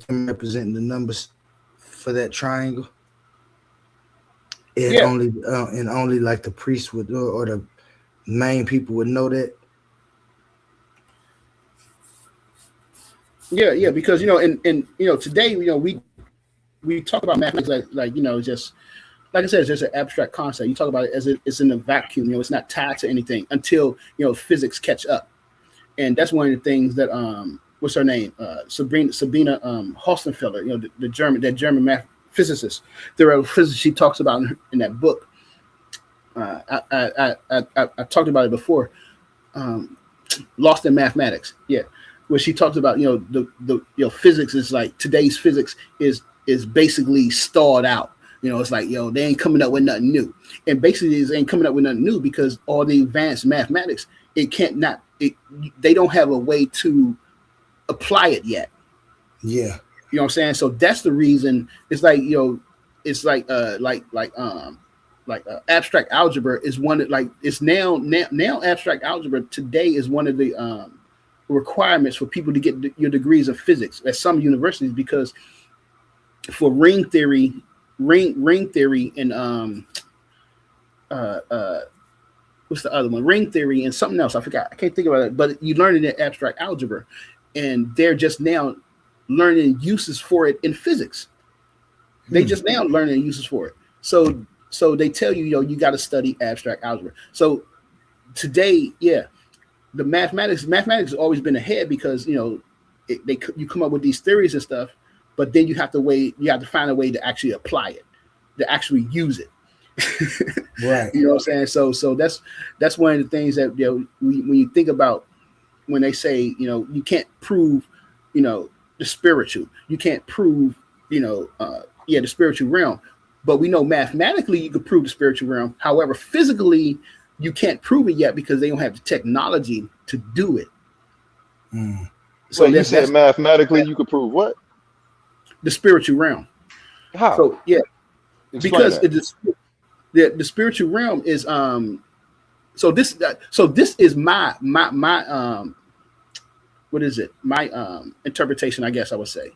representing the numbers for that triangle. And only like the priest would, or the main people would know that. Yeah, because, you know, and you know, today, you know, we talk about mathematics like you know, just like I said, it's just an abstract concept. You talk about it as it's in a vacuum. You know, it's not tied to anything until, you know, physics catch up. And that's one of the things that what's her name, Sabina Hossenfelder, you know, the German math physicist, theoretical physicist, she talks about in that book. I talked about it before. Lost in Mathematics, yeah, where she talks about, you know, the you know, physics is like, today's physics is basically stalled out. It's like, they ain't coming up with nothing new. And basically, they ain't coming up with nothing new because all the advanced mathematics, they don't have a way to apply it yet. Yeah. You know what I'm saying? So that's the reason. It's like, it's like abstract algebra is one that it's now abstract algebra today is one of the requirements for people to get your degrees of physics at some universities, because for ring theory and what's the other one? Ring theory and something else. I forgot. I can't think about it. But you learn it in abstract algebra, and they're just now learning uses for it in physics. They just now learning uses for it. So they tell you, you got to study abstract algebra. So today, the mathematics has always been ahead because you come up with these theories and stuff, but then you have to find a way to actually apply it, to actually use it. Right. You know what I'm saying? So that's one of the things that when you think about when they say you can't prove the spiritual, you can't prove the spiritual realm, but we know mathematically you can prove the spiritual realm. However, physically you can't prove it yet because they don't have the technology to do it. So you said mathematically you could prove what? The spiritual realm. How? So Explain because the spiritual realm is so this is my what is it? My interpretation, I guess I would say.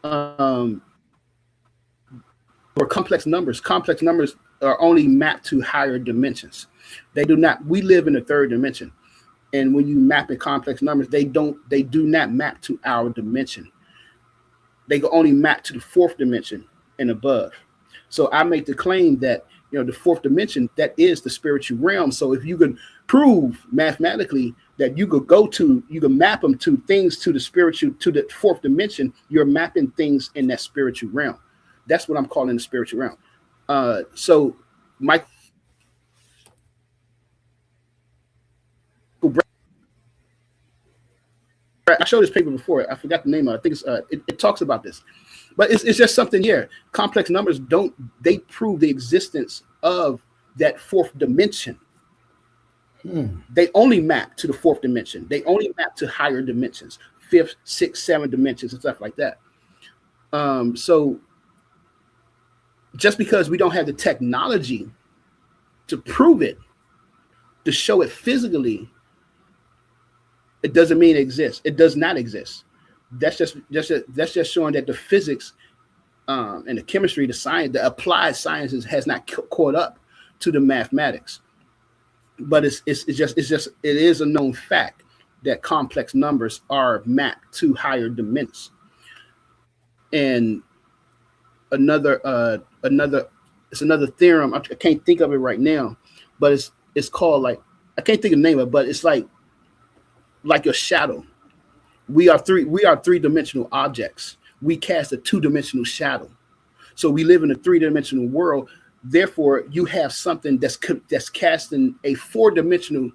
For complex numbers are only mapped to higher dimensions. They do not. We live in the third dimension, and when you map in complex numbers, they do not map to our dimension. They can only map to the fourth dimension and above. So I make the claim that the fourth dimension, that is the spiritual realm. So if you could prove mathematically that you can map them to things to the spiritual, to the fourth dimension, you're mapping things in that spiritual realm. That's what I'm calling the spiritual realm. So Michael I showed this paper before. I forgot the name of it. I think it talks about this, but it's just something here. Complex numbers they prove the existence of that fourth dimension. They only map to the fourth dimension. They only map to higher dimensions, fifth, sixth, seventh dimensions and stuff like that. So just because we don't have the technology to prove it, to show it physically, it doesn't mean it exists. It does not exist. That's just showing that the physics and the chemistry, the science, the applied sciences has not caught up to the mathematics. But it is a known fact that complex numbers are mapped to higher dimensions. And another theorem, I can't think of it right now, but it's called I can't think of the name of it, but it's like your shadow. We are three-dimensional objects. We cast a two-dimensional shadow. So we live in a three-dimensional world. Therefore, you have something that's casting a four-dimensional,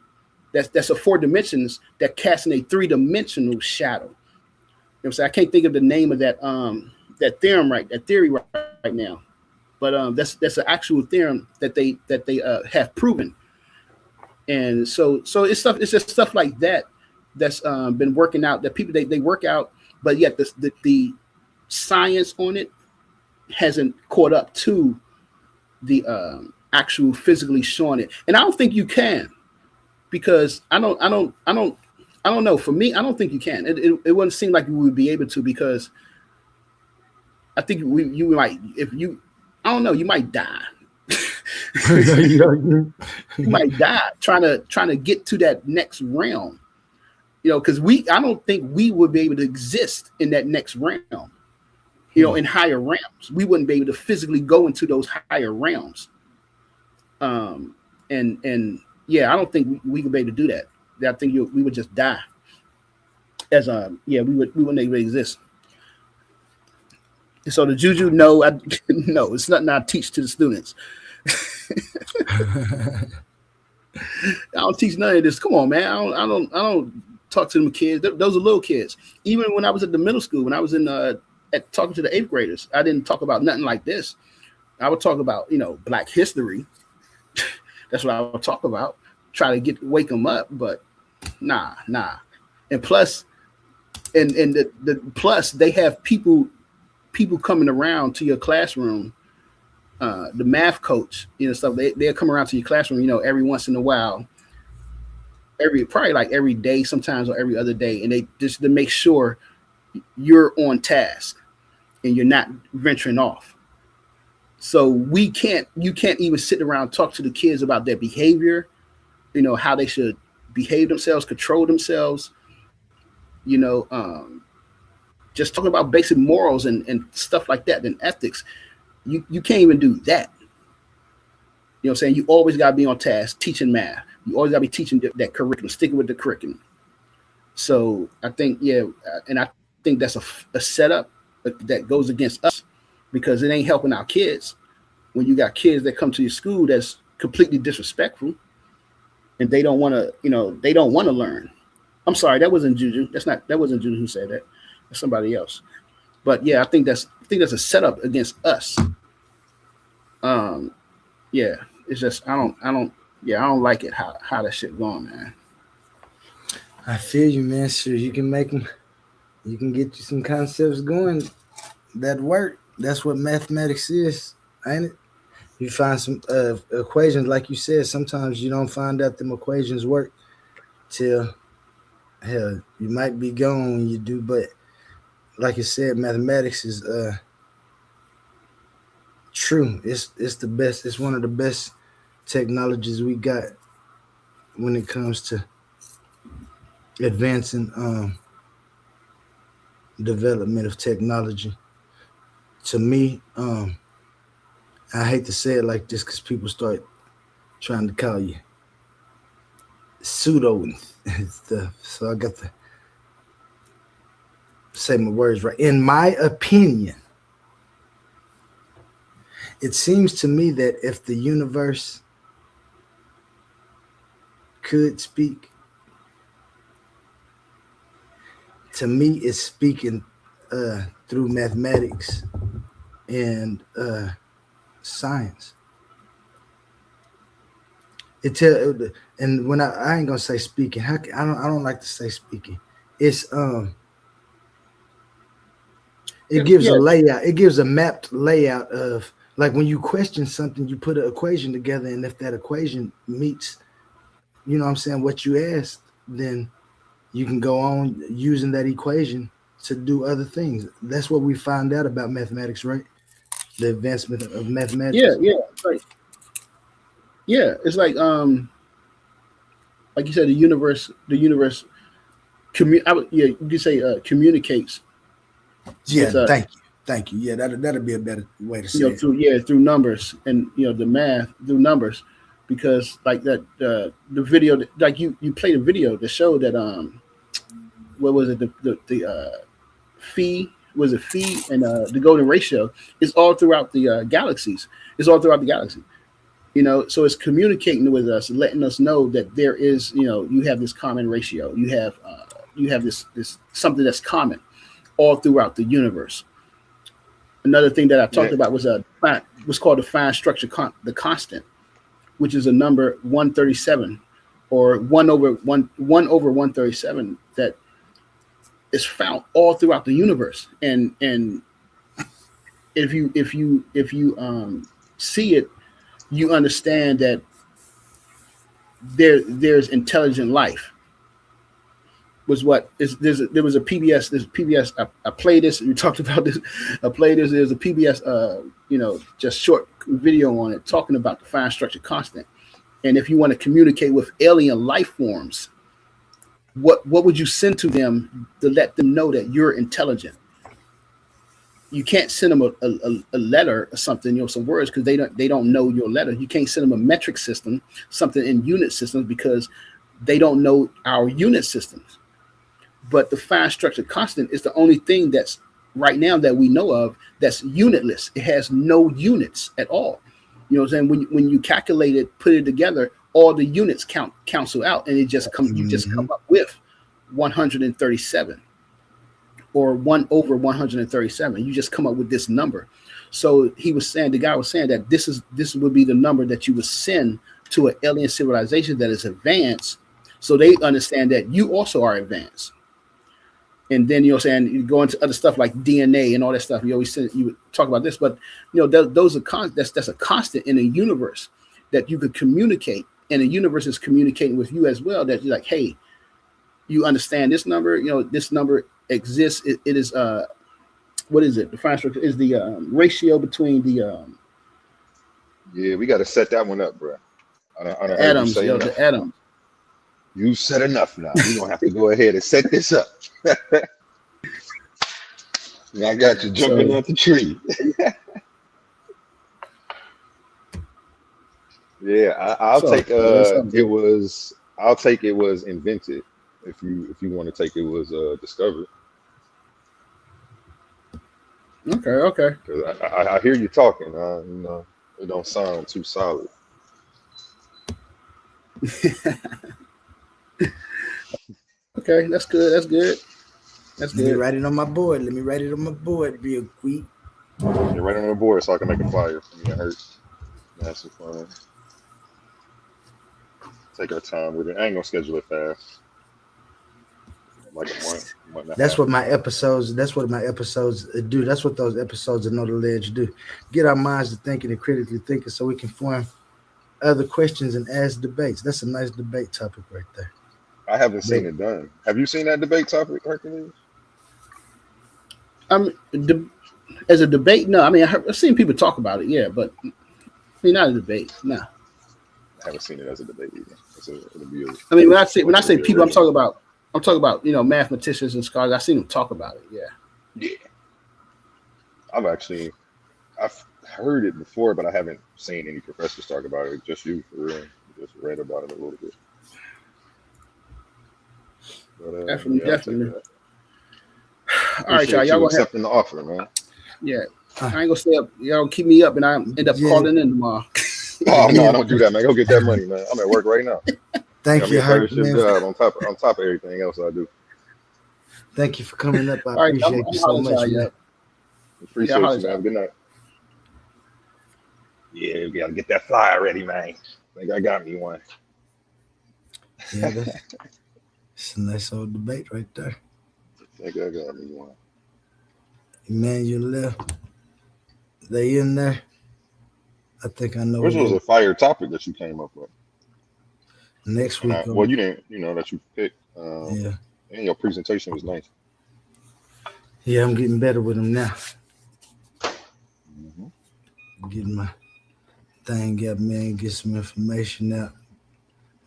that's a four dimensions that casting a three-dimensional shadow. You know what I'm saying? I can't think of the name of that theory right now. But that's an actual theorem that they have proven. And so it's just stuff like that that's been working out, that people they work out, but yet the science on it hasn't caught up to the actual physically showing it. And I don't think you can, because I don't know. For me, I don't think you can. It wouldn't seem like you would be able to, because I think you might, I don't know, you might die. You might die trying to get to that next realm. Because I don't think we would be able to exist in that next realm. In higher realms, we wouldn't be able to physically go into those higher realms. And I don't think we would be able to do that. I think we would just die. We wouldn't able to exist. And so the juju, no, it's nothing I teach to the students. I don't teach none of this. Come on, man. I don't talk to them kids. Those are little kids. Even when I was at the middle school, when I was in talking to the 8th graders, I didn't talk about nothing like this. I would talk about, Black history. That's what I would talk about. Try to wake them up, but nah. And plus, plus they have people coming around to your classroom. The math coach, stuff. They'll come around to your classroom, every once in a while, probably like every day, sometimes, or every other day, and they just to make sure you're on task and you're not venturing off. So you can't even sit around and talk to the kids about their behavior, how they should behave themselves, control themselves, just talking about basic morals and stuff like that, and ethics. You can't even do that. You know what I'm saying? You always got to be on task teaching math. You always got to be teaching that curriculum, sticking with the curriculum. So I think, and I think that's a setup that goes against us, because it ain't helping our kids when you got kids that come to your school that's completely disrespectful and they don't want to, they don't want to learn. I'm sorry, that wasn't Juju. That wasn't Juju who said that. That's somebody else. But yeah, I think that's a setup against us. It's just I don't like it how that shit going, man. I feel you, man. Sure, you can make them. You can get you some concepts going that work. That's what mathematics is, ain't it? You find some equations, like you said. Sometimes you don't find out them equations work till hell. You might be gone when you do, but like you said, mathematics is true. It's the best. It's one of the best technologies we got when it comes to advancing development of technology. To me, I hate to say it like this because people start trying to call you pseudo and stuff. So I got to say my words right. In my opinion, it seems to me that if the universe could speak, to me it's speaking through mathematics and science. And when I ain't gonna say speaking, I don't like to say speaking. It's it gives a layout. It gives a mapped layout of, like, when you question something, you put an equation together, and if that equation meets, you know what I'm saying, what you asked, then you can go on using that equation to do other things. That's what we find out about mathematics, right? The advancement of mathematics. Yeah, right. Yeah, it's like you said, the universe. You could say communicates. Yeah, thank you. Yeah, that'd be a better way to say it. Through numbers and the math through numbers, because like that the video, like you played a video that showed that what was it, the phi and the golden ratio is all throughout the galaxies. It's all throughout the galaxy. So it's communicating with us, letting us know that there is, you have this common ratio. You have this something that's common all throughout the universe. Another thing that I talked about was what's called the fine structure, the constant, which is a number 137, or 1 over 137, that is found all throughout the universe. And if you see it, you understand that there's intelligent life. There was a PBS. There's PBS. I played this. We talked about this. I played this. There's a PBS. Just short video on it talking about the fine structure constant. And if you want to communicate with alien life forms, what would you send to them to let them know that you're intelligent? You can't send them a letter or something, some words, because they don't know your letter. You can't send them a metric system, something in unit systems, because they don't know our unit systems. But the fine structure constant is the only thing that's right now that we know of that's unitless. It has no units at all. You know what I'm saying? When you calculate it, put it together, all the units cancel out, and you just come up with 137. or 1 over 137. You just come up with this number. So he was saying, the guy was saying that this would be the number that you would send to an alien civilization that is advanced, so they understand that you also are advanced. And then, you know, saying you go into other stuff like DNA and all that stuff. You always you would talk about this, but you know, those are that's a constant in the universe that you could communicate, and the universe is communicating with you as well. That you're like, hey, you understand this number? You know, this number exists. It is what is it? The final structure is the ratio between the Yeah, we got to set that one up, bro. I don't atoms. You know, the atoms. You said enough now. We're going to have to go ahead and set this up. I got you jumping out the tree. Yeah, I'll take it was invented if you want to take it was discovered. Okay. 'Cause I hear you talking. You know, it don't sound too solid. Okay, that's good. That's good. Let me write it on my board. Real quick. You're right on the board so I can make a flyer for me. It hurts. That's some fun. Take our time with it. I ain't gonna schedule it fast. Like a month. That's what my episodes do. That's what those episodes of Know the Ledge do. Get our minds to thinking and critically thinking so we can form other questions and ask debates. That's a nice debate topic right there. I haven't seen it done. Have you seen that debate topic, Hercules? As a debate, no. I mean, I've seen people talk about it, yeah, but I mean, not a debate, no. I haven't seen it as a debate either. I mean, when I say people, I'm talking about you know, mathematicians and scholars. I've seen them talk about it, yeah. Yeah. I've heard it before, but I haven't seen any professors talk about it. Just you, for real. Just read about it a little bit. But, definitely. All right, y'all gonna accepting the offer, man. Yeah, I ain't gonna stay up. Y'all keep me up, and I end up calling in tomorrow. Oh no, don't do that, man. Go get that money, man. I'm at work right now. Thank you, Herc, job on top of everything else I do. Thank you for coming up. I appreciate you so much, man. Appreciate you, man. Have a good night. Yeah, we gotta get that flyer ready, man. I think I got me one. Yeah, it's a nice old debate right there. I think I got me one. Emmanuel left. They in there? I think I know. Which was a fire topic that you came up with. Next week. Well, you didn't, that you picked. Yeah. And your presentation was nice. Yeah, I'm getting better with them now. Getting my thing up, man. Get some information out.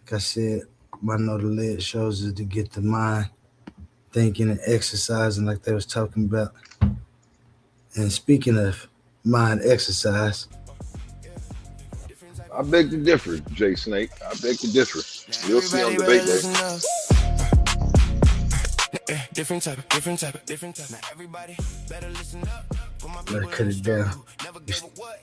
Like I said, my Know the Ledge shows is to get the mind thinking and exercising like they was talking about. And speaking of mind exercise, I beg to differ, Jay Snake. I beg to differ. You'll see on debate day. Different type. Now everybody better listen up. Better cut it down.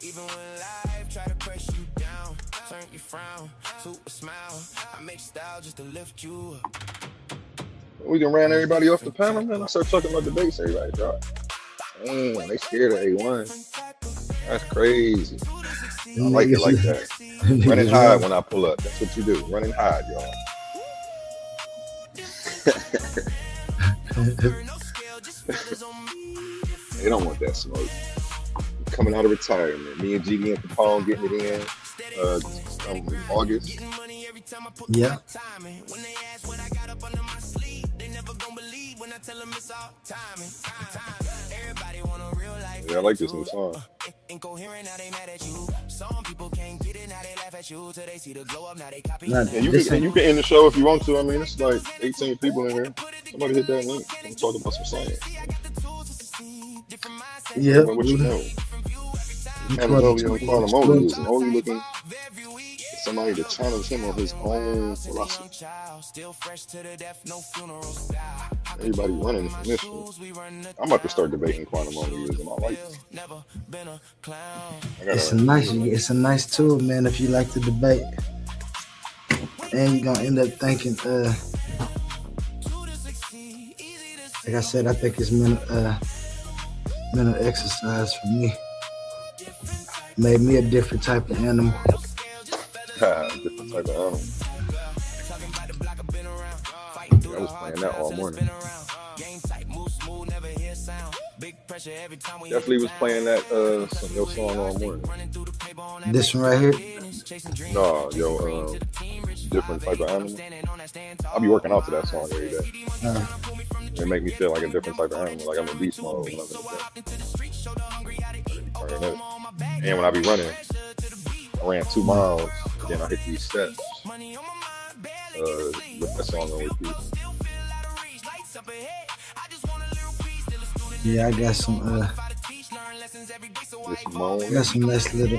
Even when life try to press you down, turn your frown to a smile. I make style just to lift you up. We can ran everybody off the panel, man. I start talking about debates, everybody drop. Man, they scared of A1. That's crazy. I like it like that. Run and hide when I pull up. That's what you do. Run and hide, y'all. They don't want that smoke. Coming out of retirement. Me and Gigi and Capone getting it in August. Yeah. Yeah, I like this new song. And you can end the show if you want to. I mean, it's like 18 people in here. Somebody hit that link and talk about some science. Yeah. What you know? Anatoly and Quantum is only looking for somebody to challenge him on his own philosophy. Everybody running from this one. I'm about to start debating quantum only in my life. It's a nice tool, man, if you like to debate. And you're gonna end up thinking Like I said, I think it's mental exercise for me. Made me a different type of animal. Different type of animal. I was playing that all morning. Definitely was playing that your song all morning. This one right here? No, different type of animal. I'll be working out to that song every day. It make me feel like a different type of animal, like I'm in beast mode when I'm in the gym. And when I be running, I ran 2 miles, then I hit these steps. With that song on repeat. Yeah, I got some nice little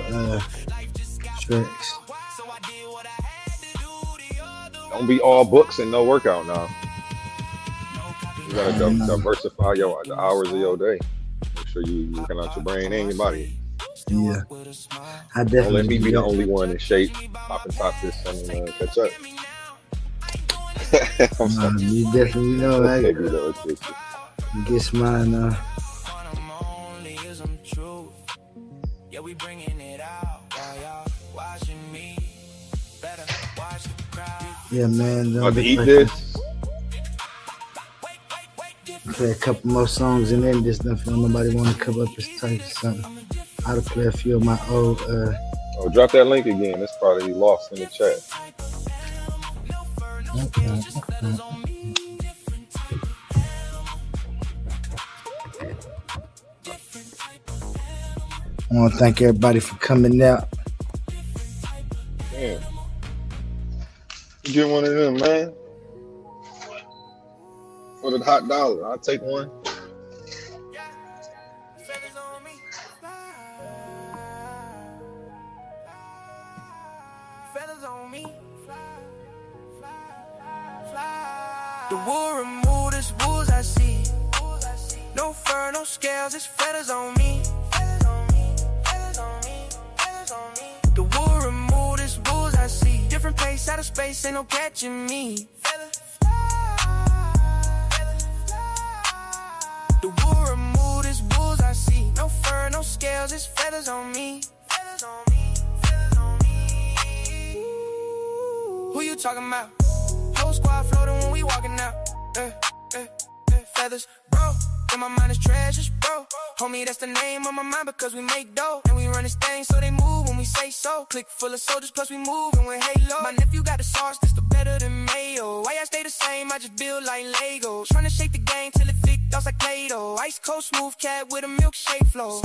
tracks. Don't be all books and no workout now. You gotta diversify the hours of your day. Make sure you working out your brain and your body. Yeah, I definitely. Don't let me be the only one in shape. Pop and top this and catch up. You definitely know that. Get mine now. Yeah, we bringing it out. Y'all watching me. Better watch the crowd. Yeah, man. About to eat this. Play a couple more songs and then this stuff. Nobody want to cover up his type or something. I'll play a few of my old. Drop that link again. It's probably lost in the chat. I want to thank everybody for coming out. Damn. You get one of them, man. For the hot dollar. I'll take one. The wool remove this wool I see. No fur, no scales, it's feathers on me. The wool remove this wool I see. Different pace, out of space, ain't no catching me. The wool remove this wool I see. No fur, no scales, it's feathers on me. Who you talking about? Whole squad floating when we walking out. Feathers, bro. In my mind is treasures, bro. Homie, that's the name of my mind because we make dough. And we run this thing so they move when we say so. Click full of soldiers plus we move and we're halo. My nephew got the sauce, this the better than mayo. Why I stay the same, I just build like Legos. Tryna shake the game till it thick, that's like Play-Doh. Ice cold smooth cat with a milkshake flow.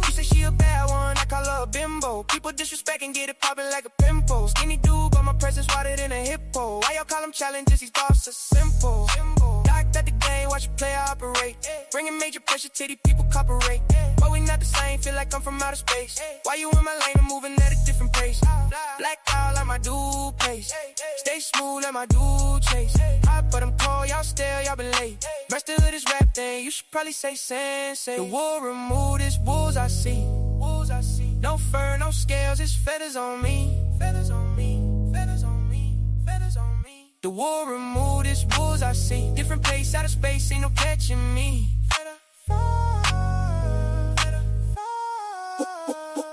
You say she a bad one, I call her a bimbo. People disrespect and get it poppin' like a pimple. Skinny dude, but my presence wider than a hippo. Why y'all call them challenges, these thoughts are simple. Docked at the game, watch a player operate. Bringing major pressure to these people cooperate. But we not the same, feel like I'm from outer space. Why you in my lane, I'm moving at a different pace. Black out like my dude pace. Stay smooth like my dude chase. Hot but I'm cold, y'all still, y'all been late. Rest of this rap thing, you should probably say sensei. The wool remove this wolves I see. No fur, no scales, it's feathers on me. Feathers on me, feathers on me, feathers on me. The wool remove this wolves I see. Different place, out of space, ain't no catching me.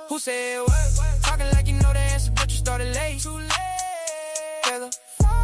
Who said what? Talking like you know the answer, but you started late. Too late. Feather fall.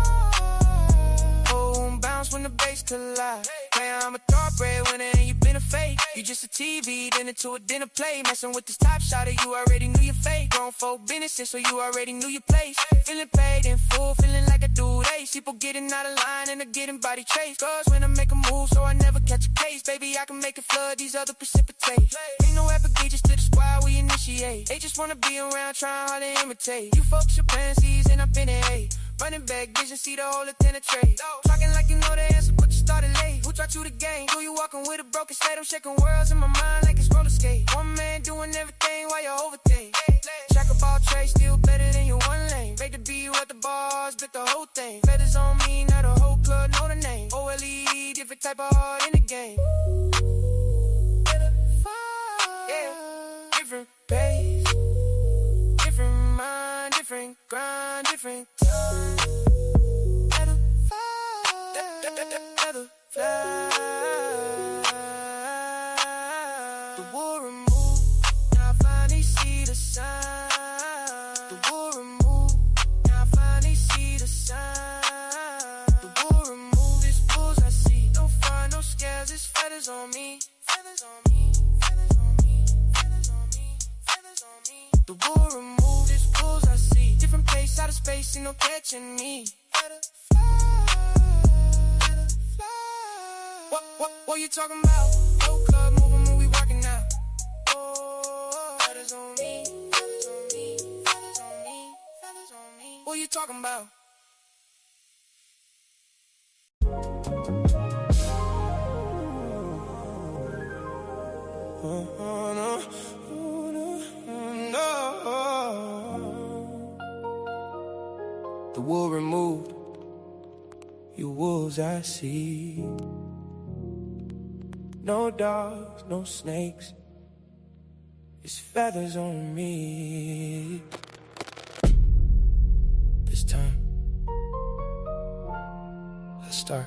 Bounce when the bass collide. Man, I'm a thoroughbred winner and you been a fake. You just a TV, then into a dinner plate. Messing with this top shot, you already knew your fate. Grown folk businesses, so you already knew your place. Feeling paid in full, feeling like a dude ace. People getting out of line and they're getting body chased. Cause when I make a move, so I never catch a case. Baby, I can make it flood, these other precipitate. Ain't no applications to the squad, we initiate. They just wanna be around, trying hard to imitate. You folks your pansies and I've been in A. Running back, vision, see the whole antenna trade. Talking like you know the answer, but you started late. Who taught you the game? Who you walking with a broken state? I'm shaking worlds in my mind like it's roller skate. One man doing everything while you overthink. Track a ball trade, still better than your one lane. Rate to be what the bars, bet the whole thing. Feathers on me, now the whole club know the name. OLE, different type of heart in the game. Yeah, different pace, different mind, different grind, different time. Fly. what you need. What you talking about? No club moving when we working out. Oh, feathers on me, feathers on me, feathers on me, feathers on me. What you talking about? The wool removed, you wolves I see. No dogs, no snakes, it's feathers on me. This time, let's start.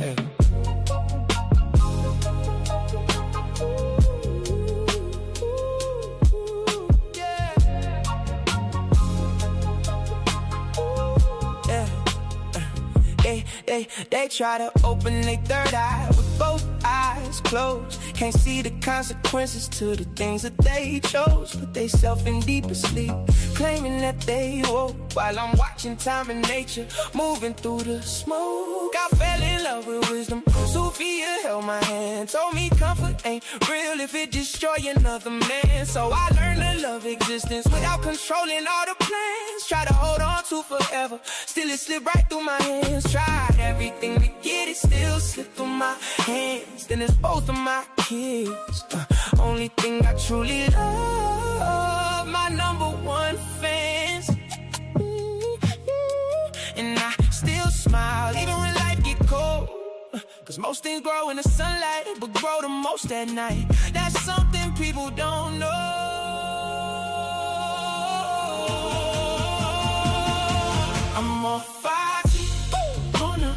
Hey. They try to open their third eye with both eyes closed. Can't see the consequences to the things that they chose. Put they self in deeper sleep, claiming that they woke, while I'm watching time and nature moving through the smoke. I fell in love with wisdom. Sophia held my hand, told me comfort ain't real if it destroy another man. So I learned to love existence without controlling all the plans. Try to hold on to forever, still it slipped right through my hands. Tried everything to get it, still slipped through my hands. Then it's both of my kids. Only thing I truly love, my #1 fans. And I still smile even when life get cold, cause most things grow in the sunlight, but grow the most at night. That's something people don't know. I'm more fighty,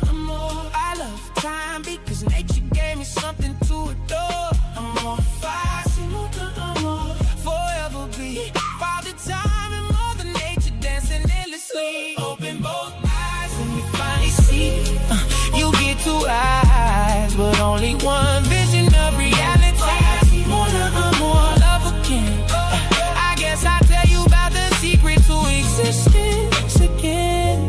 I'm more. I love time because nature gave me something to adore. I'm more fighty, I'm more. Forever be Father Time and Mother Nature dancing endlessly. Open both eyes when you finally see. You get 2 eyes, but only one vision of reality. More love again. I guess I'll tell you about the secret to existence again.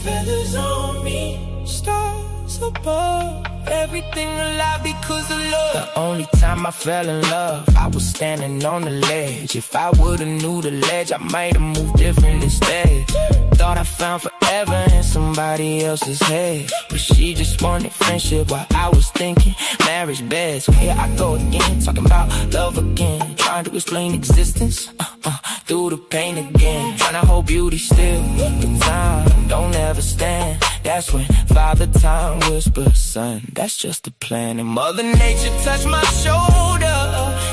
Feathers on me, stars above, everything alive because of love. The only time I fell in love, I was standing on the ledge. If I would've knew the ledge, I might've moved different instead. Thought I found forever in somebody else's head, but she just wanted friendship while I was thinking marriage best. Well, here I go again, talking about love again, trying to explain existence through the pain again, trying to hold beauty still, but time don't ever stand. That's when Father Time whispers, son, that's just a plan. And Mother Nature touched my shoulder,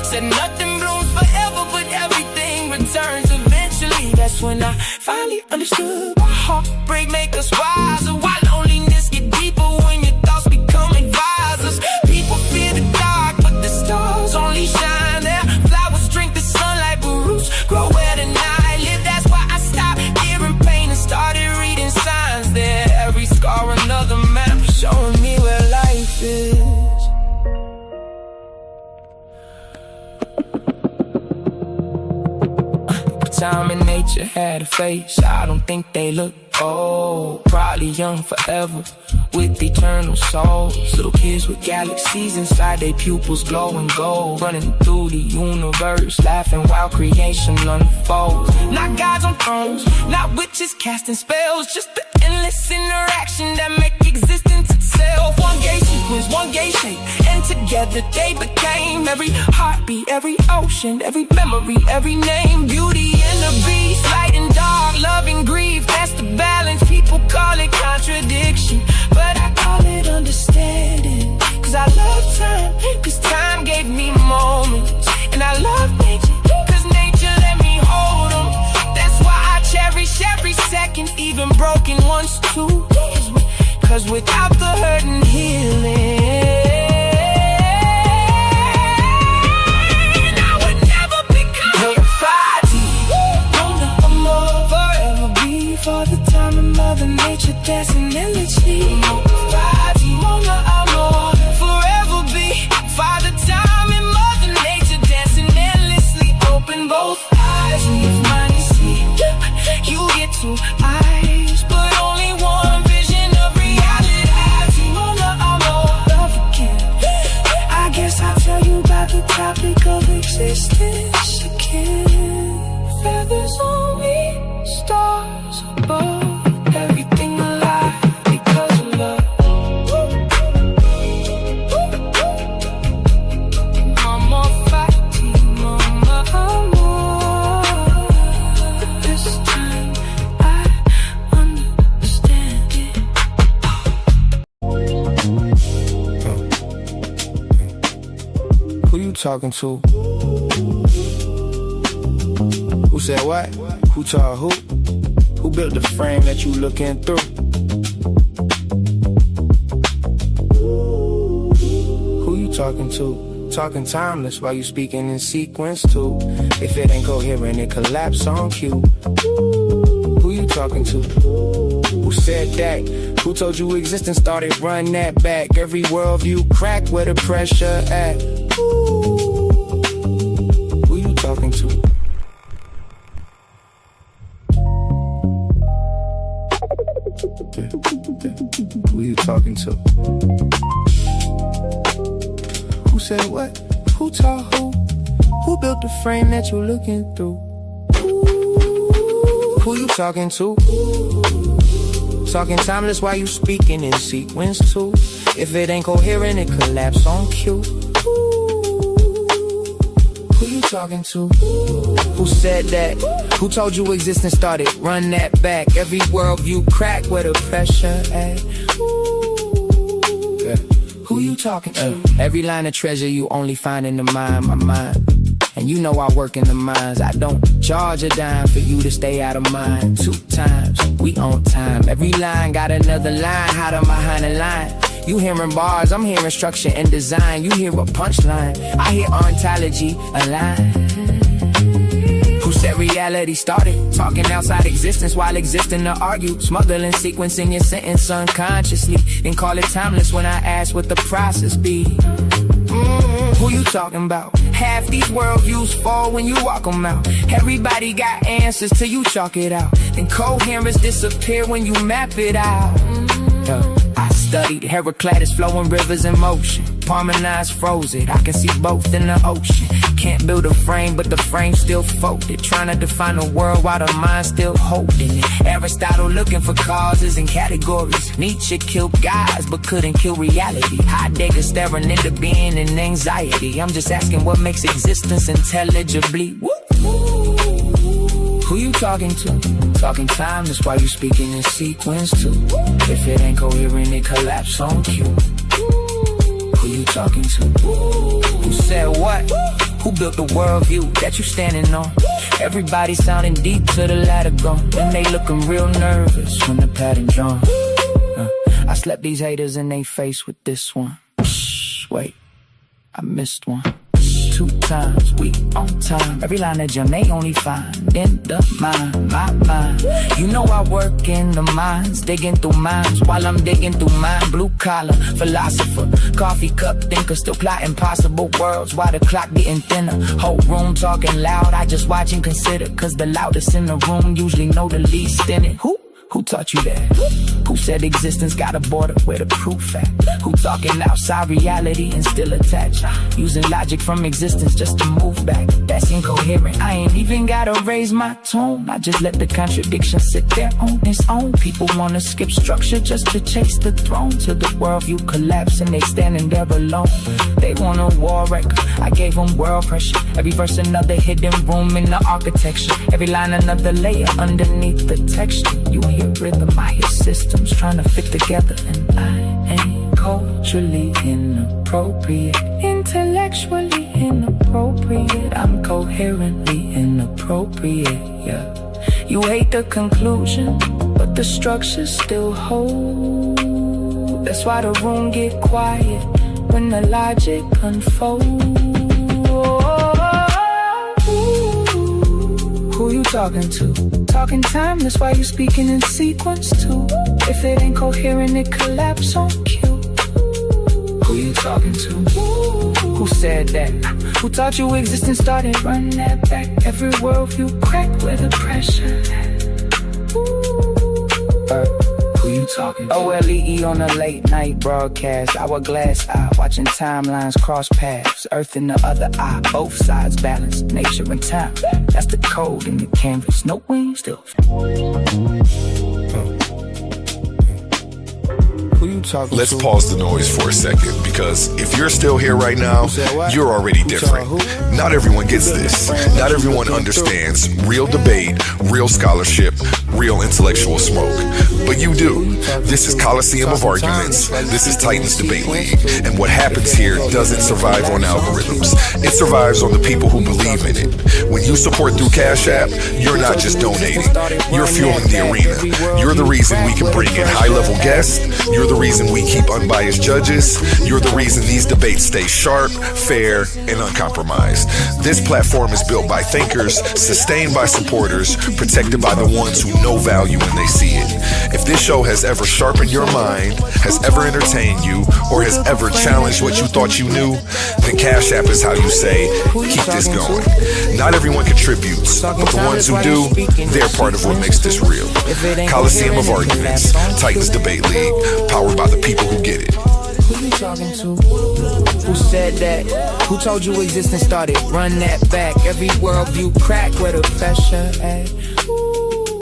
said nothing blooms forever, but everything returns eventually. That's when I finally understood why heartbreak make us wiser, why loneliness get deeper when your thoughts become advisors. People fear the dark, but the stars only shine there. Flowers drink the sunlight, but roots grow where the night live. That's why I stopped hearing pain and started reading signs there. Every scar another map showing me where life is. Time and nature had a face, I don't think they look old. Probably young forever, with eternal souls. Little kids with galaxies inside their pupils glowing gold, running through the universe, laughing while creation unfolds. Not gods on thrones, not witches casting spells, just the endless interaction that make existence itself. One gate sequence, one gate shape, and together they became every heartbeat, every ocean, every memory, every name. Beauty and the beast, light and dark, love and grief, that's the balance. People call it contradiction, but I call it understanding. Cause I love time, cause time gave me moments. And I love nature, cause nature let me hold them. That's why I cherish every second, even broken ones too. Cause without the hurt and healing, Father Time and Mother Nature dancing endlessly. Forever be Father Time and Mother Nature dancing endlessly. Open both eyes and you finally see. talking to? Who said what? Who taught who? Who built the frame that you looking through? Who you talking to? Talking timeless while you speaking in sequence too. If it ain't coherent, it collapse on cue. Who you talking to? Who said that? Who told you existence started? Run that back. Every worldview crack where the pressure at. Who you talking to? Who you talking to? Who said what? Who taught who? Who built the frame that you looking through? Who you talking to? Talking timeless while you speaking in sequence too. If it ain't coherent, it collapse on cue. Who you talking to? Who said that? Who told you existence started? Run that back. Every worldview crack where the pressure at. Yeah. Who you talking to? Every line of treasure you only find in the mind, my mind. And you know I work in the mines. I don't charge a dime for you to stay out of mine. 2 times, we on time. Every line got another line, hide behind the line. You hearing bars, I'm hearing structure and design. You hear a punchline, I hear ontology align. Who said reality started? Talking outside existence while existing to argue. Smuggling sequence in your sentence unconsciously. Then call it timeless when I ask what the process be. Who you talking about? Half these worldviews fall when you walk them out. Everybody got answers till you chalk it out. Then coherence disappear when you map it out. I studied Heraclitus flowing rivers in motion. Parmenides froze it, I can see both in the ocean. Can't build a frame, but the frame still folded. Trying to define the world while the mind still holding it. Aristotle looking for causes and categories. Nietzsche killed guys, but couldn't kill reality. Heidegger staring into being and anxiety. I'm just asking what makes existence intelligibly. Who you talking to? Talking timeless while you speaking in sequence too. If it ain't coherent, it collapse on cue. Who you talking to? Who said what? Who built the worldview that you standing on? Everybody sounding deep to the ladder gone. And they looking real nervous when the pattern drawn. I slept these haters in they face with this one. Shh, wait, I missed one. 2 times, we on time. Every line of gem they only find in the mind, my mind. You know I work in the mines, digging through mines while I'm digging through mine. Blue collar, philosopher, coffee cup thinker, still plotting possible worlds while the clock getting thinner. Whole room talking loud, I just watch and consider. Cause the loudest in the room usually know the least in it. Who taught you that? Who said existence got a border where the proof at? Who talking outside reality and still attached? Using logic from existence just to move back. That's incoherent. I ain't even gotta raise my tone. I just let the contradiction sit there on its own. People wanna skip structure just to chase the throne. Till the worldview collapse and they standing there alone. They want a war record. I gave them world pressure. Every verse another hidden room in the architecture. Every line another layer underneath the texture. You hear rhythm, I hear systems trying to fit together. And I ain't culturally inappropriate, intellectually inappropriate. I'm coherently inappropriate, yeah. You hate the conclusion, but the structure still hold. That's why the room get quiet when the logic unfolds. Who you talking to? Talking timeless while you speaking in sequence too. If it ain't coherent, it collapse on cue. Who you talking to? Who said that? Who taught you existence started? Run that back. Every worldview crack where the pressure at. Who you talking to? OLEE on a late night broadcast. Hourglass eye, watching timelines cross paths. Earth in the other eye, both sides balance. Nature and time, that's the code in the canvas. No wings, still. Who you talking Let's to? pause the noise for a second, because if you're still here right now, you're already different. Not everyone gets this. Not everyone understands real debate, real scholarship, real intellectual smoke. But you do. This is Coliseum of Arguments. This is Titans Debate League. And what happens here doesn't survive on algorithms. It survives on the people who believe in it. When you support through Cash App, you're not just donating. You're fueling the arena. You're the reason we can bring in high-level guests. You're the reason we keep unbiased judges. You're the reason these debates stay sharp, fair, and uncompromised. This platform is built by thinkers, sustained by supporters, protected by the ones who know value when they see it. If this show has ever sharpened your mind, has ever entertained you, or has ever challenged what you thought you knew, then Cash App is how you say, keep this going. Not everyone contributes, but the ones who do, they're part of what makes this real. Coliseum of Arguments, Titans Debate League, powered by the people who get it. Who you talking to? Who said that? Who told you existence started? Run that back. Every worldview crack where the pressure at.